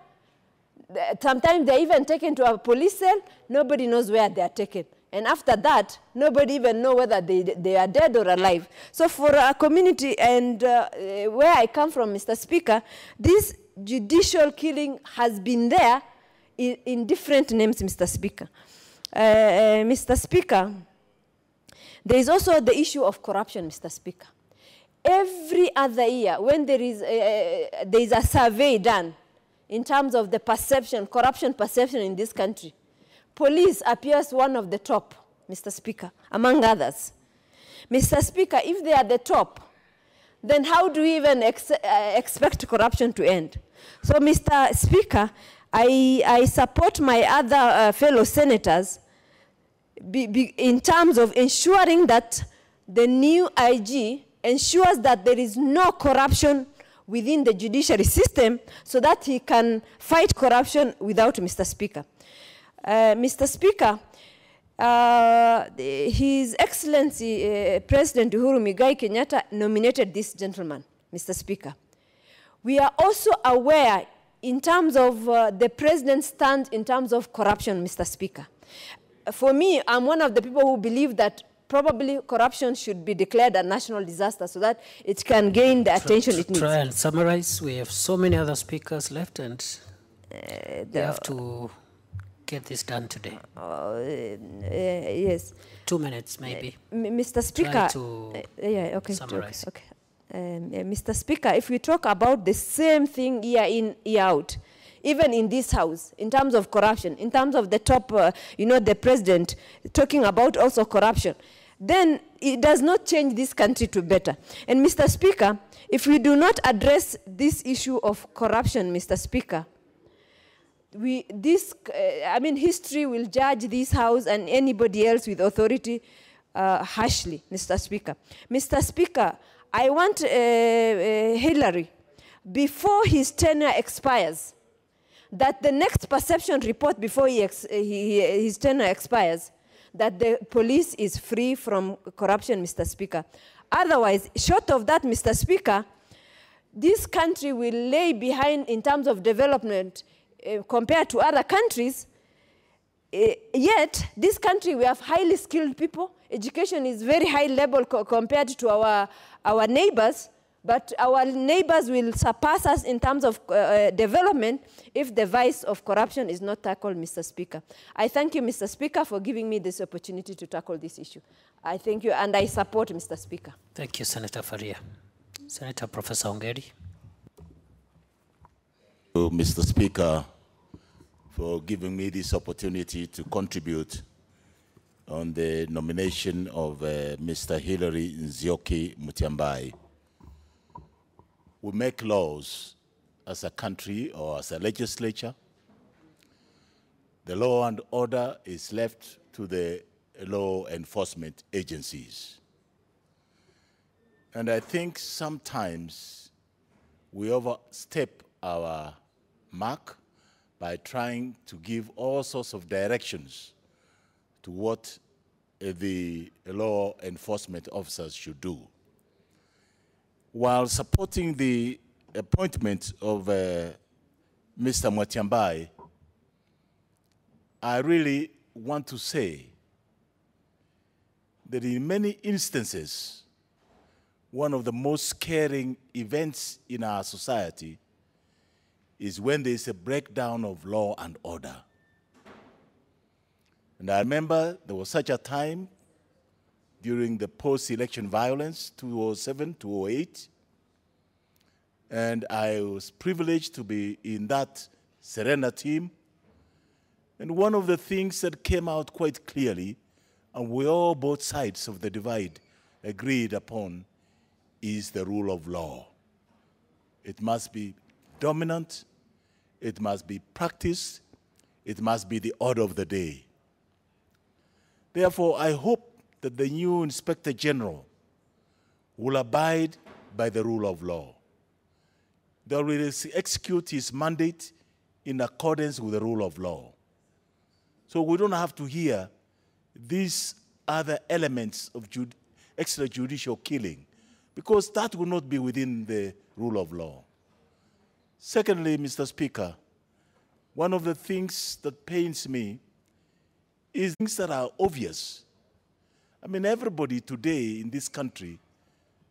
Sometimes they're even taken to a police cell. Nobody knows where they are taken. And after that, nobody even knows whether they are dead or alive. So for a community and where I come from, Mr. Speaker, this judicial killing has been there in different names, Mr. Speaker. Mr. Speaker, there is also the issue of corruption, Mr. Speaker. Every other year, when there is a survey done in terms of the perception, corruption perception in this country, police appears one of the top, Mr. Speaker, among others. Mr. Speaker, if they are the top, then how do we even expect corruption to end? So, Mr. Speaker, I support my other fellow senators in terms of ensuring that the new IG ensures that there is no corruption within the judiciary system so that he can fight corruption without Mr. Speaker. Mr. Speaker, His Excellency President Uhuru Muigai Kenyatta nominated this gentleman, Mr. Speaker. We are also aware in terms of the president's stand in terms of corruption, Mr. Speaker. For me, I'm one of the people who believe that probably corruption should be declared a national disaster so that it can gain the attention it needs. Try and summarize. We have so many other speakers left, and we have to get this done today. Yes. 2 minutes, maybe. Mr. Speaker. Try to summarize. Okay. Mr. Speaker, if we talk about the same thing year in, year out, even in this house, in terms of corruption, in terms of the top, the president talking about also corruption, then it does not change this country to better. And Mr. Speaker, if we do not address this issue of corruption, Mr. Speaker, history will judge this house and anybody else with authority harshly, Mr. Speaker. Mr. Speaker, I want Hillary, before his tenure expires, that the next perception report before his tenure expires, that the police is free from corruption, Mr. Speaker. Otherwise, short of that, Mr. Speaker, this country will lay behind in terms of development compared to other countries. Yet, this country, we have highly skilled people. Education is very high level compared to our neighbors, but our neighbors will surpass us in terms of development if the vice of corruption is not tackled, Mr. Speaker. I thank you, Mr. Speaker, for giving me this opportunity to tackle this issue. I thank you, and I support Mr. Speaker. Thank you, Senator Faria. Senator Professor Ongeri. Mr. Speaker, for giving me this opportunity to contribute on the nomination of Mr. Hilary Nzioki Mutyambai. We make laws as a country or as a legislature. The law and order is left to the law enforcement agencies. And I think sometimes we overstep our mark by trying to give all sorts of directions to what the law enforcement officers should do. While supporting the appointment of Mr. Mutyambai, I really want to say that in many instances, one of the most scaring events in our society is when there is a breakdown of law and order. And I remember there was such a time during the post-election violence, 2007, 2008, and I was privileged to be in that Serena team. And one of the things that came out quite clearly, and we all, both sides of the divide, agreed upon, is the rule of law. It must be dominant, it must be practiced, it must be the order of the day. Therefore, I hope that the new Inspector General will abide by the rule of law. They will execute his mandate in accordance with the rule of law. So we don't have to hear these other elements of extrajudicial killing, because that will not be within the rule of law. Secondly, Mr. Speaker, one of the things that pains me is things that are obvious. I mean, everybody today in this country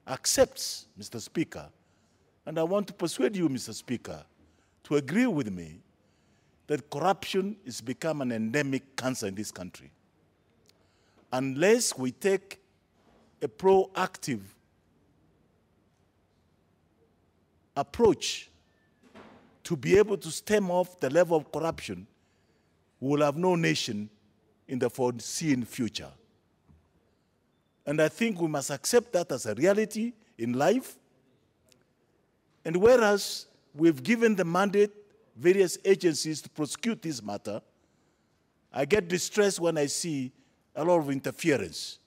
accepts, Mr. Speaker, and I want to persuade you, Mr. Speaker, to agree with me that corruption has become an endemic cancer in this country. Unless we take a proactive approach to be able to stem off the level of corruption, we will have no nation in the foreseen future. And I think we must accept that as a reality in life. And whereas we've given the mandate various agencies to prosecute this matter, I get distressed when I see a lot of interference.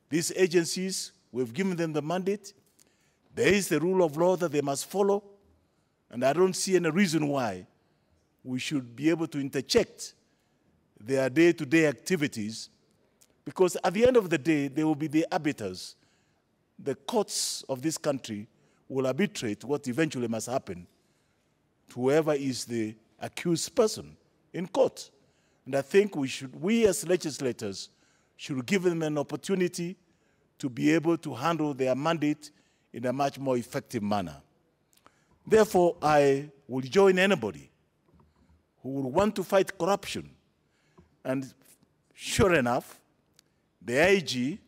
These agencies, we've given them the mandate. There is the rule of law that they must follow, and I don't see any reason why we should be able to interject their day-to-day activities, because at the end of the day, they will be the arbiters. The courts of this country will arbitrate what eventually must happen to whoever is the accused person in court. And I think we as legislators should give them an opportunity to be able to handle their mandate in a much more effective manner. Therefore, I will join anybody who will want to fight corruption. And sure enough, the IG,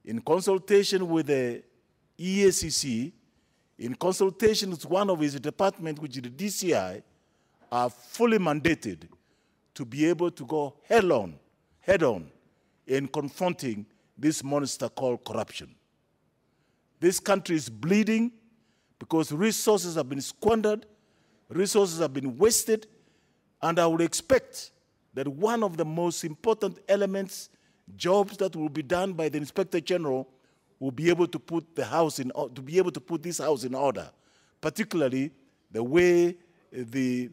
in consultation with the EACC, in consultation with one of his departments, which is the DCI, are fully mandated to be able to go head on in confronting this monster called corruption. This country is bleeding because resources have been squandered, resources have been wasted, and I would expect that one of the most important elements, jobs that will be done by the Inspector General, will be able to put this house in order, particularly the way the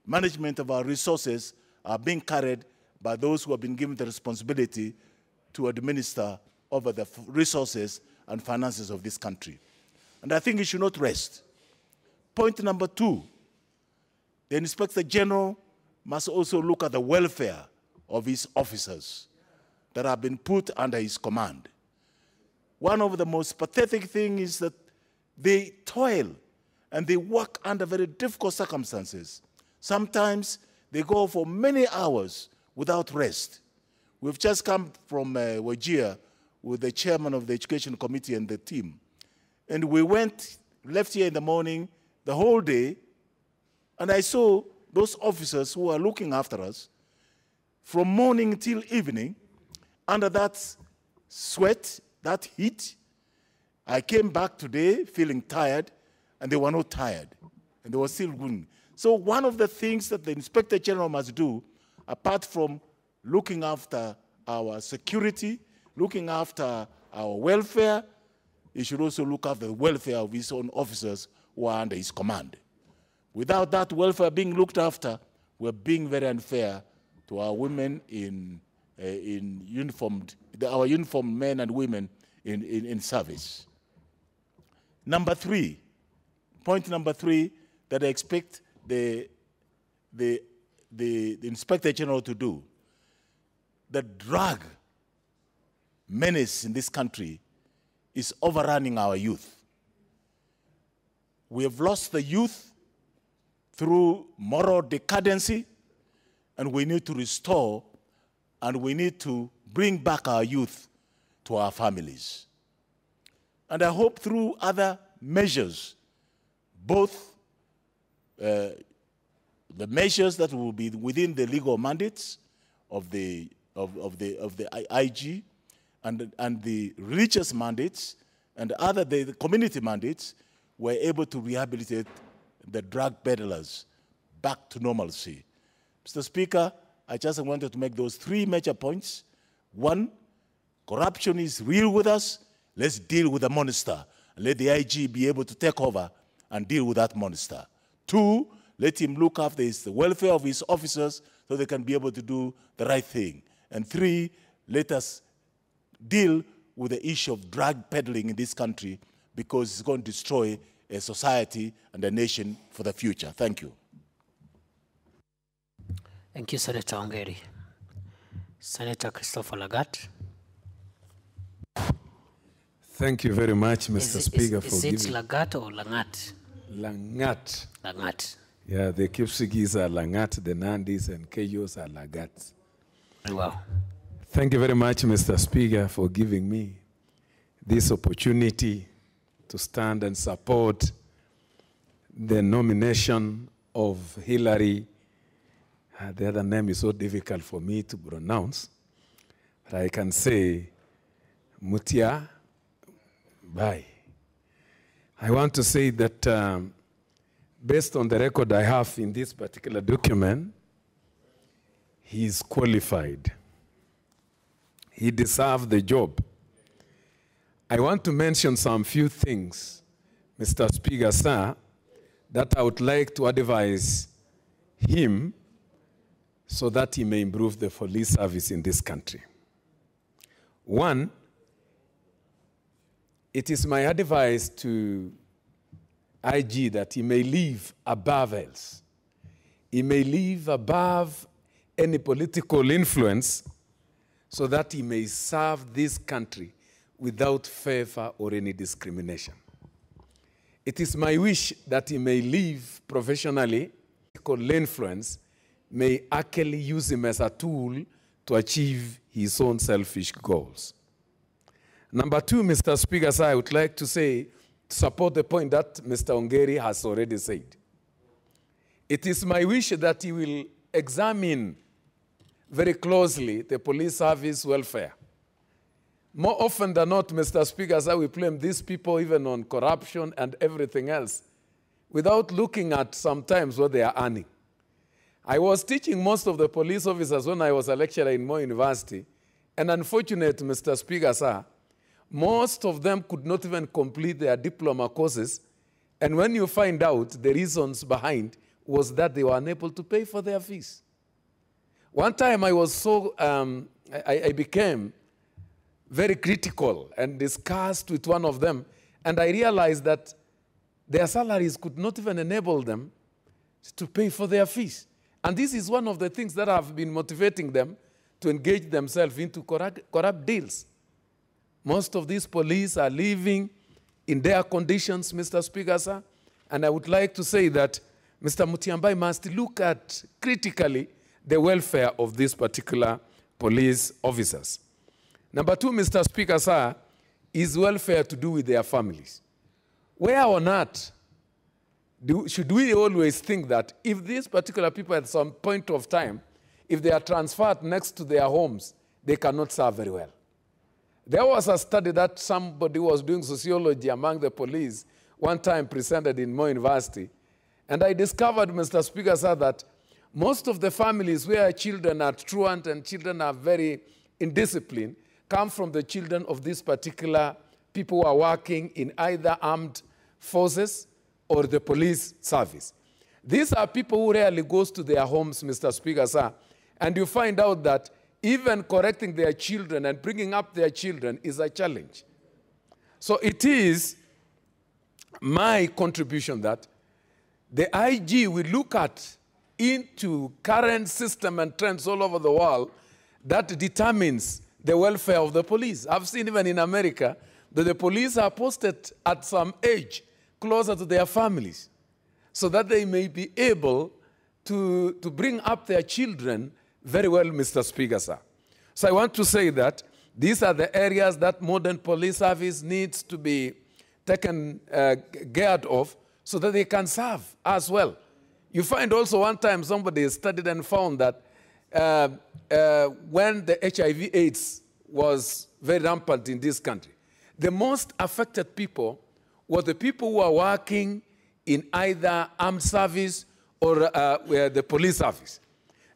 management of our resources are being carried by those who have been given the responsibility to administer over the resources and finances of this country. And I think it should not rest. Point number 2, the Inspector General must also look at the welfare of his officers that have been put under his command. One of the most pathetic things is that they toil and they work under very difficult circumstances. Sometimes they go for many hours without rest. We've just come from Wajir with the chairman of the Education Committee and the team. And we left here in the morning, the whole day, and I saw those officers who are looking after us from morning till evening under that sweat, that heat. I came back today feeling tired, and they were not tired, and they were still going. So one of the things that the Inspector General must do, apart from looking after our security, looking after our welfare, he should also look after the welfare of his own officers who are under his command. Without that welfare being looked after, we're being very unfair to our women our uniformed men and women in service. Point number 3 that I expect the Inspector General to do, the drug menace in this country is overrunning our youth. We have lost the youth through moral decadency, and we need to restore and we need to bring back our youth to our families. And I hope through other measures, both the measures that will be within the legal mandates of the IG and the religious mandates and the community mandates, we're able to rehabilitate the drug peddlers back to normalcy. Mr. Speaker, I just wanted to make those 3 major points. 1, corruption is real with us. Let's deal with the monster. Let the IG be able to take over and deal with that monster. 2, let him look after the welfare of his officers so they can be able to do the right thing. And 3, let us deal with the issue of drug peddling in this country, because it's going to destroy a society and a nation for the future. Thank you. Thank you, Senator Ongeri. Senator Christopher Lagat. Thank you very much, Mr. Speaker, for giving... Is it Lagat or Langat? Langat. Langat. Yeah, the Kipsigis are Langat, the Nandis and Keyos are Lagats. Wow. Thank you very much, Mr. Speaker, for giving me this opportunity to stand and support the nomination of Hillary. The other name is so difficult for me to pronounce, but I can say Mutia Bai. I want to say that based on the record I have in this particular document, he is qualified. He deserves the job. I want to mention some few things, Mr. Speaker, sir, that I would like to advise him so that he may improve the police service in this country. One, it is my advice to IG that he may live above else. He may live above any political influence so that he may serve this country without favor or any discrimination. It is my wish that he may live professionally, political influence may actually use him as a tool to achieve his own selfish goals. Number two, Mr. Speaker, sir, I would like to say, to support the point that Mr. Ongeri has already said. It is my wish that he will examine very closely the police service welfare. More often than not, Mr. Speaker, sir, we blame these people even on corruption and everything else without looking at sometimes what they are earning. I was teaching most of the police officers when I was a lecturer in Moi University, and unfortunately, Mr. Speaker, sir, most of them could not even complete their diploma courses, and when you find out the reasons behind was that they were unable to pay for their fees. One time I was so, I became very critical and discussed with one of them, and I realized that their salaries could not even enable them to pay for their fees. And this is one of the things that have been motivating them to engage themselves into corrupt deals. Most of these police are living in their conditions, Mr. Speaker, sir, and I would like to say that Mr. Mutiambai must look at critically the welfare of these particular police officers. Number two, Mr. Speaker, sir, is welfare to do with their families. Where on earth should we always think that if these particular people at some point of time, if they are transferred next to their homes, they cannot serve very well? There was a study that somebody was doing sociology among the police one time presented in Moi University, and I discovered, Mr. Speaker, sir, that most of the families where children are truant and children are very indisciplined come from the children of these particular people who are working in either armed forces or the police service. These are people who rarely go to their homes, Mr. Speaker, sir, and you find out that even correcting their children and bringing up their children is a challenge. So it is my contribution that the IG will look at into current system and trends all over the world that determines the welfare of the police. I've seen even in America that the police are posted at some age closer to their families so that they may be able to bring up their children very well, Mr. Speaker, sir. So I want to say that these are the areas that modern police service needs to be taken care of so that they can serve as well. You find also one time somebody studied and found that when the HIV/AIDS was very rampant in this country, the most affected people were the people who are working in either armed service or the police service.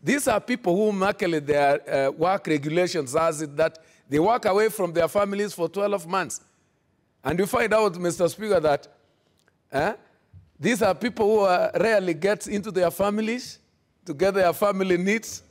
These are people who luckily their work regulations has it that they work away from their families for 12 months. And you find out, Mr. Speaker, that these are people who rarely get into their families to get their family needs.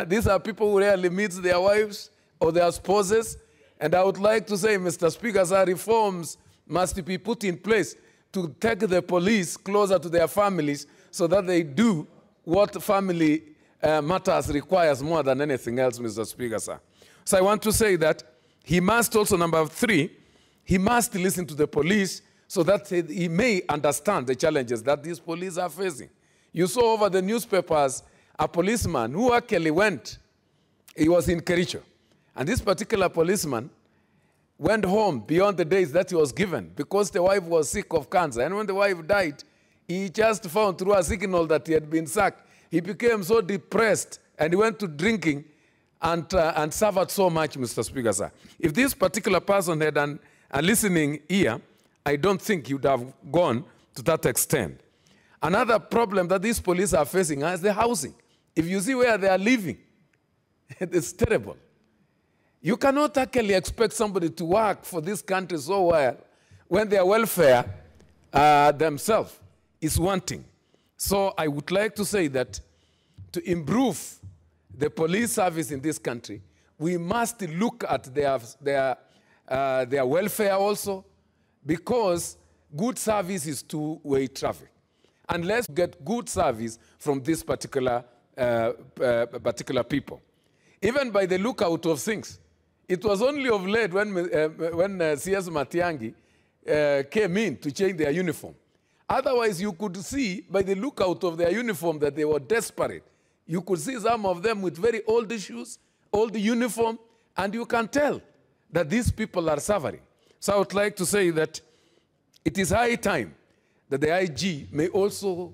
These are people who rarely meet their wives or their spouses. And I would like to say, Mr. Speaker, sir, reforms must be put in place to take the police closer to their families so that they do what family matters requires more than anything else, Mr. Speaker, sir. So I want to say that he must also, number three, he must listen to the police so that he may understand the challenges that these police are facing. You saw over the newspapers a policeman who actually went, he was in Kericho, and this particular policeman went home beyond the days that he was given because the wife was sick of cancer. And when the wife died, he just found through a signal that he had been sacked. He became so depressed and he went to drinking and suffered so much, Mr. Speaker, sir. If this particular person had a listening ear, I don't think he would have gone to that extent. Another problem that these police are facing is the housing. If you see where they are living, it's terrible. You cannot actually expect somebody to work for this country so well when their welfare themselves is wanting. So I would like to say that to improve the police service in this country, we must look at their welfare also, because good service is two-way traffic. And let's get good service from this particular people. Even by the lookout of things, it was only of late when CS Matiangi came in to change their uniform. Otherwise, you could see by the lookout of their uniform that they were desperate. You could see some of them with very old shoes, old uniform, and you can tell that these people are suffering. So I would like to say that it is high time that the IG may also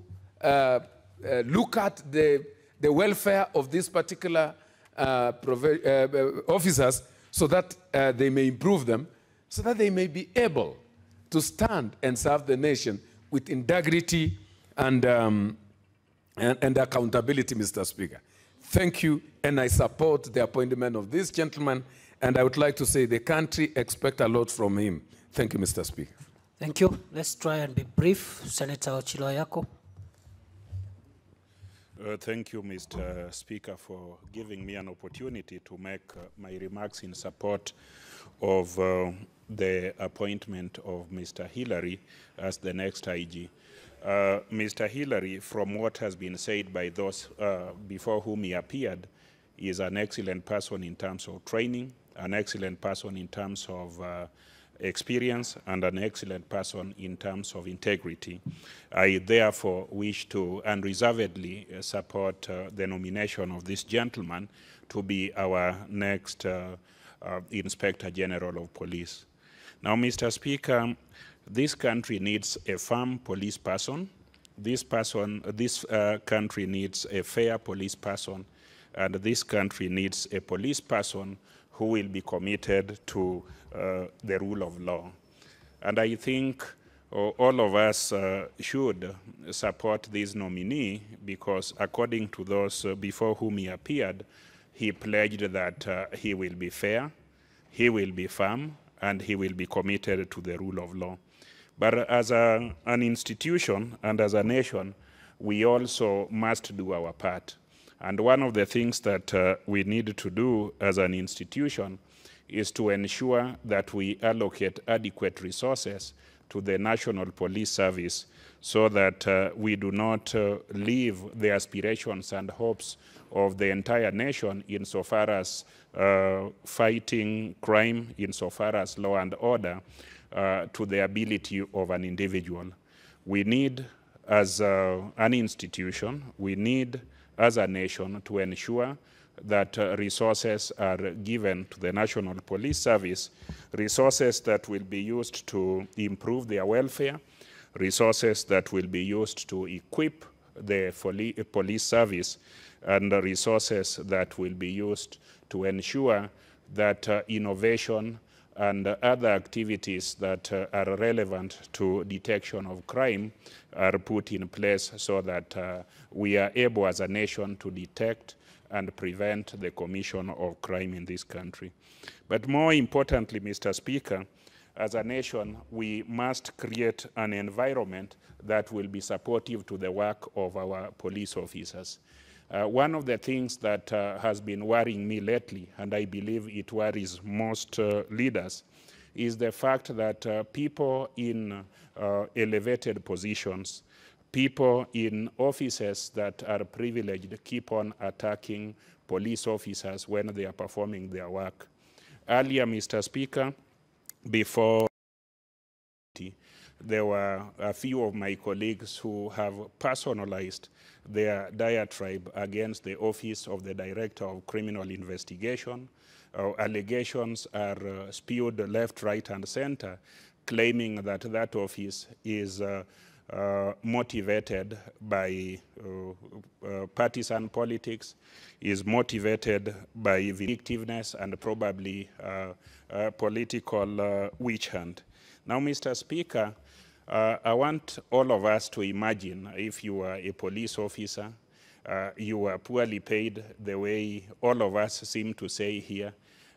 look at the welfare of these particular officers so that they may improve them, so that they may be able to stand and serve the nation with integrity and accountability, Mr. Speaker. Thank you, and I support the appointment of this gentleman, and I would like to say the country expects a lot from him. Thank you, Mr. Speaker. Thank you. Let's try and be brief. Senator Chiloyako. Thank you, Mr. Speaker, for giving me an opportunity to make my remarks in support of the appointment of Mr. Hillary as the next IG. Mr. Hillary, from what has been said by those before whom he appeared, is an excellent person in terms of training, an excellent person in terms of experience, and an excellent person in terms of integrity. I therefore wish to unreservedly support the nomination of this gentleman to be our next Inspector General of Police. Now, Mr. Speaker, this country needs a firm police person. This country needs a fair police person, and this country needs a police person who will be committed to the rule of law. And I think all of us should support this nominee, because according to those before whom he appeared, he pledged that he will be fair, he will be firm, and he will be committed to the rule of law. But as an institution and as a nation, we also must do our part. And one of the things that we need to do as an institution is to ensure that we allocate adequate resources to the National Police Service so that we do not leave the aspirations and hopes of the entire nation insofar as fighting crime, insofar as law and order, to the ability of an individual. We need, as an institution, we need, as a nation, to ensure that resources are given to the National Police Service, resources that will be used to improve their welfare, resources that will be used to equip the police service, and resources that will be used to ensure that innovation and other activities that are relevant to detection of crime are put in place so that we are able as a nation to detect and prevent the commission of crime in this country. But more importantly, Mr. Speaker, as a nation, we must create an environment that will be supportive to the work of our police officers. One of the things that has been worrying me lately, and I believe it worries most leaders, is the fact that people in elevated positions, people in offices that are privileged, keep on attacking police officers when they are performing their work. Earlier, Mr. Speaker, before there were a few of my colleagues who have personalized their diatribe against the Office of the Director of Criminal Investigation. Allegations are spewed left, right, and center, claiming that that office is motivated by partisan politics, is motivated by vindictiveness and probably political witch hunt. Now, Mr. Speaker, I want all of us to imagine if you are a police officer, you are poorly paid the way all of us seem to say here,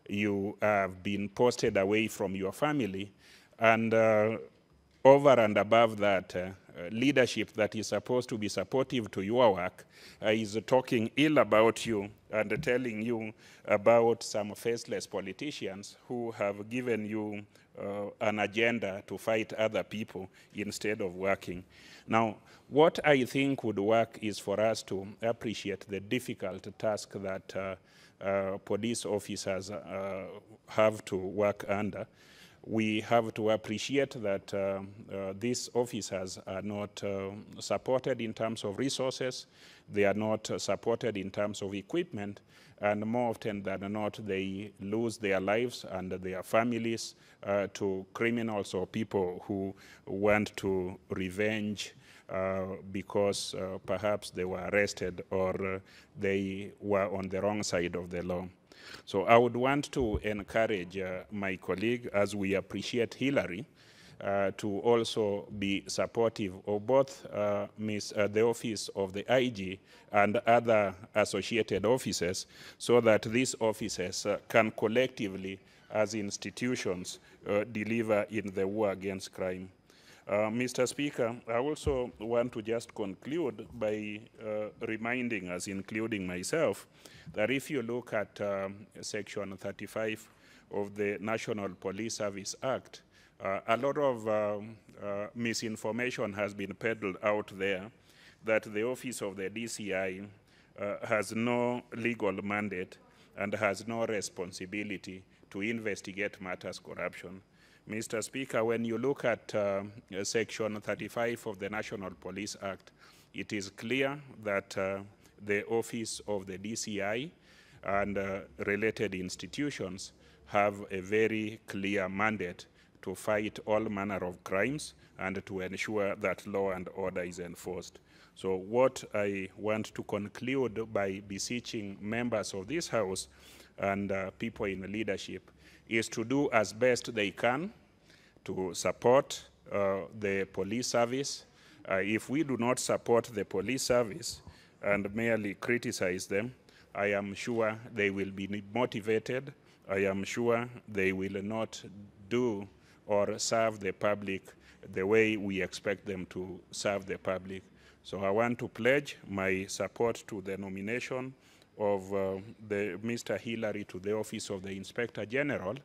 you have been posted away from your family, and over and above that, leadership that is supposed to be supportive to your work is talking ill about you and telling you about some faceless politicians who have given you an agenda to fight other people instead of working. Now, what I think would work is for us to appreciate the difficult task that police officers have to work under. We have to appreciate that these officers are not supported in terms of resources, they are not supported in terms of equipment, and more often than not, they lose their lives and their families to criminals or people who want to revenge because perhaps they were arrested or they were on the wrong side of the law. So I would want to encourage my colleague, as we appreciate Hillary, to also be supportive of both the office of the IG and other associated offices, so that these offices can collectively, as institutions, deliver in the war against crime. Mr. Speaker, I also want to just conclude by reminding us, including myself, that if you look at Section 35 of the National Police Service Act, a lot of misinformation has been peddled out there that the office of the DCI has no legal mandate and has no responsibility to investigate matters corruption. Mr. Speaker, when you look at Section 35 of the National Police Act, it is clear that the office of the DCI and related institutions have a very clear mandate to fight all manner of crimes and to ensure that law and order is enforced. So what I want to conclude by beseeching members of this House and people in leadership is to do as best they can to support the police service. If we do not support the police service and merely criticize them, I am sure they will be motivated. I am sure they will not do or serve the public the way we expect them to serve the public. So I want to pledge my support to the nomination of Mr. Hillary to the office of the Inspector General,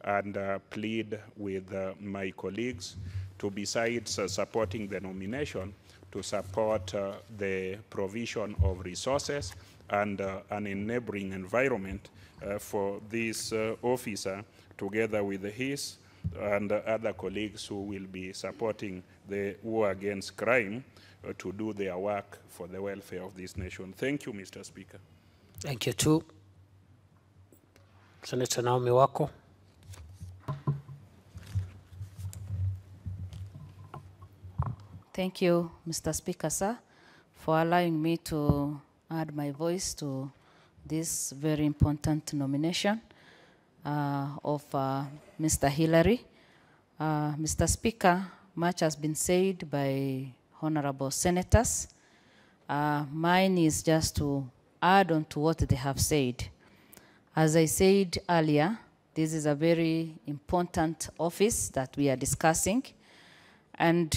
and plead with my colleagues to, besides supporting the nomination, to support the provision of resources and an enabling environment for this officer, together with his and other colleagues who will be supporting the war against crime to do their work for the welfare of this nation. Thank you, Mr. Speaker. Thank you too. Senator Naomi Wako. Thank you, Mr. Speaker, sir, for allowing me to add my voice to this very important nomination of Mr. Hillary. Mr. Speaker, much has been said by honorable senators. Mine is just to add on to what they have said. As I said earlier, this is a very important office that we are discussing, and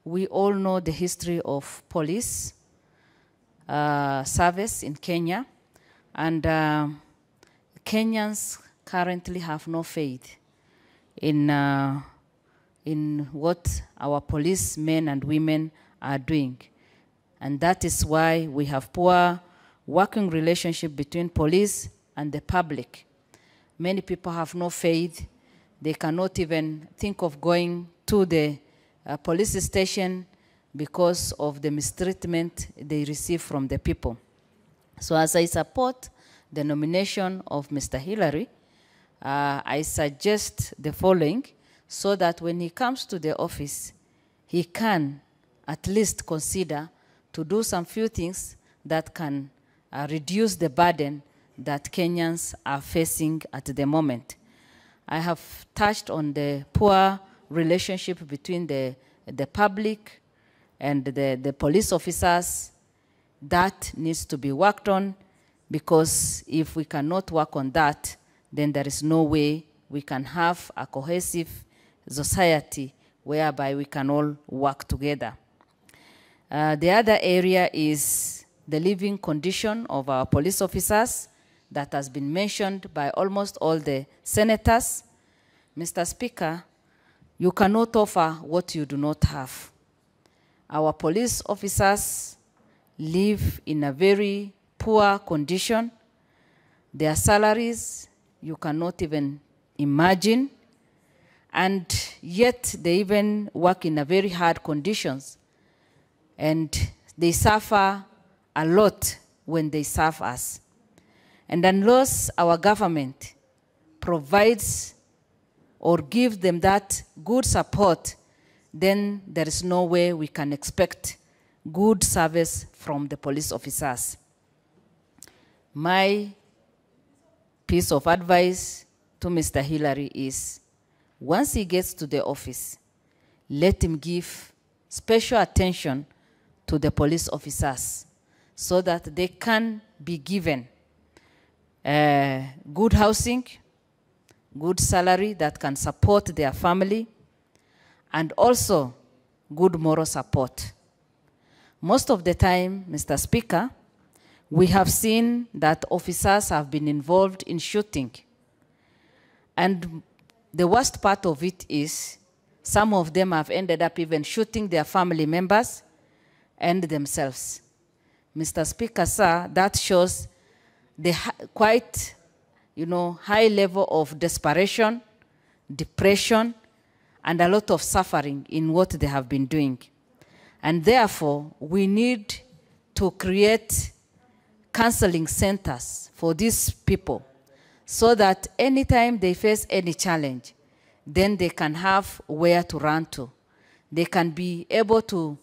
we all know the history of police service in Kenya, and Kenyans currently have no faith in what our policemen and women are doing. And that is why we have poor working relationship between police and the public. Many people have no faith. They cannot even think of going to the police station because of the mistreatment they receive from the people. So as I support the nomination of Mr. Hillary, I suggest the following, so that when he comes to the office, he can at least consider to do some few things that can reduce the burden that Kenyans are facing at the moment. I have touched on the poor relationship between the the public and the police officers, that needs to be worked on, because if we cannot work on that, then there is no way we can have a cohesive society whereby we can all work together. The other area is the living condition of our police officers that has been mentioned by almost all the senators. Mr. Speaker, you cannot offer what you do not have. Our police officers live in a very poor condition. Their salaries, you cannot even imagine. And yet they even work in a very hard conditions. And they suffer a lot when they serve us. And unless our government provides or gives them that good support, then there is no way we can expect good service from the police officers. My piece of advice to Mr. Hillary is, once he gets to the office, let him give special attention to the police officers so that they can be given good housing, good salary that can support their family, and also good moral support. Most of the time, Mr. Speaker, we have seen that officers have been involved in shooting. And the worst part of it is some of them have ended up even shooting their family members and themselves. Mr. Speaker, sir, that shows the quite, high level of desperation, depression, and a lot of suffering in what they have been doing. And therefore, we need to create counseling centers for these people so that anytime they face any challenge, then they can have where to run to. They can be able to,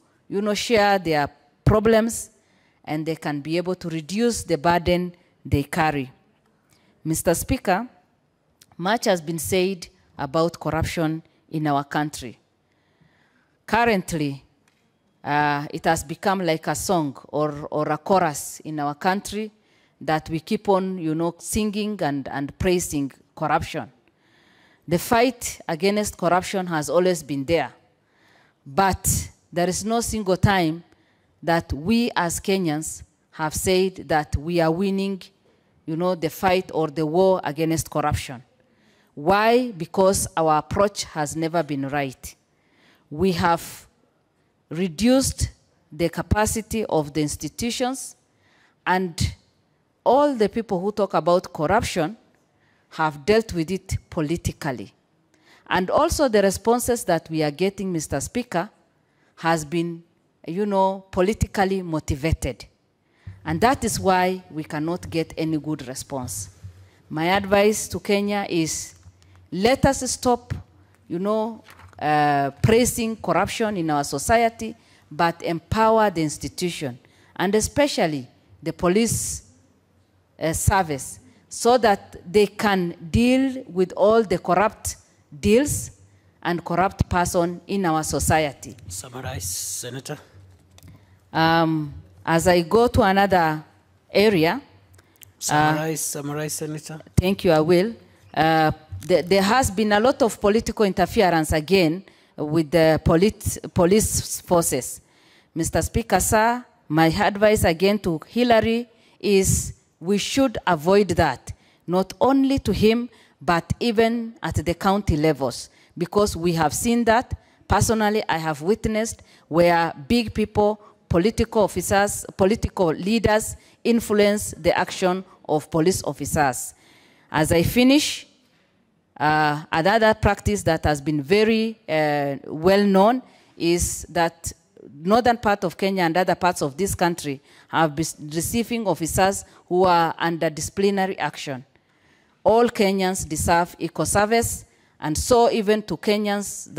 share their problems, and they can be able to reduce the burden they carry. Mr. Speaker, much has been said about corruption in our country. Currently, it has become like a song or a chorus in our country that we keep on, singing and praising corruption. The fight against corruption has always been there, but there is no single time that we as Kenyans have said that we are winning, the fight or the war against corruption. Why? Because our approach has never been right. We have reduced the capacity of the institutions, and all the people who talk about corruption have dealt with it politically. And also the responses that we are getting, Mr. Speaker, has been, politically motivated. And that is why we cannot get any good response. My advice to Kenya is, let us stop, praising corruption in our society, but empower the institution, and especially the police service, so that they can deal with all the corrupt deals and corrupt person in our society. Summarize, Senator. As I go to another area. Summarize, Senator. Thank you, I will. There has been a lot of political interference again with the police forces. Mr. Speaker, sir, my advice again to Hillary is we should avoid that, not only to him, but even at the county levels, because we have seen that. Personally, I have witnessed where big people, political officers, political leaders influence the action of police officers. As I finish, another practice that has been very well known is that northern part of Kenya and other parts of this country have been receiving officers who are under disciplinary action. All Kenyans deserve equal service, and so even to Kenyans,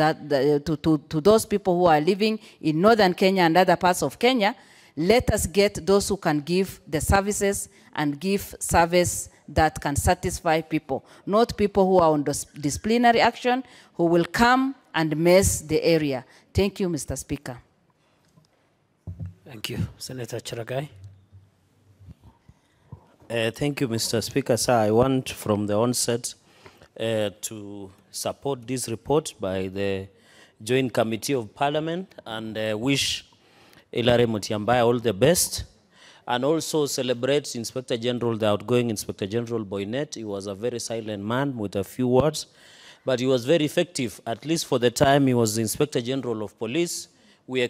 to those people who are living in northern Kenya and other parts of Kenya, let us get those who can give the services and give service that can satisfy people, not people who are on disciplinary action, who will come and mess the area. Thank you, Mr. Speaker. Thank you. Senator Charagai. Thank you, Mr. Speaker. Sir, I want from the onset to support this report by the Joint Committee of Parliament and wish Hilary Mutyambai all the best, and also celebrate Inspector General, the outgoing Inspector General Boynet. He was a very silent man with a few words, but he was very effective, at least for the time he was the Inspector General of Police. We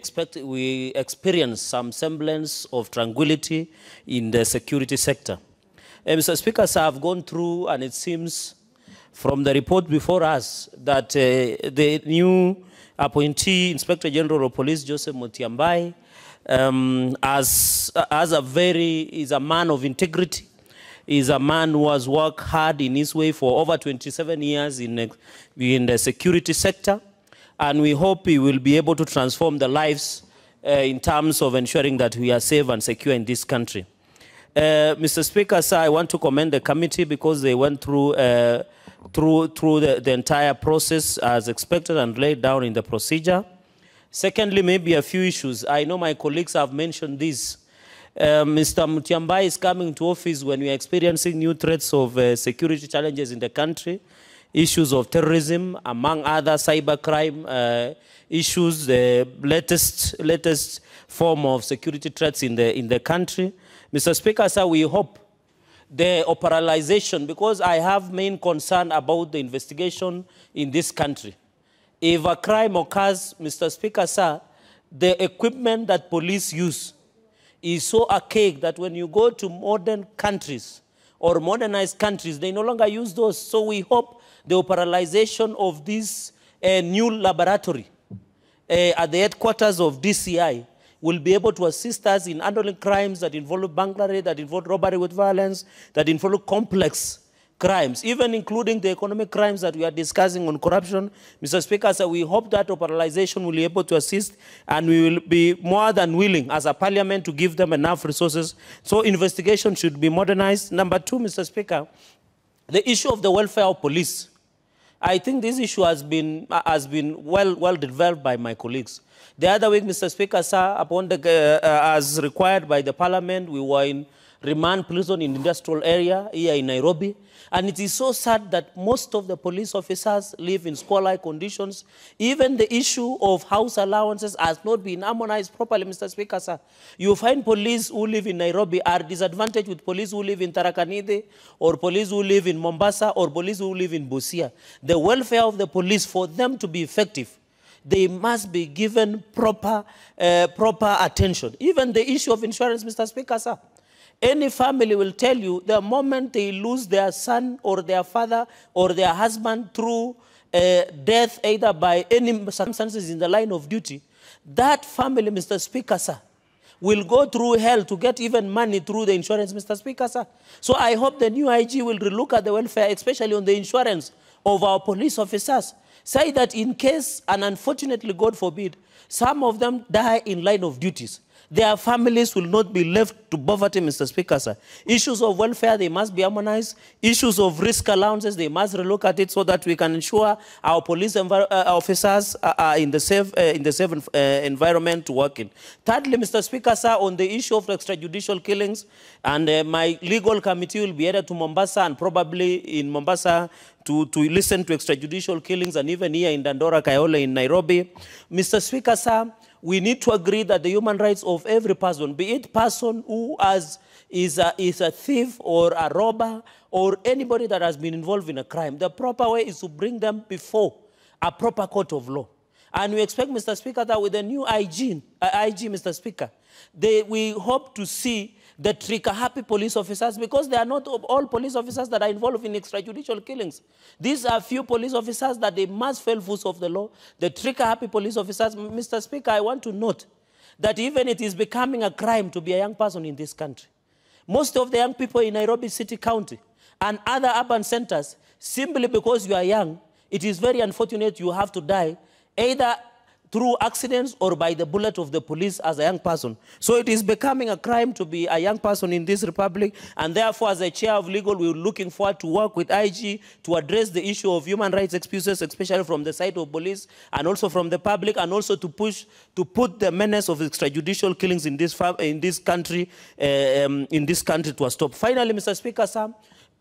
experienced some semblance of tranquility in the security sector. Mr. Speaker, sir, I've gone through, and it seems from the report before us that the new appointee Inspector General of Police, Joseph Mutyambai, is a man of integrity. Is a man who has worked hard in his way for over 27 years in the security sector, and we hope he will be able to transform the lives in terms of ensuring that we are safe and secure in this country. Mr. Speaker, sir, I want to commend the committee because they went through the entire process as expected and laid down in the procedure. Secondly, maybe a few issues. I know my colleagues have mentioned this. Mr. Mutyambai is coming to office when we are experiencing new threats of security challenges in the country, issues of terrorism, among other cybercrime issues, the latest form of security threats in the country. Mr. Speaker, sir, we hope the operationalization, because I have main concern about the investigation in this country. If a crime occurs, Mr. Speaker, sir, the equipment that police use is so archaic that when you go to modern countries or modernized countries, they no longer use those. So we hope the operationalization of this new laboratory at the headquarters of DCI will be able to assist us in handling crimes that involve burglary, that involve robbery with violence, that involve complex crimes, even including the economic crimes that we are discussing on corruption. Mr. Speaker, so we hope that operationalization will be able to assist, and we will be more than willing as a parliament to give them enough resources. So investigation should be modernized. Number two, Mr. Speaker, the issue of the welfare of police. I think this issue has been well developed by my colleagues. The other week, Mr. Speaker, sir, upon as required by the Parliament, we were in remand prison in industrial area here in Nairobi. And it is so sad that most of the police officers live in squalor-like conditions. Even the issue of house allowances has not been harmonized properly, Mr. Speaker, sir. You find police who live in Nairobi are disadvantaged with police who live in Tarakanide, or police who live in Mombasa, or police who live in Busia. The welfare of the police, for them to be effective, they must be given proper attention. Even the issue of insurance, Mr. Speaker, sir. Any family will tell you the moment they lose their son or their father or their husband through death, either by any circumstances in the line of duty, that family, Mr. Speaker, sir, will go through hell to get even money through the insurance, Mr. Speaker, sir. So I hope the new IG will relook at the welfare, especially on the insurance of our police officers. Say that in case, and unfortunately, God forbid, some of them die in line of duties, their families will not be left to poverty, Mr. Speaker, sir. Issues of welfare, they must be harmonized. Issues of risk allowances, they must relook at it so that we can ensure our police officers are in the safe environment to work in. Thirdly, Mr. Speaker, sir, on the issue of extrajudicial killings, and my legal committee will be headed to Mombasa, and probably in Mombasa to listen to extrajudicial killings, and even here in Dandora, Kayole, in Nairobi. Mr. Speaker, sir, we need to agree that the human rights of every person, be it person who is a thief or a robber or anybody that has been involved in a crime, the proper way is to bring them before a proper court of law. And we expect, Mr. Speaker, that with the new IG, Mr. Speaker, we hope to see the trigger-happy police officers, because they are not all police officers that are involved in extrajudicial killings. These are few police officers that they must fail force of the law. The trigger-happy police officers, Mr. Speaker, I want to note that even it is becoming a crime to be a young person in this country. Most of the young people in Nairobi City County and other urban centers, simply because you are young, it is very unfortunate you have to die either through accidents or by the bullet of the police as a young person. So it is becoming a crime to be a young person in this republic, and therefore as a chair of legal, we're looking forward to work with IG to address the issue of human rights abuses, especially from the side of police and also from the public, and also to push to put the menace of extrajudicial killings in this country to a stop. Finally, Mr. Speaker, sir,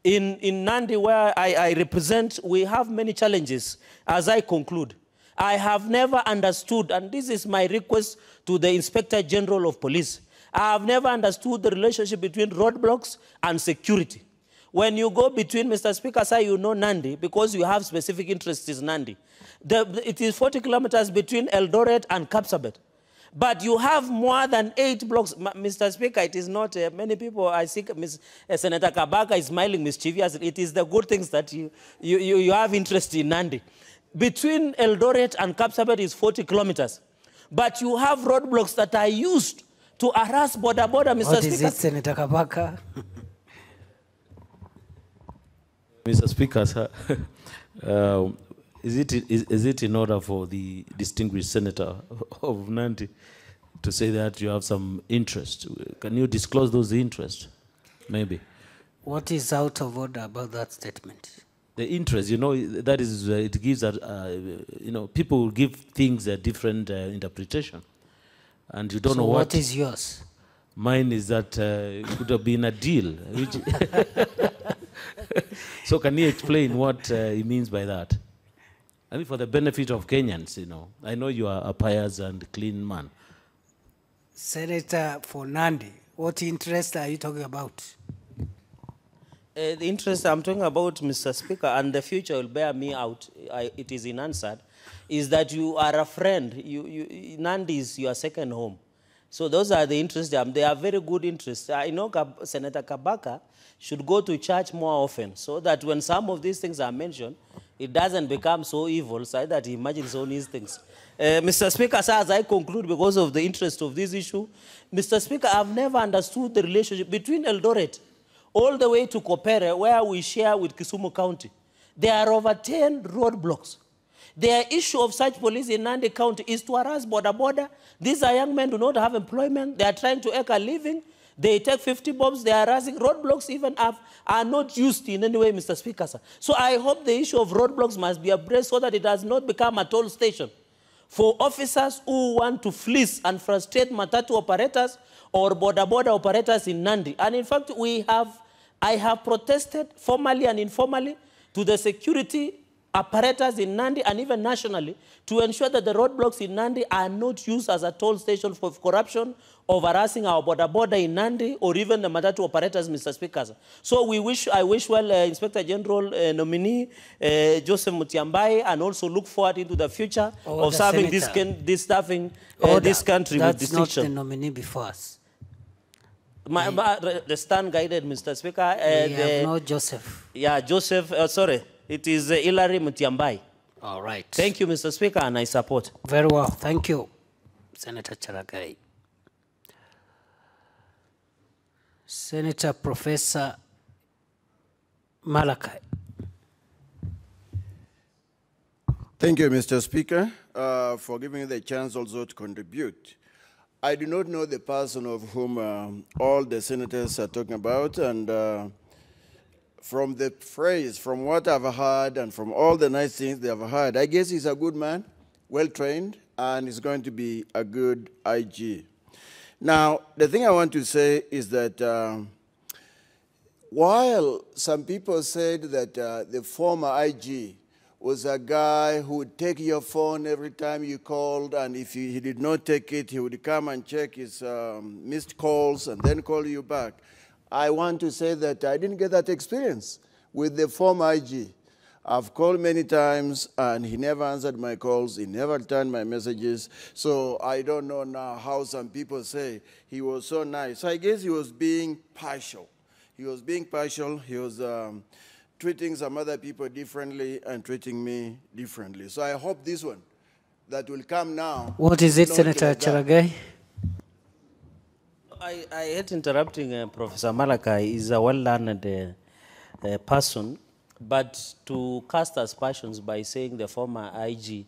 in Nandi, where I represent, we have many challenges. As I conclude, I have never understood, and this is my request to the Inspector General of Police, I have never understood the relationship between roadblocks and security. When you go between, Mr. Speaker, sir, you know Nandi, because you have specific interests in Nandi. It is 40 kilometers between Eldoret and Kapsabet. But you have more than 8 blocks. Mr. Speaker, it is not, many people, I see Senator Kabaka is smiling mischievously. It is the good things that you have interest in Nandi. Between Eldoret and Kapsabet is 40 kilometers. But you have roadblocks that are used to harass border, Mr. Speaker. What is it, Senator Kabaka? Mr. Speaker, sir, is it in order for the distinguished senator of Nandi to say that you have some interest? Can you disclose those interests, maybe? What is out of order about that statement? The interest, you know, that is, it gives, you know, people give things a different interpretation. And you don't know what is yours? Mine is that it could have been a deal. So can you explain what he means by that? I mean, for the benefit of Kenyans, you know. I know you are a pious and clean man. Senator for Nandi, what interest are you talking about? The interest I'm talking about, Mr. Speaker, and the future will bear me out, it is unanswered, is that you are a friend. Nandi is your second home. So those are the interests. They are very good interests. I know Senator Kabaka should go to church more often so that when some of these things are mentioned, it doesn't become so evil so that he imagines all these things. Mr. Speaker, sir, as I conclude because of the interest of this issue, Mr. Speaker, I've never understood the relationship between Eldoret all the way to Kopere, where we share with Kisumu County. There are over 10 roadblocks. The issue of such police in Nandi County is to harass border. These are young men who do not have employment. They are trying to make a living. They take 50 bobs. They are harassing. Roadblocks even are not used in any way, Mr. Speaker, sir. So I hope the issue of roadblocks must be addressed so that it does not become a toll station for officers who want to fleece and frustrate matatu operators or border operators in Nandi. And in fact, I have protested formally and informally to the security apparatus in Nandi and even nationally to ensure that the roadblocks in Nandi are not used as a toll station for corruption of harassing our border in Nandi or even the matatu operators, Mr. Speaker. So I wish well Inspector General Nominee Joseph Mutiambai, and also look forward into the future of serving this country with distinction. That's not the nominee before us. The stand guided, Mr. Speaker. We have no Joseph. Yeah, Joseph, sorry. It is Hilary Mutiambai. All right. Thank you, Mr. Speaker, and I support. Very well. Thank you, Senator Charagai. Senator Professor Malakai. Thank you, Mr. Speaker, for giving me the chance also to contribute. I do not know the person of whom all the senators are talking about, and from the phrase, from what I've heard, and from all the nice things they have heard, I guess he's a good man, well-trained, and he's going to be a good IG. Now, the thing I want to say is that while some people said that the former IG was a guy who would take your phone every time you called, and if he did not take it, he would come and check his missed calls and then call you back. I want to say that I didn't get that experience with the former IG. I've called many times, and he never answered my calls. He never returned my messages. So I don't know now how some people say he was so nice. So I guess he was being partial. He was being partial. He was treating some other people differently and treating me differently. So I hope this one that will come now. What is it, Senator Charagai? I hate interrupting Professor Malakai. He's a well-learned person, but to cast aspersions by saying the former IG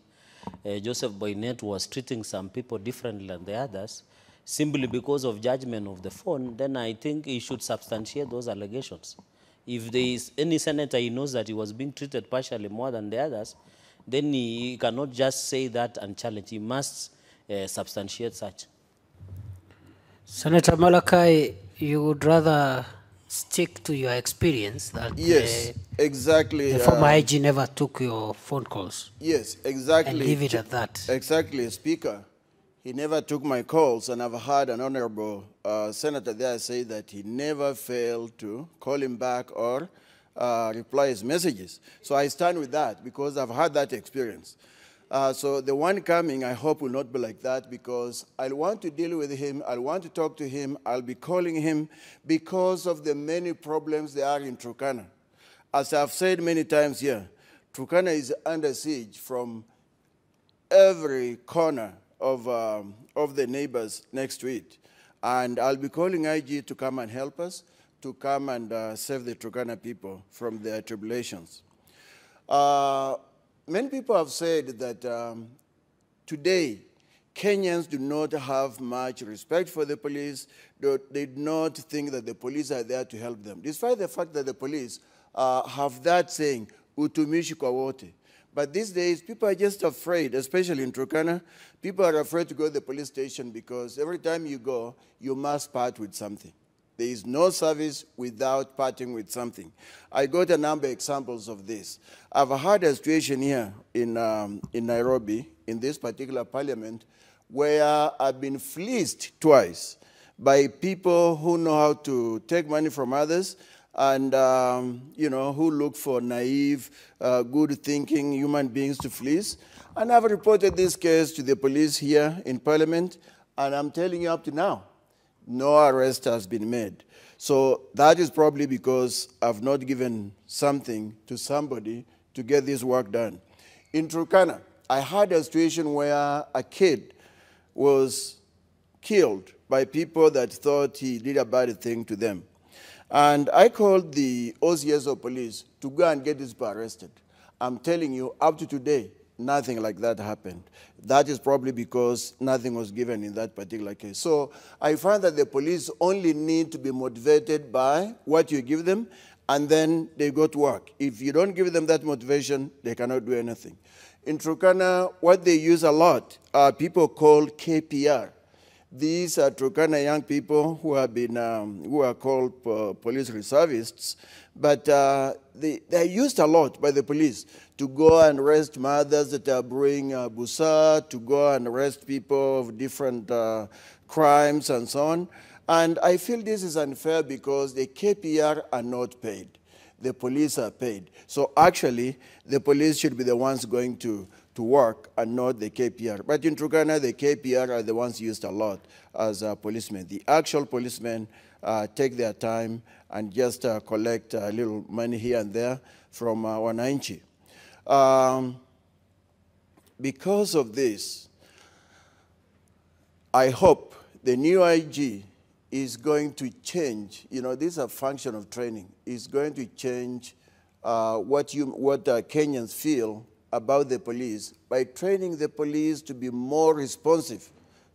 Joseph Boynet was treating some people differently than the others, simply because of judgment of the phone, then I think he should substantiate those allegations. If there is any senator he knows that he was being treated partially more than the others, then he cannot just say that and challenge. He must substantiate such. Senator Malakai, you would rather stick to your experience that yes, exactly. The former IG never took your phone calls. Yes, exactly. And leave it at that. Exactly, Speaker. He never took my calls, and I've heard an honorable senator there say that he never failed to call him back or reply his messages. So I stand with that because I've had that experience. So the one coming, I hope, will not be like that, because I want to deal with him, I want to talk to him, I'll be calling him because of the many problems there are in Turkana. As I've said many times here, Turkana is under siege from every corner of the neighbors next to it. And I'll be calling IG to come and help us, to come and save the Turkana people from their tribulations. Many people have said that today, Kenyans do not have much respect for the police. They do not think that the police are there to help them, despite the fact that the police have that saying, utumishi kwa wote. But these days, people are just afraid, especially in Turkana. People are afraid to go to the police station because every time you go, you must part with something. There is no service without parting with something. I got a number of examples of this. I've had a situation here in Nairobi, in this particular parliament, where I've been fleeced twice by people who know how to take money from others and who look for naive, good-thinking human beings to fleece. And I've reported this case to the police here in Parliament, and I'm telling you up to now, no arrest has been made. So that is probably because I've not given something to somebody to get this work done. In Turkana, I had a situation where a kid was killed by people that thought he did a bad thing to them. And I called the OCS of police to go and get this boy arrested. I'm telling you, up to today, nothing like that happened. That is probably because nothing was given in that particular case. So I find that the police only need to be motivated by what you give them, and then they go to work. If you don't give them that motivation, they cannot do anything. In Turkana, what they use a lot are people called KPR. These are Turkana young people who have been, who are called police reservists, but they're used a lot by the police to go and arrest mothers that are brewing busa, to go and arrest people of different crimes and so on. And I feel this is unfair because the KPR are not paid. The police are paid. So actually, the police should be the ones going to work and not the KPR. But in Turkana, the KPR are the ones used a lot as policemen. The actual policemen take their time and just collect a little money here and there from wananchi. Because of this, I hope the new IG is going to change. You know, this is a function of training. It's going to change what Kenyans feel about the police by training the police to be more responsive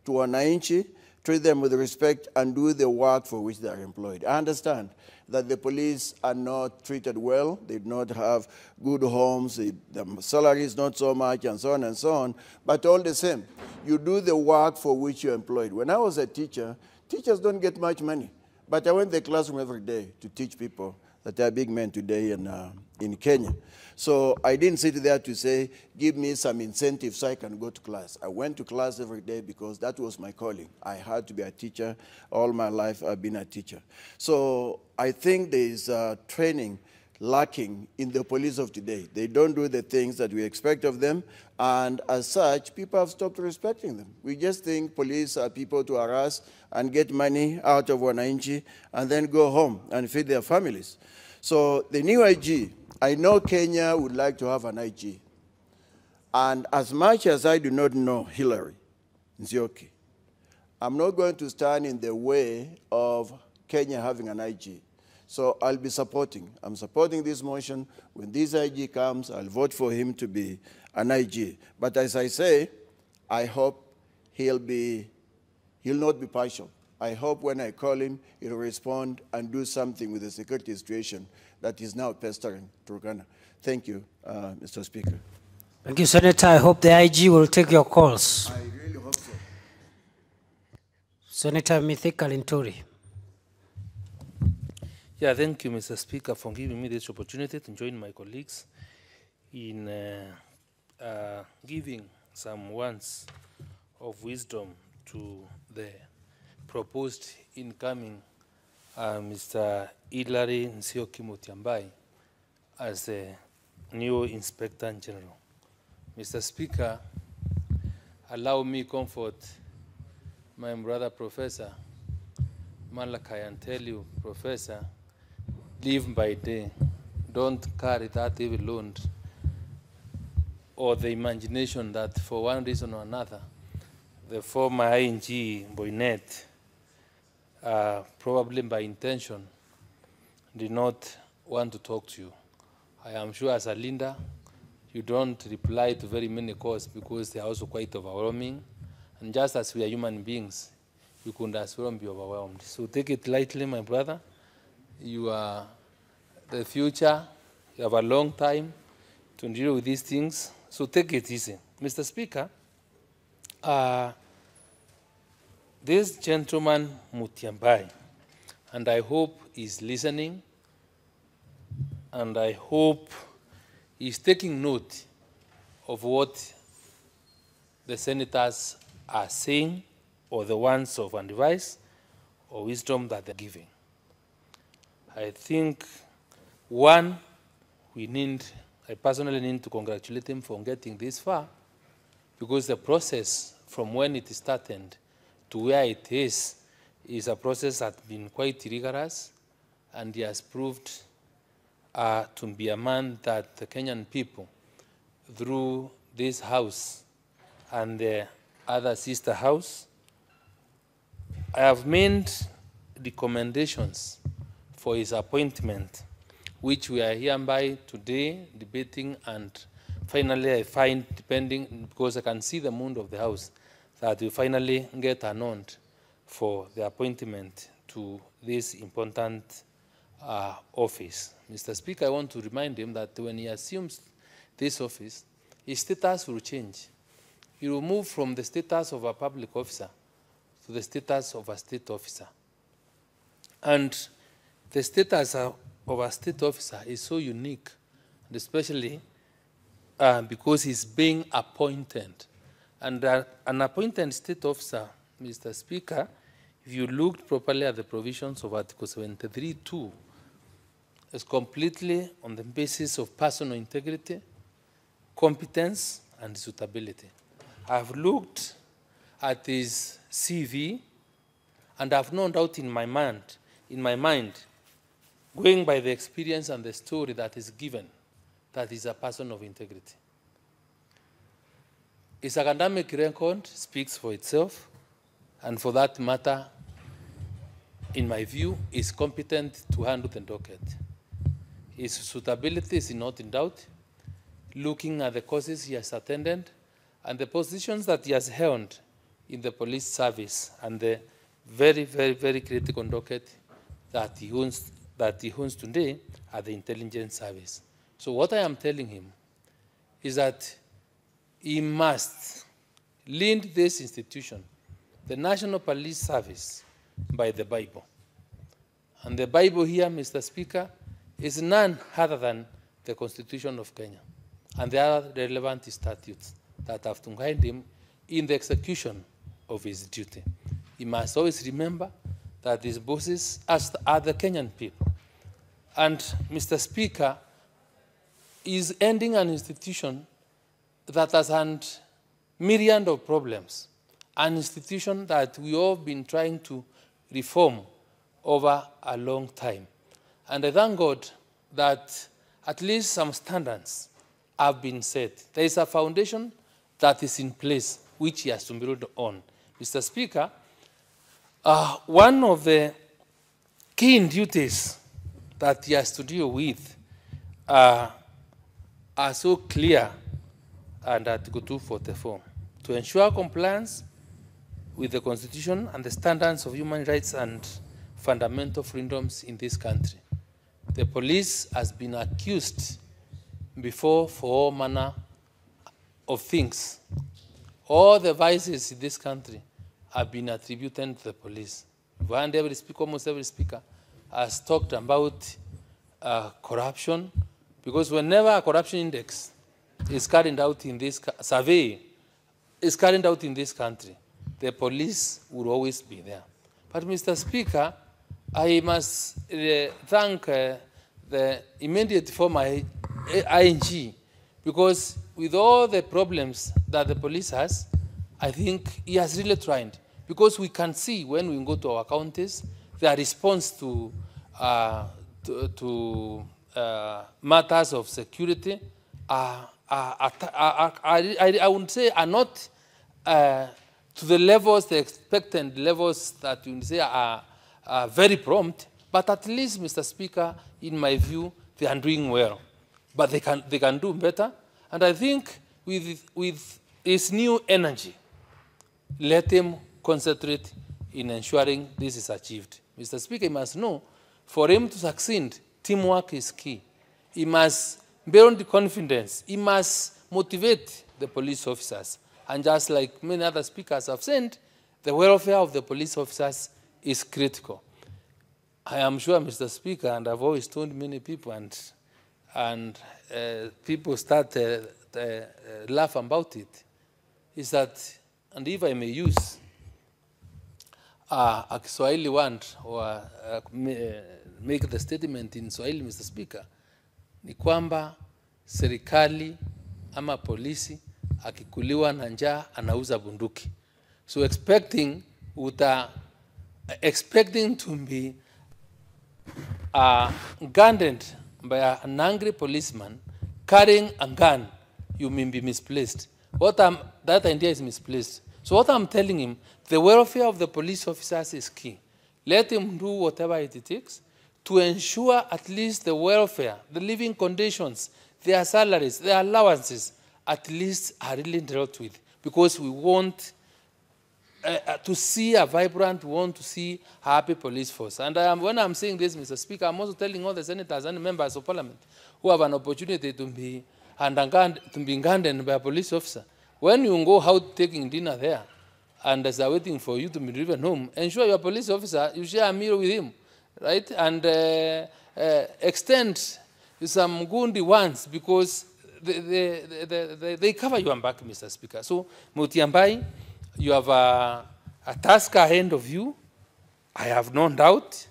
to wananchi, treat them with respect, and do the work for which they are employed. I understand that the police are not treated well. They do not have good homes. The salary is not so much, and so on and so on. But all the same, you do the work for which you're employed. When I was a teacher, teachers don't get much money. But I went to the classroom every day to teach people that are big men today in Kenya. So I didn't sit there to say, give me some incentive so I can go to class. I went to class every day because that was my calling. I had to be a teacher. All my life I've been a teacher. So I think there is training lacking in the police of today. They don't do the things that we expect of them, and as such, people have stopped respecting them. We just think police are people to harass and get money out of wananchi and then go home and feed their families. So the new IG, I know Kenya would like to have an IG. And as much as I do not know Hillary Nzioki, I'm not going to stand in the way of Kenya having an IG. So I'll be supporting. I'm supporting this motion. When this IG comes, I'll vote for him to be an IG. But as I say, I hope he'll not be partial. I hope when I call him, he'll respond and do something with the security situation that is now pestering Turkana. Thank you, Mr. Speaker. Thank you, Senator. I hope the IG will take your calls. I really hope so. Senator Mithika Linturi. Yeah, thank you, Mr. Speaker, for giving me this opportunity to join my colleagues in giving some words of wisdom to the proposed incoming Mr. Hilary Nsioki Mutiambai as the new Inspector General. Mr. Speaker, allow me comfort my brother Professor Malachi and tell you, Professor, live by day. Don't carry that heavy load or the imagination that for one reason or another, the former ING Boynet, probably by intention, did not want to talk to you. I am sure as a leader, you don't reply to very many calls because they are also quite overwhelming. And just as we are human beings, you could as well be overwhelmed. So take it lightly, my brother. You are the future. You have a long time to deal with these things. So take it easy. Mr. Speaker, this gentleman, Mutiambai, and I hope he's listening, and I hope he's taking note of what the senators are saying, or the ones of advice or wisdom that they're giving. I think, one, I personally need to congratulate him for getting this far, because the process from when it started to where it is a process that has been quite rigorous, and he has proved to be a man that the Kenyan people, through this house and the other sister house, I have made recommendations for his appointment, which we are hereby today debating, and finally I find, depending, because I can see the mood of the house, that we finally get announced for the appointment to this important office. Mr. Speaker, I want to remind him that when he assumes this office, his status will change. He will move from the status of a public officer to the status of a state officer. And the status of a state officer is so unique, and especially because he's being appointed. And an appointed state officer, Mr. Speaker, if you looked properly at the provisions of Article 73(2), is completely on the basis of personal integrity, competence, and suitability. I've looked at his CV, and I've no doubt in my mind, going by the experience and the story that is given, that he's a person of integrity. His academic record speaks for itself, and for that matter, in my view, is competent to handle the docket. His suitability is not in doubt, looking at the courses he has attended and the positions that he has held in the police service and the very, very, very critical docket that he owns today at the intelligence service. So what I am telling him is that he must lead this institution, the National Police Service, by the Bible. And the Bible here, Mr. Speaker, is none other than the Constitution of Kenya and the other relevant statutes that have to guide him in the execution of his duty. He must always remember that his bosses are the Kenyan people. And, Mr. Speaker, is ending an institution that has had myriad of problems, an institution that we all have been trying to reform over a long time. And I thank God that at least some standards have been set. There is a foundation that is in place, which he has to build on. Mr. Speaker, one of the key duties that he has to deal with are so clear under Article 244 to ensure compliance with the Constitution and the standards of human rights and fundamental freedoms in this country. The police has been accused before for all manner of things. All the vices in this country have been attributed to the police. And every speaker, almost every speaker, has talked about corruption, because whenever a corruption index is carried out in this survey, is carried out in this country, the police will always be there. But Mr. Speaker, I must thank the immediate former ING, because with all the problems that the police has, I think he has really tried. Because we can see when we go to our counties, their response to matters of security I would say are not to the levels, the expected levels that you say are very prompt, but at least, Mr. Speaker, in my view, they are doing well. But they can do better. And I think with his new energy, let him concentrate in ensuring this is achieved. Mr. Speaker, he must know, for him to succeed, teamwork is key. He must build confidence. He must motivate the police officers. And just like many other speakers have said, the welfare of the police officers is critical. I am sure, Mr. Speaker, and I've always told many people, and people start laugh about it, is that, and if I may use a Swahili word, or make the statement in Swahili, Mr. Speaker, ni kwamba serikali ama polisi akikuliwa na njaa anauza bunduki. So expecting to be guarded by an angry policeman carrying a gun, you may be misplaced. That idea is misplaced. So what I'm telling him, the welfare of the police officers is key. Let him do whatever it takes to ensure at least the welfare, the living conditions, their salaries, their allowances, at least are really dealt with. Because we want to see a vibrant, we want to see a happy police force. And when I'm saying this, Mr. Speaker, I'm also telling all the senators and members of parliament who have an opportunity to be guarded by a police officer. When you go out taking dinner there, and as they're waiting for you to be driven home, ensure your police officer, you share a meal with him, right? And extend some good ones, because they cover your back, Mr. Speaker. So, Mutiambai, you have a task ahead of you. I have no doubt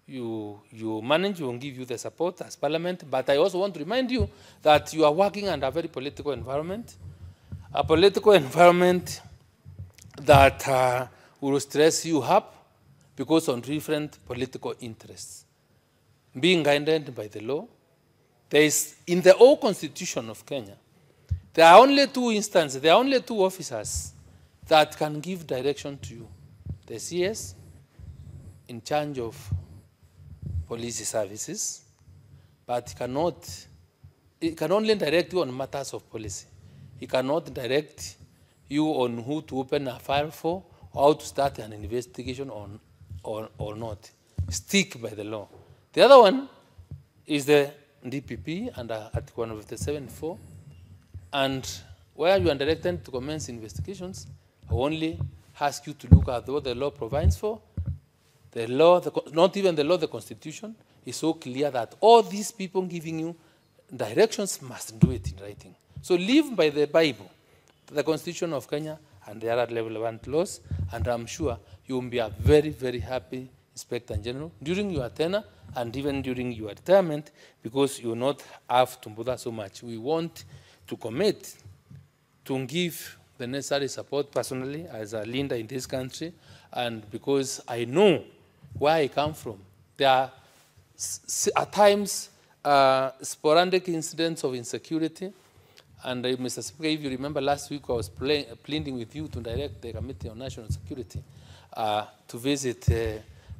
you manage, you will give you the support as Parliament. But I also want to remind you that you are working under a very political environment, a political environment that will stress you up because of different political interests. Being guided by the law, there is, in the old constitution of Kenya, there are only two instances, there are only two officers that can give direction to you. The CS, in charge of police services, but it can only direct you on matters of policy. It cannot direct you on who to open a file for, or how to start an investigation or not. Stick by the law. The other one is the DPP under Article 157(4), and where you are directed to commence investigations, I only ask you to look at what the law provides for. The law, not even the law, the Constitution is so clear that all these people giving you directions must do it in writing. So live by the Bible, the Constitution of Kenya, and the other relevant laws, and I'm sure you will be a very, very happy Inspector General during your tenure and even during your retirement, because you will not have to bother so much. We want to commit to give the necessary support personally as a leader in this country, and because I know where I come from. There are at times sporadic incidents of insecurity, and Mr. Speaker, if you remember last week I was pleading with you to direct the Committee on National Security to visit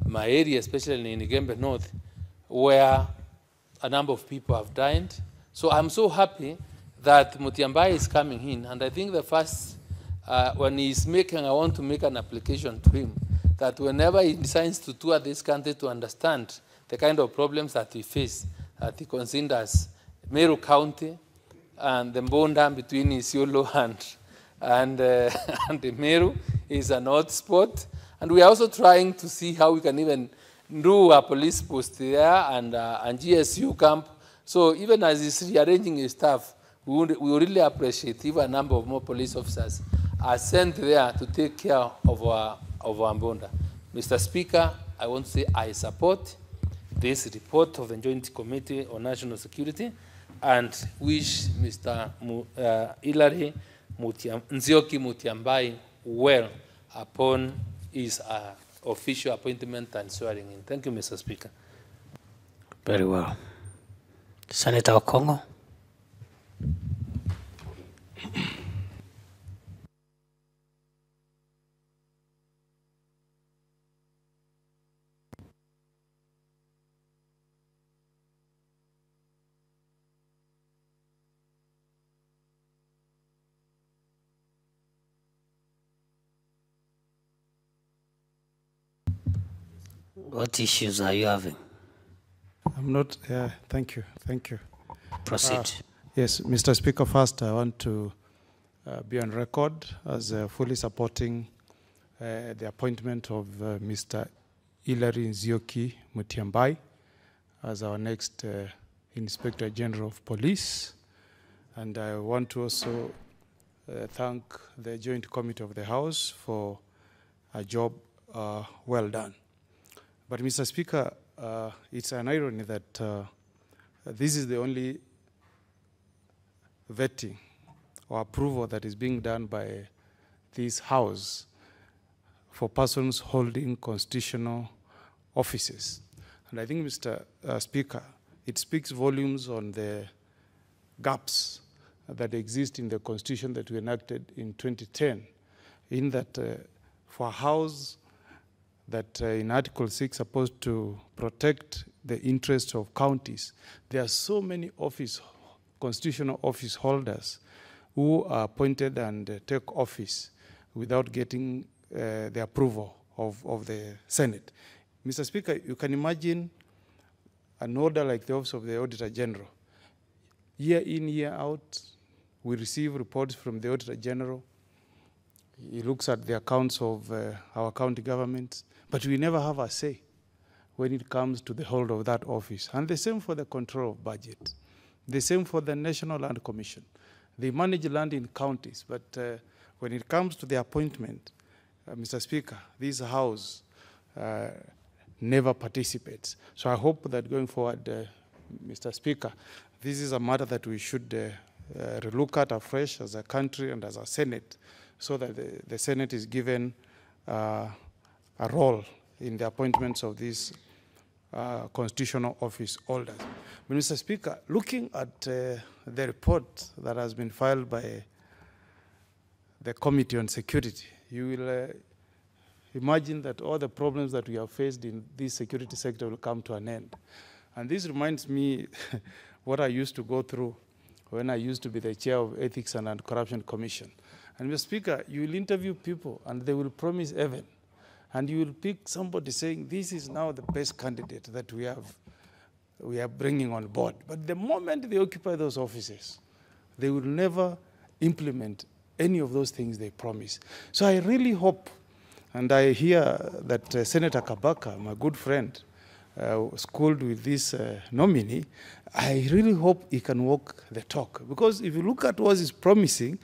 my area, especially in Igembe North, where a number of people have died. So I'm so happy that Mutiambai is coming in, and I think the first, when he's making, I want to make an application to him, that whenever he decides to tour this country to understand the kind of problems that we face, that he considers Meru County and the Mbonda between Isiolo and the Meru is an odd spot. And we are also trying to see how we can even do a police post there and GSU camp. So even as he's rearranging his staff, we would really appreciate if a number of more police officers are sent there to take care of our Mbonda. Mr. Speaker, I want to say I support this report of the Joint Committee on National Security and wish Mr. Hilary Nzioki Mutiambai well upon his official appointment and swearing in. Thank you, Mr. Speaker. Very well. Senator Okongo. What issues are you having? I'm not, thank you. Proceed. Yes, Mr. Speaker, first I want to be on record as fully supporting the appointment of Mr. Hilary Nzioki Mutiambai as our next Inspector General of Police. And I want to also thank the Joint Committee of the House for a job well done. But Mr. Speaker, it's an irony that this is the only vetting or approval that is being done by this House for persons holding constitutional offices. And I think, Mr. Speaker, it speaks volumes on the gaps that exist in the Constitution that we enacted in 2010, in that for a House that in Article 6 supposed to protect the interests of counties, there are so many constitutional office holders who are appointed and take office without getting the approval of the Senate. Mr. Speaker, you can imagine an order like the Office of the Auditor General. Year in, year out, we receive reports from the Auditor General. He looks at the accounts of our county governments, but we never have a say when it comes to the hold of that office. And the same for the control of budget. The same for the National Land Commission. They manage land in counties, but when it comes to the appointment, Mr. Speaker, this House never participates. So I hope that going forward, Mr. Speaker, this is a matter that we should relook at afresh as a country and as a Senate, so that the Senate is given a role in the appointments of these constitutional office holders. But Mr. Speaker, looking at the report that has been filed by the Committee on Security, you will imagine that all the problems that we have faced in this security sector will come to an end. And this reminds me what I used to go through when I used to be the chair of Ethics and Anti-Corruption Commission. And Mr. Speaker, you will interview people and they will promise heaven. And you will pick somebody saying, this is now the best candidate that we are bringing on board. But the moment they occupy those offices, they will never implement any of those things they promise. So I really hope, and I hear that Senator Kabaka, my good friend, schooled with this nominee, I really hope he can walk the talk. Because if you look at what he's promising,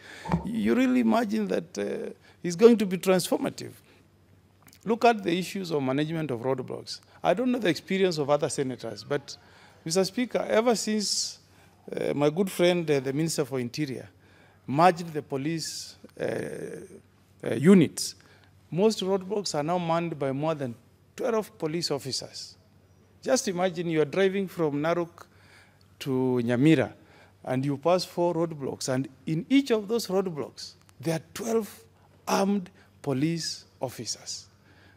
you really imagine that he's going to be transformative. Look at the issues of management of roadblocks. I don't know the experience of other senators, but Mr. Speaker, ever since my good friend, the Minister for Interior, merged the police units, most roadblocks are now manned by more than 12 police officers. Just imagine you are driving from Narok to Nyamira, and you pass 4 roadblocks, and in each of those roadblocks, there are 12 armed police officers.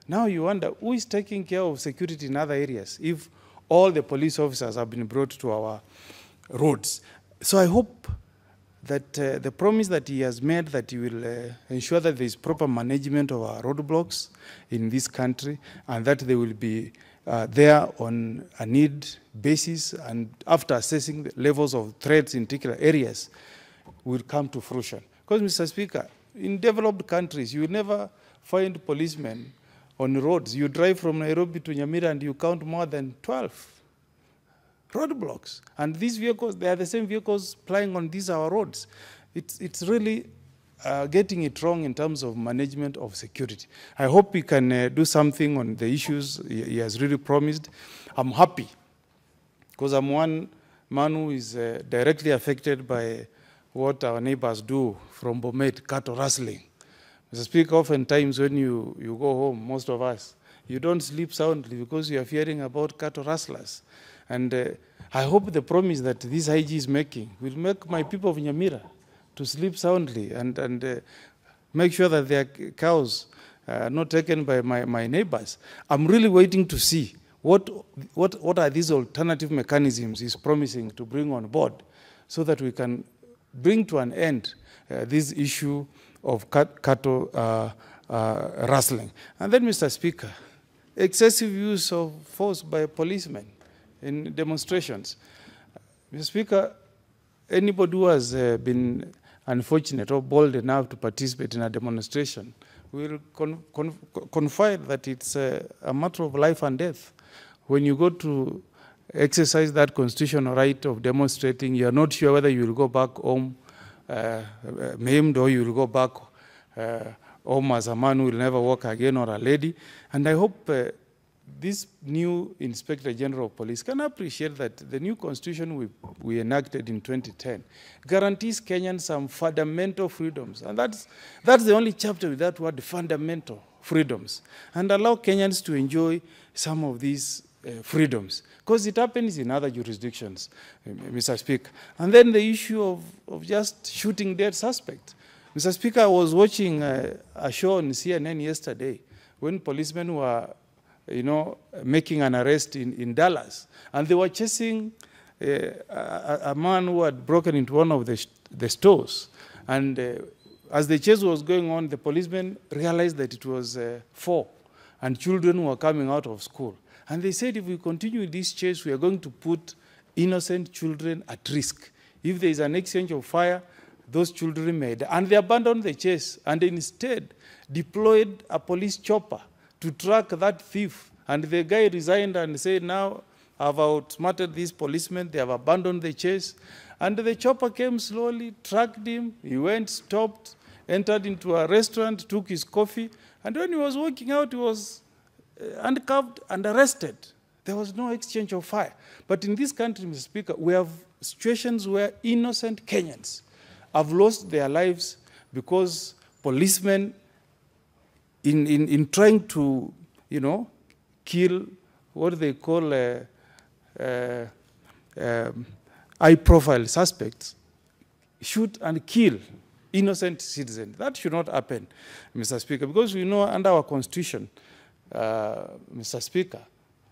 Now you wonder, who is taking care of security in other areas if all the police officers have been brought to our roads. So I hope that the promise that he has made that he will ensure that there is proper management of our roadblocks in this country and that they will be there on a need basis and after assessing the levels of threats in particular areas will come to fruition. Because, Mr. Speaker, in developed countries, you will never find policemen on roads. You drive from Nairobi to Nyamira and you count more than 12 roadblocks. And these vehicles, they are the same vehicles plying on these our roads. It's really getting it wrong in terms of management of security. I hope we can do something on the issues he has really promised. I'm happy because I'm one man who is directly affected by what our neighbors do from Bomet, cattle rustling. Mr. Speaker, oftentimes when you go home, most of us, you don't sleep soundly because you are fearing about cattle rustlers. And I hope the promise that this IG is making will make my people of Nyamira to sleep soundly and make sure that their cows are not taken by my neighbors. I'm really waiting to see what are these alternative mechanisms he's promising to bring on board so that we can bring to an end this issue of cattle rustling. And then, Mr. Speaker, excessive use of force by policemen in demonstrations. Mr. Speaker, anybody who has been unfortunate or bold enough to participate in a demonstration will confide that it's a matter of life and death. When you go to exercise that constitutional right of demonstrating, you are not sure whether you will go back home maimed or you will go back home as a man who will never walk again or a lady. And I hope this new Inspector General of Police can appreciate that the new constitution we enacted in 2010 guarantees Kenyans some fundamental freedoms. And that's the only chapter with that word, fundamental freedoms, and allow Kenyans to enjoy some of these freedoms, because it happens in other jurisdictions, Mr. Speaker. And then the issue of just shooting dead suspects. Mr. Speaker, I was watching a show on CNN yesterday when policemen were, making an arrest in Dallas, and they were chasing a man who had broken into one of the stores. And as the chase was going on, the policemen realized that it was 4, and children were coming out of school. And they said, if we continue this chase, we are going to put innocent children at risk. If there is an exchange of fire, those children may die. And they abandoned the chase and instead deployed a police chopper to track that thief. And the guy resigned and said, now I've outsmarted these policemen, they have abandoned the chase. And the chopper came slowly, tracked him, he went, stopped, entered into a restaurant, took his coffee, and when he was walking out, he was handcuffed and arrested. There was no exchange of fire. But in this country, Mr. Speaker, we have situations where innocent Kenyans have lost their lives because policemen, in trying to, kill what they call high-profile suspects, shoot and kill innocent citizens. That should not happen, Mr. Speaker, because we know under our Constitution, Mr. Speaker,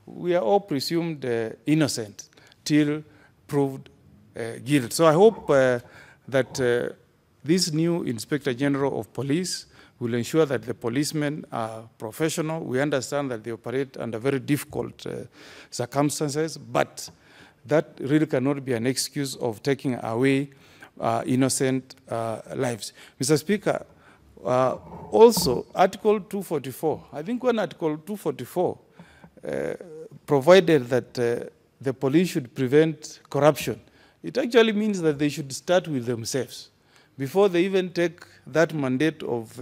we are all presumed innocent till proved guilty. So I hope that this new Inspector General of Police will ensure that the policemen are professional. We understand that they operate under very difficult circumstances, but that really cannot be an excuse of taking away innocent lives. Mr. Speaker, also, Article 244, I think when Article 244 provided that the police should prevent corruption, it actually means that they should start with themselves. Before they even take that mandate of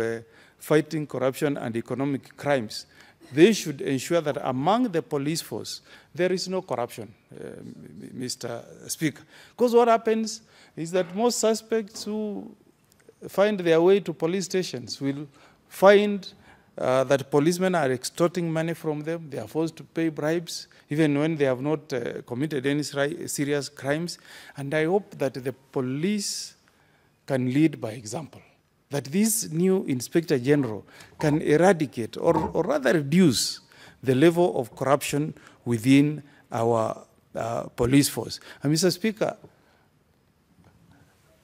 fighting corruption and economic crimes, they should ensure that among the police force, there is no corruption, Mr. Speaker. Because what happens is that most suspects who find their way to police stations will find that policemen are extorting money from them. They are forced to pay bribes, even when they have not committed any serious crimes. And I hope that the police can lead by example, that this new Inspector General can eradicate or rather reduce the level of corruption within our police force. And Mr. Speaker,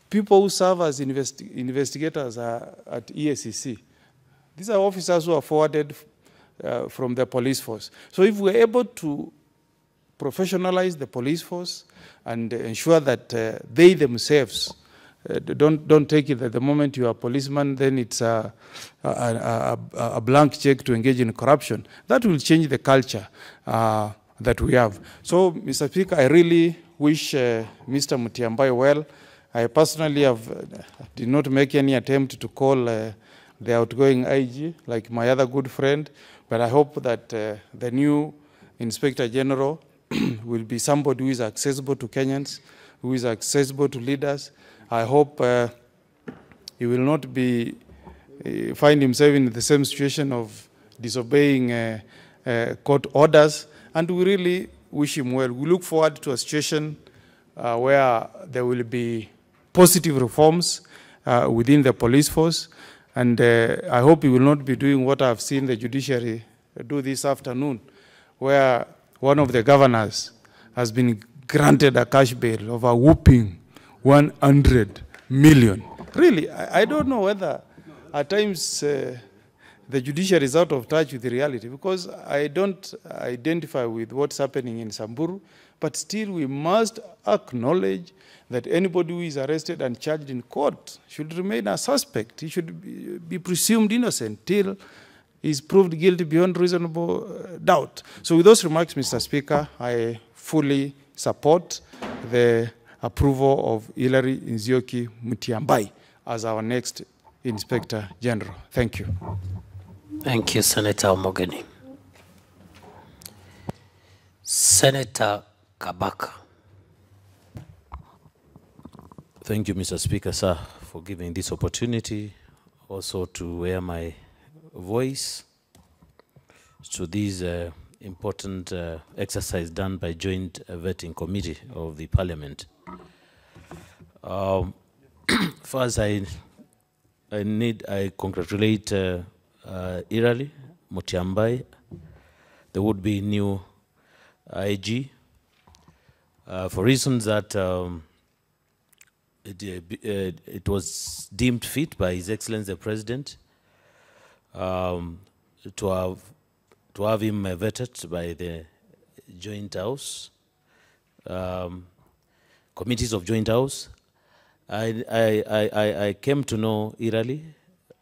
people who serve as investigators at EACC, these are officers who are forwarded from the police force. So if we're able to professionalize the police force and ensure that they themselves don't take it that the moment you are a policeman, then it's a blank check to engage in corruption. That will change the culture that we have. So, Mr. Speaker, I really wish Mr. Mutiambai well. I personally did not make any attempt to call the outgoing IG, like my other good friend, but I hope that the new Inspector General will be somebody who is accessible to Kenyans, who is accessible to leaders. I hope he will not be find himself in the same situation of disobeying court orders, and we really wish him well. We look forward to a situation where there will be positive reforms within the police force, and I hope he will not be doing what I've seen the judiciary do this afternoon, where one of the governors has been granted a cash bail of a whooping 100 million. Really, I don't know whether at times the judiciary is out of touch with the reality, because I don't identify with what's happening in Samburu, but still we must acknowledge that anybody who is arrested and charged in court should remain a suspect. He should be presumed innocent till he's proved guilty beyond reasonable doubt. So with those remarks, Mr. Speaker, I fully support the approval of Hilary Nzioki Mutiambai as our next Inspector General. Thank you. Thank you, Senator Omogeni. Senator Kabaka. Thank you, Mr. Speaker, sir, for giving this opportunity also to hear my voice to this important exercise done by Joint Vetting Committee of the Parliament. First, I congratulate Hilary Mutiambai, the would-be new IG, for reasons that it was deemed fit by His Excellency the President to have him vetted by the Joint House, committees of Joint House. I came to know Hilary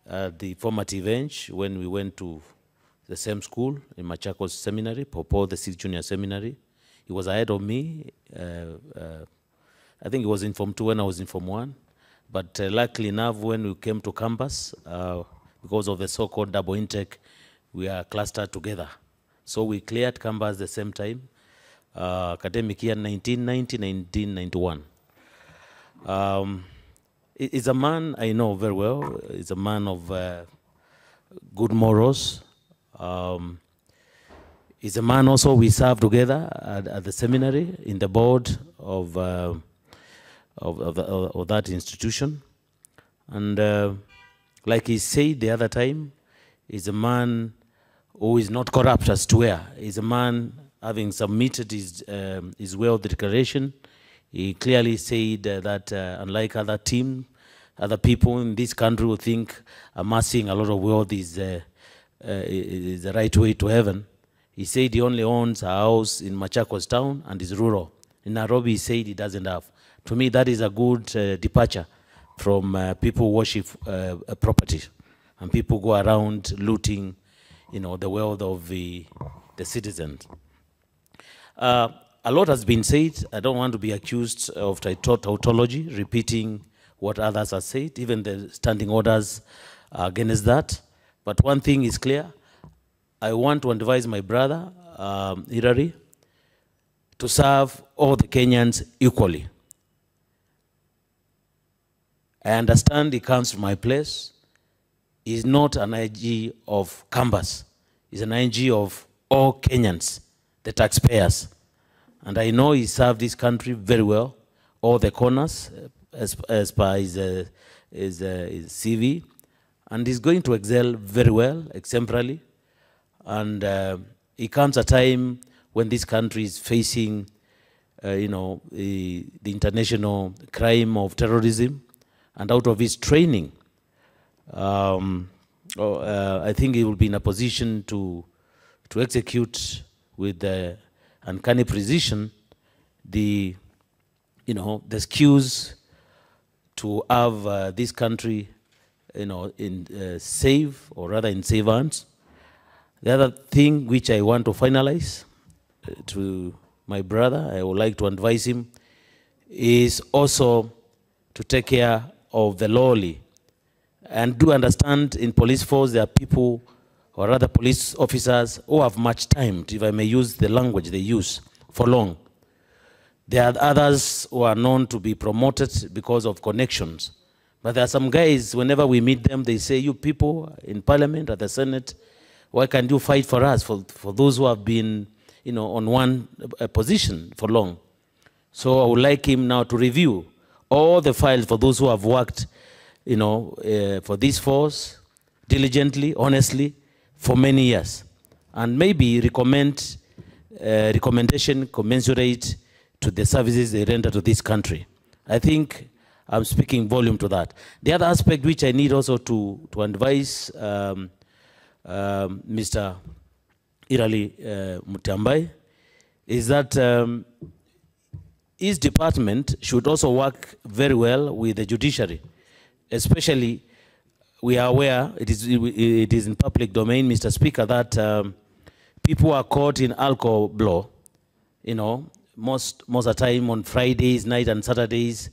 at the formative age when we went to the same school in Machakos Seminary, Popo, the 6th Junior Seminary. He was ahead of me. I think he was in Form 2 when I was in Form 1. But luckily enough, when we came to campus, because of the so-called double intake, we are clustered together. So we cleared campus at the same time, academic year 1990-1991. He's a man I know very well. He's a man of good morals. He's a man also we served together at the seminary in the board of that institution. And like he said the other time, he's a man who is not corrupt as to where. He's a man having submitted his wealth declaration. He clearly said that unlike other people in this country who think amassing a lot of wealth is the right way to heaven, he said he only owns a house in Machakos town and is rural. In Nairobi, he said he doesn't have. To me, that is a good departure from people who worship property and people go around looting, the wealth of the citizens. A lot has been said. I don't want to be accused of tautology, repeating what others have said. Even the standing orders are against that. But one thing is clear. I want to advise my brother, Hilary, to serve all the Kenyans equally. I understand he comes from my place. He's not an IG of Canvas. He's an IG of all Kenyans, the taxpayers. And I know he served this country very well, all the corners, as per his CV. And he's going to excel very well, exemplarily. And he comes at a time when this country is facing, the international crime of terrorism, and out of its training, I think he will be in a position to execute with the uncanny precision the skills to have this country, in safe, or rather in safe hands. The other thing which I want to finalize to my brother, I would like to advise him, is also to take care of the lowly. And do understand in police force there are people, or rather police officers, who have much time, if I may use the language they use, for long. There are others who are known to be promoted because of connections. But there are some guys, whenever we meet them, they say, you people in Parliament, at the Senate, why can't you fight for us, for those who have been on one position for long? So I would like him now to review all the files for those who have worked for this force diligently, honestly, for many years. And maybe recommend recommendation commensurate to the services they render to this country. I think I'm speaking volume to that. The other aspect which I need also to advise Mr. Irali Mutyambai is that his department should also work very well with the judiciary. Especially, we are aware, it is in public domain, Mr. Speaker, that people are caught in alcohol blow, most of the time on Fridays, night and Saturdays.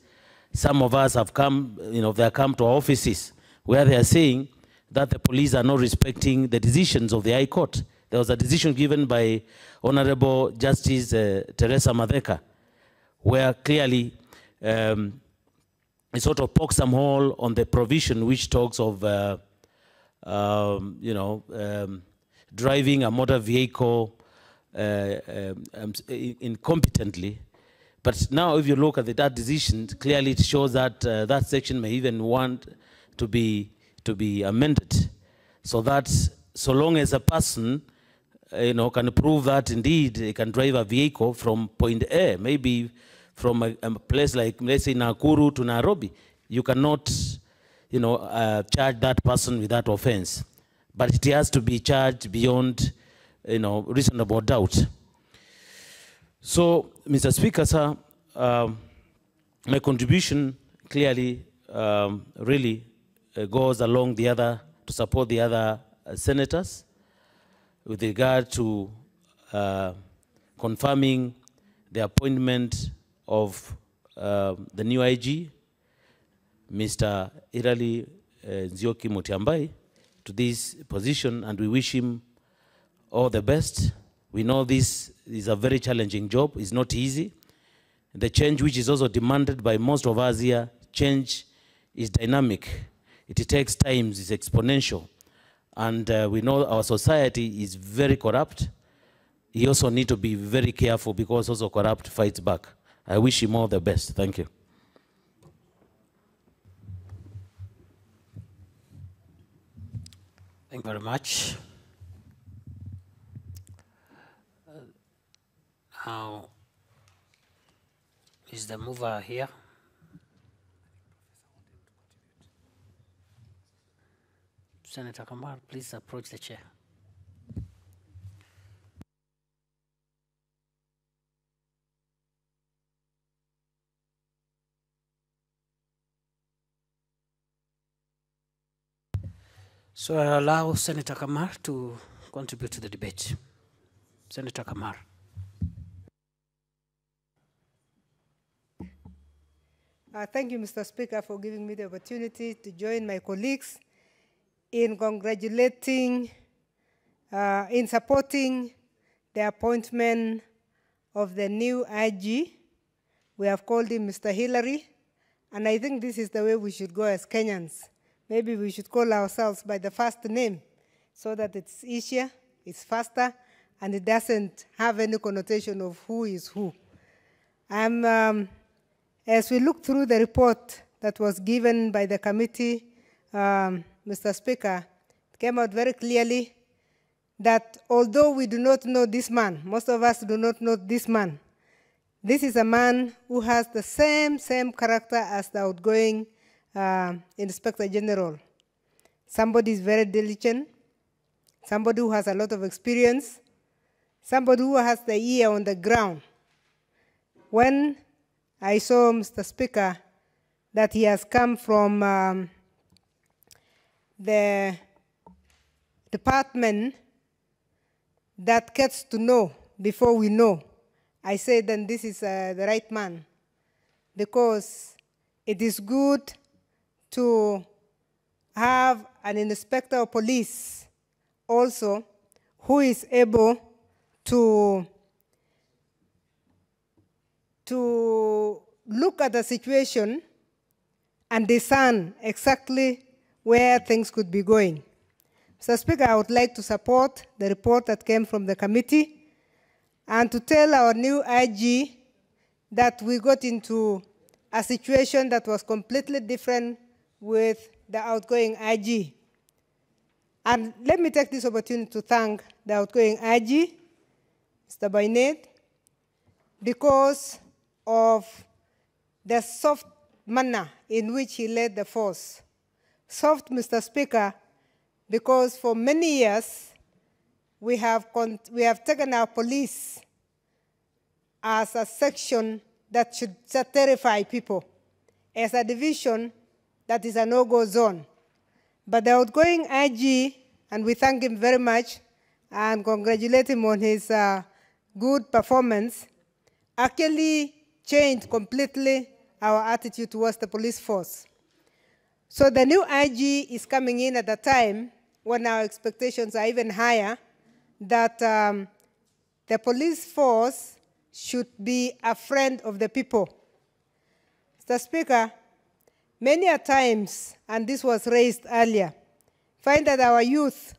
Some of us have come, they have come to our offices where they are saying that the police are not respecting the decisions of the High Court. There was a decision given by Honorable Justice Teresa Madeka, where clearly it sort of pokes some hole on the provision which talks of, driving a motor vehicle incompetently. But now if you look at that decision, clearly it shows that that section may even want to be amended, so that so long as a person can prove that indeed he can drive a vehicle from point A, maybe from a place like, let's say, Nakuru to Nairobi, you cannot, charge that person with that offense. But it has to be charged beyond, reasonable doubt. So, Mr. Speaker, sir, my contribution clearly really goes along to support the other senators with regard to confirming the appointment of the new IG, Mr. Irali Nzioki Mutyambai, to this position, and we wish him all the best. We know this is a very challenging job. It's not easy. The change which is also demanded by most of us here, change is dynamic. It takes time, it's exponential. And we know our society is very corrupt. You also need to be very careful, because also corrupt fights back. I wish him all the best. Thank you. Thank you very much. Now, is the mover here? Senator Kamar, please approach the chair. So I allow Senator Kamar to contribute to the debate. Senator Kamar. Thank you, Mr. Speaker, for giving me the opportunity to join my colleagues in congratulating, in supporting the appointment of the new IG. We have called him Mr. Hillary, and I think this is the way we should go as Kenyans. Maybe we should call ourselves by the first name so that it's easier, it's faster, and it doesn't have any connotation of who is who. As we look through the report that was given by the committee, Mr. Speaker, it came out very clearly that although we do not know this man, most of us do not know this man, this is a man who has the same character as the outgoing Inspector General. Somebody is very diligent, somebody who has a lot of experience, somebody who has the ear on the ground. When I saw, Mr. Speaker, that he has come from the department that gets to know before we know, I say then this is the right man, because it is good to have an inspector of police also who is able to look at the situation and discern exactly where things could be going. Mr. Speaker, I would like to support the report that came from the committee and to tell our new IG that we got into a situation that was completely different with the outgoing IG. And let me take this opportunity to thank the outgoing IG, Mr. Bainet, because of the soft manner in which he led the force. Soft, Mr. Speaker, because for many years we have taken our police as a section that should terrify people, as a division that is a no-go zone. But the outgoing IG, and we thank him very much and congratulate him on his good performance, actually changed completely our attitude towards the police force. So the new IG is coming in at a time when our expectations are even higher, that the police force should be a friend of the people. Mr. Speaker, many a times, and this was raised earlier, find that our youth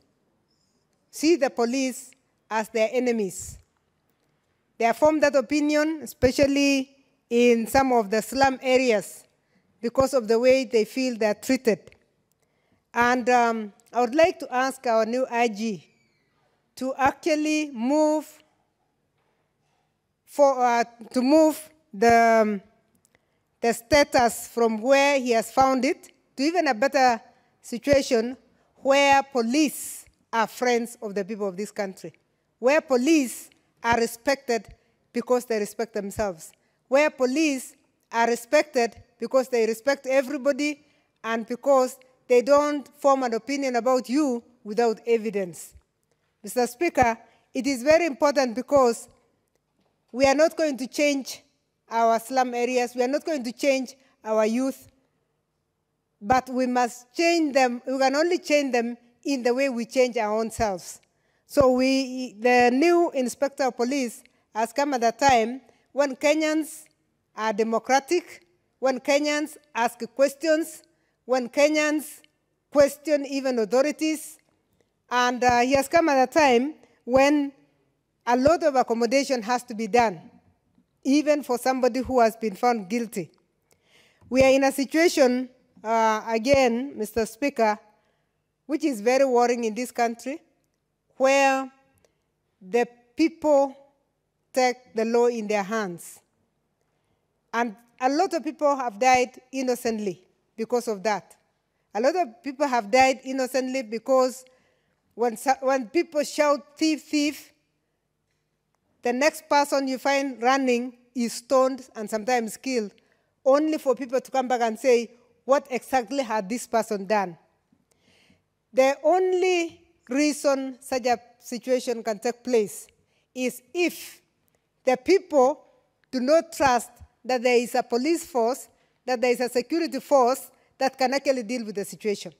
see the police as their enemies. They have formed that opinion, especially in some of the slum areas, because of the way they feel they are treated. And I would like to ask our new IG to actually move the status from where he has found it to even a better situation where police are friends of the people of this country, where police are respected because they respect themselves, where police are respected because they respect everybody and because they don't form an opinion about you without evidence. Mr. Speaker, it is very important because we are not going to change our slum areas, we are not going to change our youth, but we must change them. We can only change them in the way we change our own selves. So the new Inspector of Police has come at a time when Kenyans are democratic, when Kenyans ask questions, when Kenyans question even authorities, and he has come at a time when a lot of accommodation has to be done, even for somebody who has been found guilty. We are in a situation, again, Mr. Speaker, which is very worrying in this country, where the people take the law in their hands. And a lot of people have died innocently because of that. A lot of people have died innocently because when people shout, thief, thief, the next person you find running is stoned and sometimes killed, only for people to come back and say, what exactly had this person done? The only reason such a situation can take place is if the people do not trust that there is a police force, that there is a security force that can actually deal with the situation.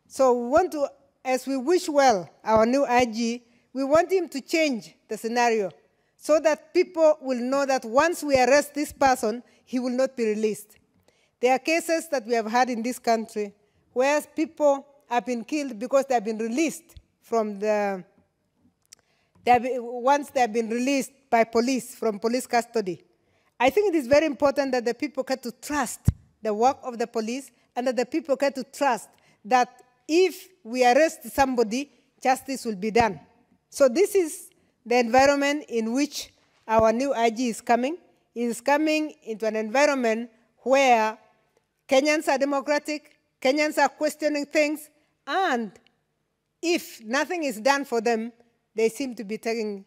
So we want to, as we wish well our new IG, we want him to change the scenario so that people will know that once we arrest this person, he will not be released. There are cases that we have had in this country where people have been killed because they have been released from once they have been released by police, from police custody. I think it is very important that the people get to trust the work of the police and that the people get to trust that if we arrest somebody, justice will be done. So this is the environment in which our new IG is coming. It is coming into an environment where Kenyans are democratic, Kenyans are questioning things, and if nothing is done for them, they seem to be taking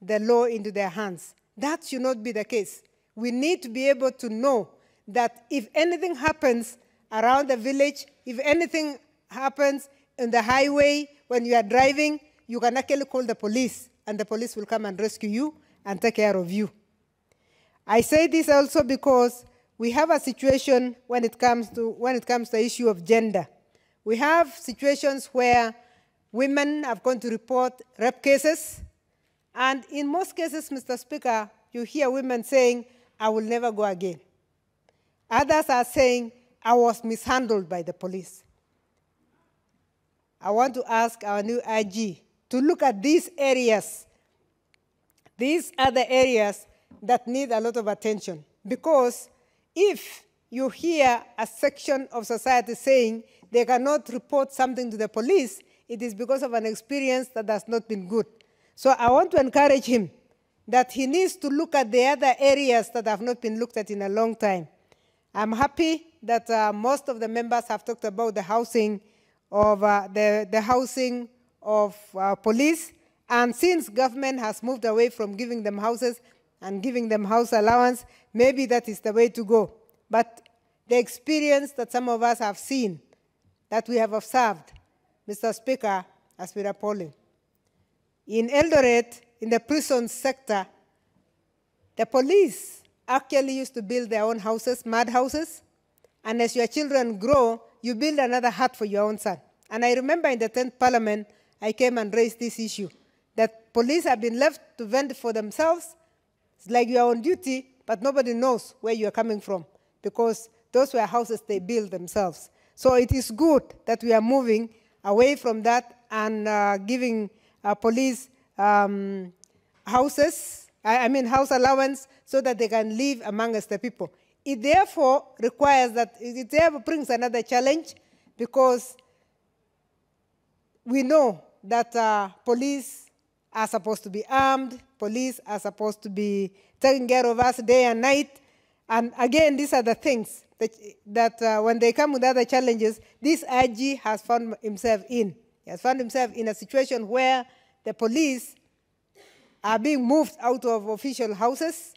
the law into their hands. That should not be the case. We need to be able to know that if anything happens around the village, if anything happens on the highway when you are driving, you can actually call the police, and the police will come and rescue you and take care of you. I say this also because we have a situation when it comes to the issue of gender. We have situations where women have gone to report rape cases, and in most cases, Mr. Speaker, you hear women saying, "I will never go again." Others are saying, "I was mishandled by the police." I want to ask our new IG to look at these areas. These are the areas that need a lot of attention, because if you hear a section of society saying they cannot report something to the police, it is because of an experience that has not been good. So I want to encourage him that he needs to look at the other areas that have not been looked at in a long time. I'm happy that most of the members have talked about the housing of police, and since government has moved away from giving them houses and giving them house allowance, maybe that is the way to go. But the experience that some of us have seen, that we have observed, Mr. Speaker, has been appalling. In Eldoret, in the prison sector, the police actually used to build their own houses, mud houses, and as your children grow, you build another hut for your own son. And I remember in the 10th Parliament, I came and raised this issue, that police have been left to fend for themselves. It's like you are on duty, but nobody knows where you are coming from, because those were houses they built themselves. So it is good that we are moving away from that and giving police house allowance so that they can live amongst the people. It therefore requires that, it therefore brings another challenge, because we know that police are supposed to be armed, police are supposed to be taking care of us day and night. And again, these are the things that when they come with other challenges, this IG has found himself in. He has found himself in a situation where the police are being moved out of official houses.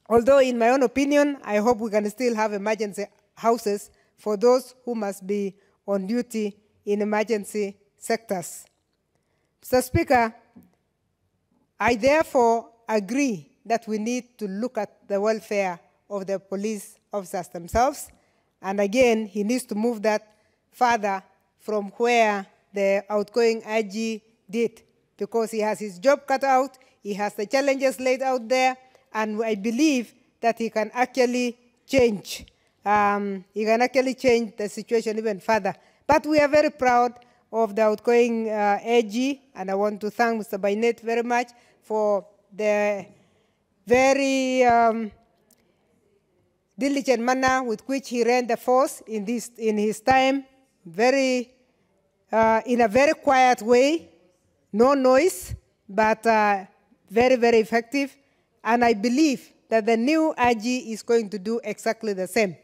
Although, in my own opinion, I hope we can still have emergency houses for those who must be on duty in emergency sectors. Mr. Speaker, I therefore agree that we need to look at the welfare of the police officers themselves. And again, he needs to move that further from where the outgoing IG did, because he has his job cut out, he has the challenges laid out there, and I believe that he can actually change. The situation even further. But we are very proud of the outgoing AG, and I want to thank Mr. Bainet very much for the very diligent manner with which he ran the force in his time, in a very quiet way, no noise, but very, very effective. And I believe that the new IG is going to do exactly the same.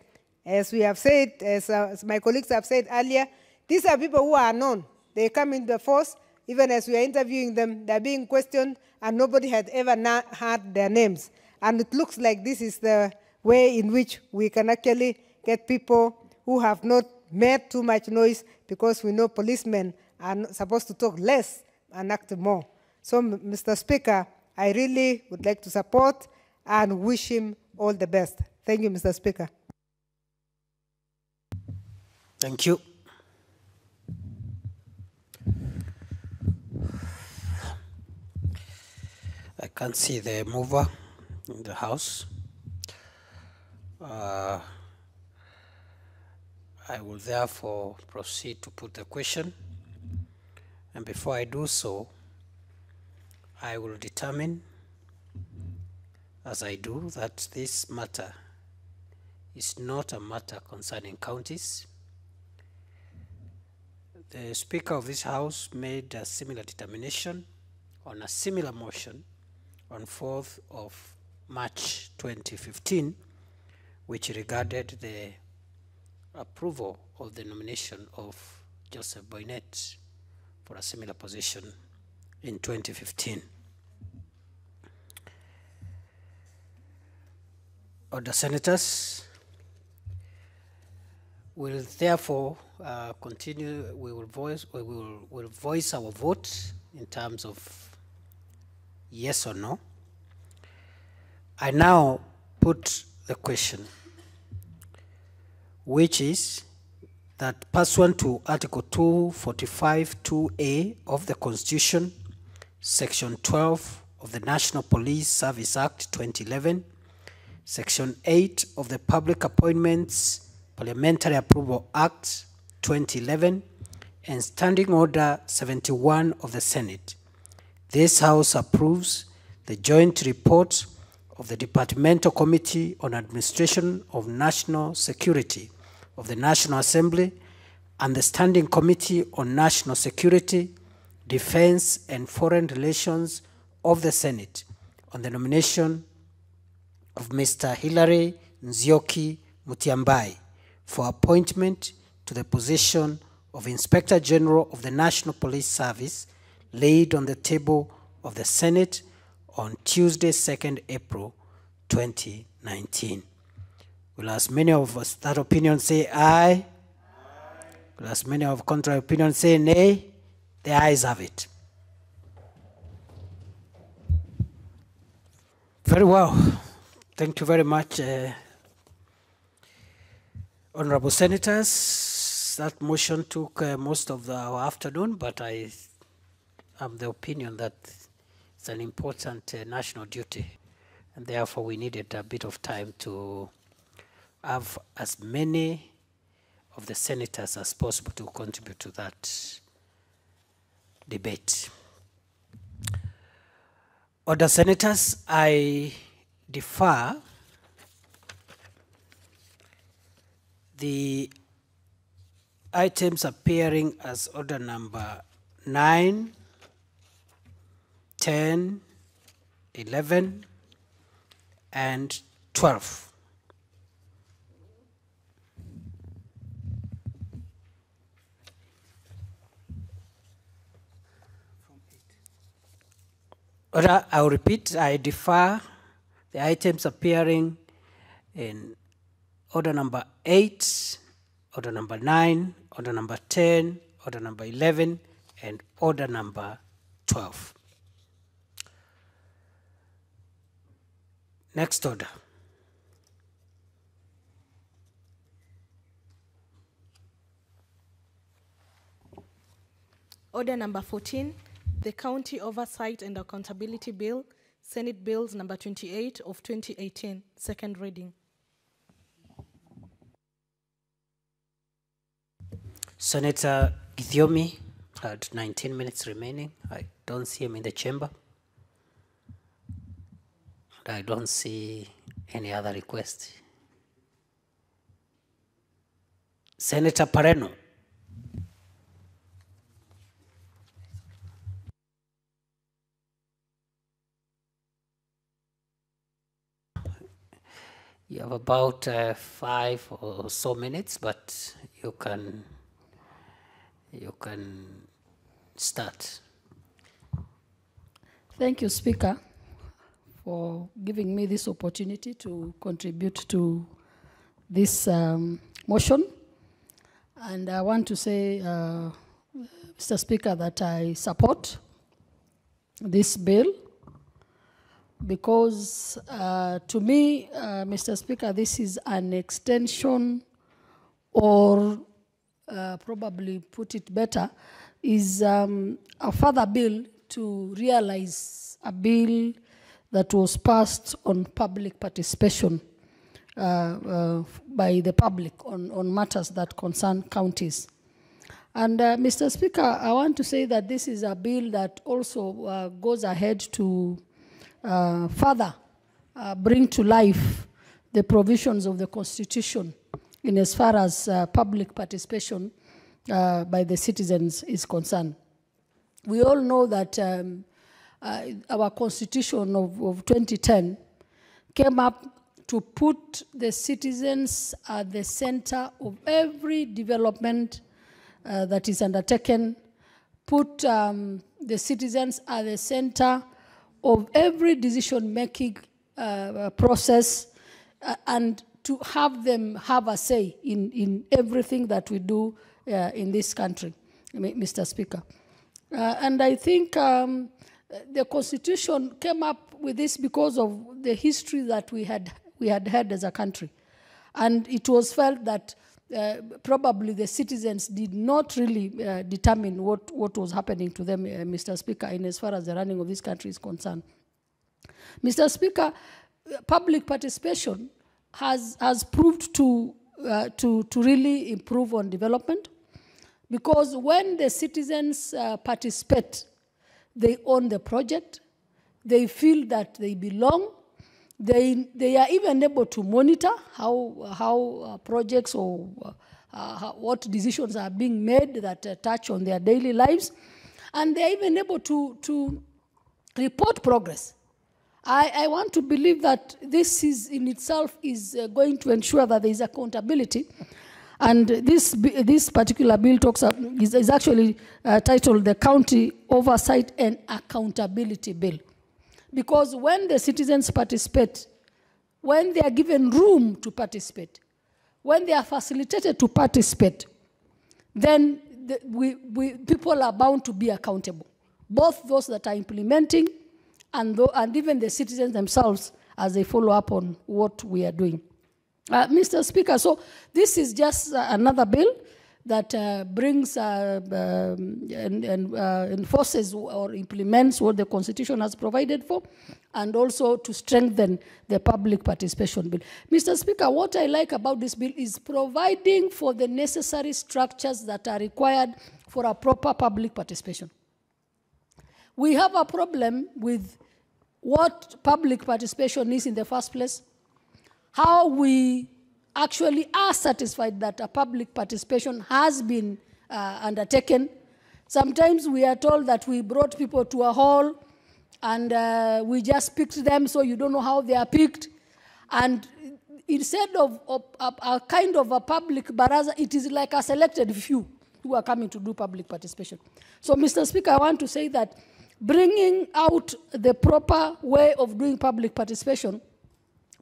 As we have said, as my colleagues have said earlier, these are people who are known. They come into the force, even as we are interviewing them, they're being questioned, and nobody had ever heard their names. And it looks like this is the way in which we can actually get people who have not made too much noise, because we know policemen are supposed to talk less and act more. So, Mr. Speaker, I really would like to support and wish him all the best. Thank you, Mr. Speaker. Thank you. I can't see the mover in the House. I will therefore proceed to put the question. And before I do so, I will determine, as I do, that this matter is not a matter concerning counties. The Speaker of this House made a similar determination on a similar motion on 4th of March 2015, which regarded the approval of the nomination of Joseph Boynet for a similar position in 2015. Other senators will therefore continue. We will voice our vote in terms of yes or no. I now put the question, which is that pursuant to Article 245(2)(a) of the Constitution, Section 12 of the National Police Service Act 2011, Section 8 of the Public Appointments Parliamentary Approval Act 2011, and Standing Order 71 of the Senate, this House approves the joint report of the Departmental Committee on Administration of National Security of the National Assembly and the Standing Committee on National Security, Defense and Foreign Relations of the Senate on the nomination of Mr. Hilary Nzioki Mutiambai for appointment to the position of Inspector General of the National Police Service, laid on the table of the Senate on Tuesday, 2nd April 2019. Will as many of us that opinion say aye? Will as many of contrary opinion say nay? The ayes have it. Very well. Thank you very much, honorable senators. That motion took most of our afternoon, but I am the opinion that it's an important national duty, and therefore we needed a bit of time to have as many of the senators as possible to contribute to that debate. Other senators, I defer the items appearing as order number 9, 10, 11, and 12. Order, I'll repeat, I defer the items appearing in order number 8, order number 9, order number 10, order number 11, and order number 12. Next order. Order number 14, the County Oversight and Accountability Bill, Senate Bills number 28 of 2018, second reading. Senator Githiomi had 19 minutes remaining. I don't see him in the chamber. I don't see any other request. Senator Pareno. You have about 5 or so minutes, but you can start. Thank you, Speaker, for giving me this opportunity to contribute to this motion. And I want to say, Mr. Speaker, that I support this bill because to me, Mr. Speaker, this is an extension or probably put it better, is a further bill to realize a bill that was passed on public participation by the public on matters that concern counties. And Mr. Speaker, I want to say that this is a bill that also goes ahead to further bring to life the provisions of the Constitution in as far as public participation by the citizens is concerned. We all know that our constitution of 2010 came up to put the citizens at the center of every development that is undertaken, put the citizens at the center of every decision-making process, and to have them have a say in everything that we do in this country, Mr. Speaker. And I think the Constitution came up with this because of the history that we had had as a country. And it was felt that probably the citizens did not really determine what was happening to them, Mr. Speaker, in as far as the running of this country is concerned. Mr. Speaker, public participation has proved to really improve on development, because when the citizens participate, they own the project, they feel that they belong, they are even able to monitor how projects or what decisions are being made that touch on their daily lives, and they're even able to report progress. I want to believe that this is in itself is going to ensure that there is accountability. And this particular bill is actually titled the County Oversight and Accountability Bill. Because when the citizens participate, when they are given room to participate, when they are facilitated to participate, then people are bound to be accountable. Both those that are implementing and even the citizens themselves as they follow up on what we are doing. Mr. Speaker, so this is just another bill that brings and enforces or implements what the Constitution has provided for, and also to strengthen the public participation bill. Mr. Speaker, what I like about this bill is providing for the necessary structures that are required for a proper public participation. We have a problem with what public participation is in the first place, how we actually are satisfied that a public participation has been undertaken. Sometimes we are told that we brought people to a hall and we just picked them, so you don't know how they are picked. And instead of a kind of a public baraza, it is like a selected few who are coming to do public participation. So, Mr. Speaker, I want to say that bringing out the proper way of doing public participation,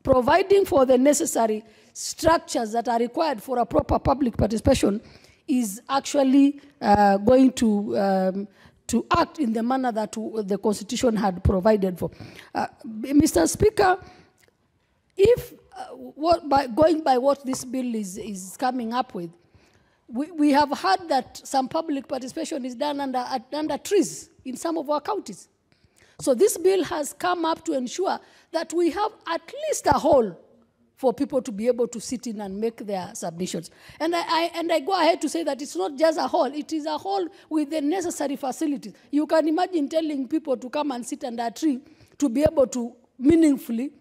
providing for the necessary structures that are required for a proper public participation, is actually going to act in the manner that the Constitution had provided for. Mr. Speaker, if going by what this bill is coming up with, we have heard that some public participation is done under trees in some of our counties. So this bill has come up to ensure that we have at least a hall for people to be able to sit in and make their submissions. And I go ahead to say that it's not just a hall, it is a hall with the necessary facilities. You can imagine telling people to come and sit under a tree to be able to meaningfully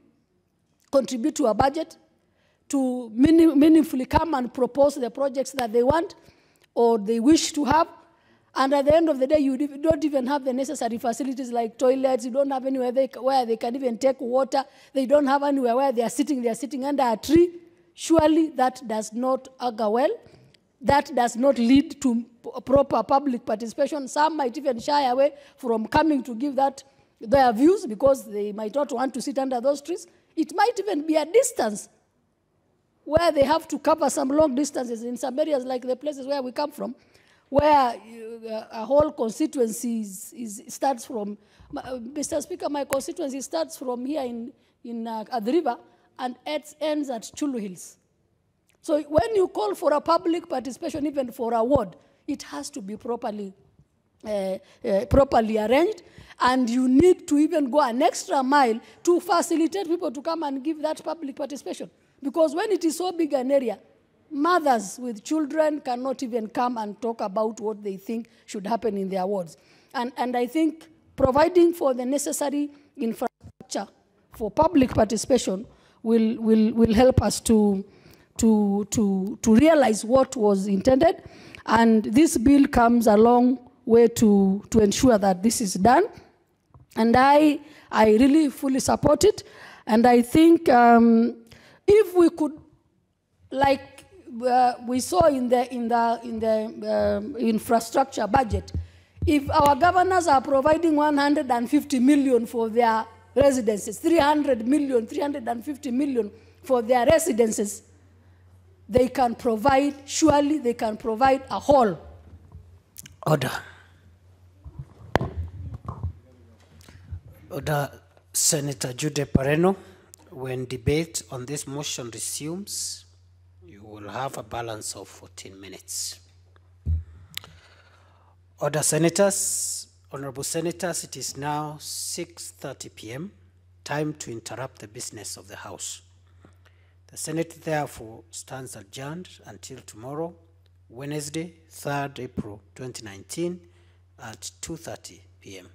contribute to a budget, to meaningfully come and propose the projects that they want or they wish to have. And at the end of the day, you don't even have the necessary facilities like toilets. You don't have anywhere where they can even take water. They don't have anywhere where they are sitting under a tree. Surely that does not augur well. That does not lead to proper public participation. Some might even shy away from coming to give their views because they might not want to sit under those trees. It might even be a distance where they have to cover some long distances in some areas like the places where we come from, where a whole constituency starts from. Mr. Speaker, my constituency starts from here at the river and ends at Chulu Hills. So when you call for a public participation, even for a ward, it has to be properly arranged, and you need to even go an extra mile to facilitate people to come and give that public participation. Because when it is so big an area, mothers with children cannot even come and talk about what they think should happen in their wards. And I think providing for the necessary infrastructure for public participation will help us to to realize what was intended. And this bill comes a long way to ensure that this is done. And I really fully support it. And I think if we could, like we saw in the infrastructure budget, if our governors are providing 150 million for their residences, 300 million, 350 million for their residences, they can provide, surely they can provide a whole. Order. Order. Senator Jude Pareno, when debate on this motion resumes, you will have a balance of 14 minutes. Order, senators. Honorable senators, it is now 6:30 p.m., time to interrupt the business of the House. The Senate therefore stands adjourned until tomorrow, Wednesday, 3rd April 2019 at 2:30 p.m.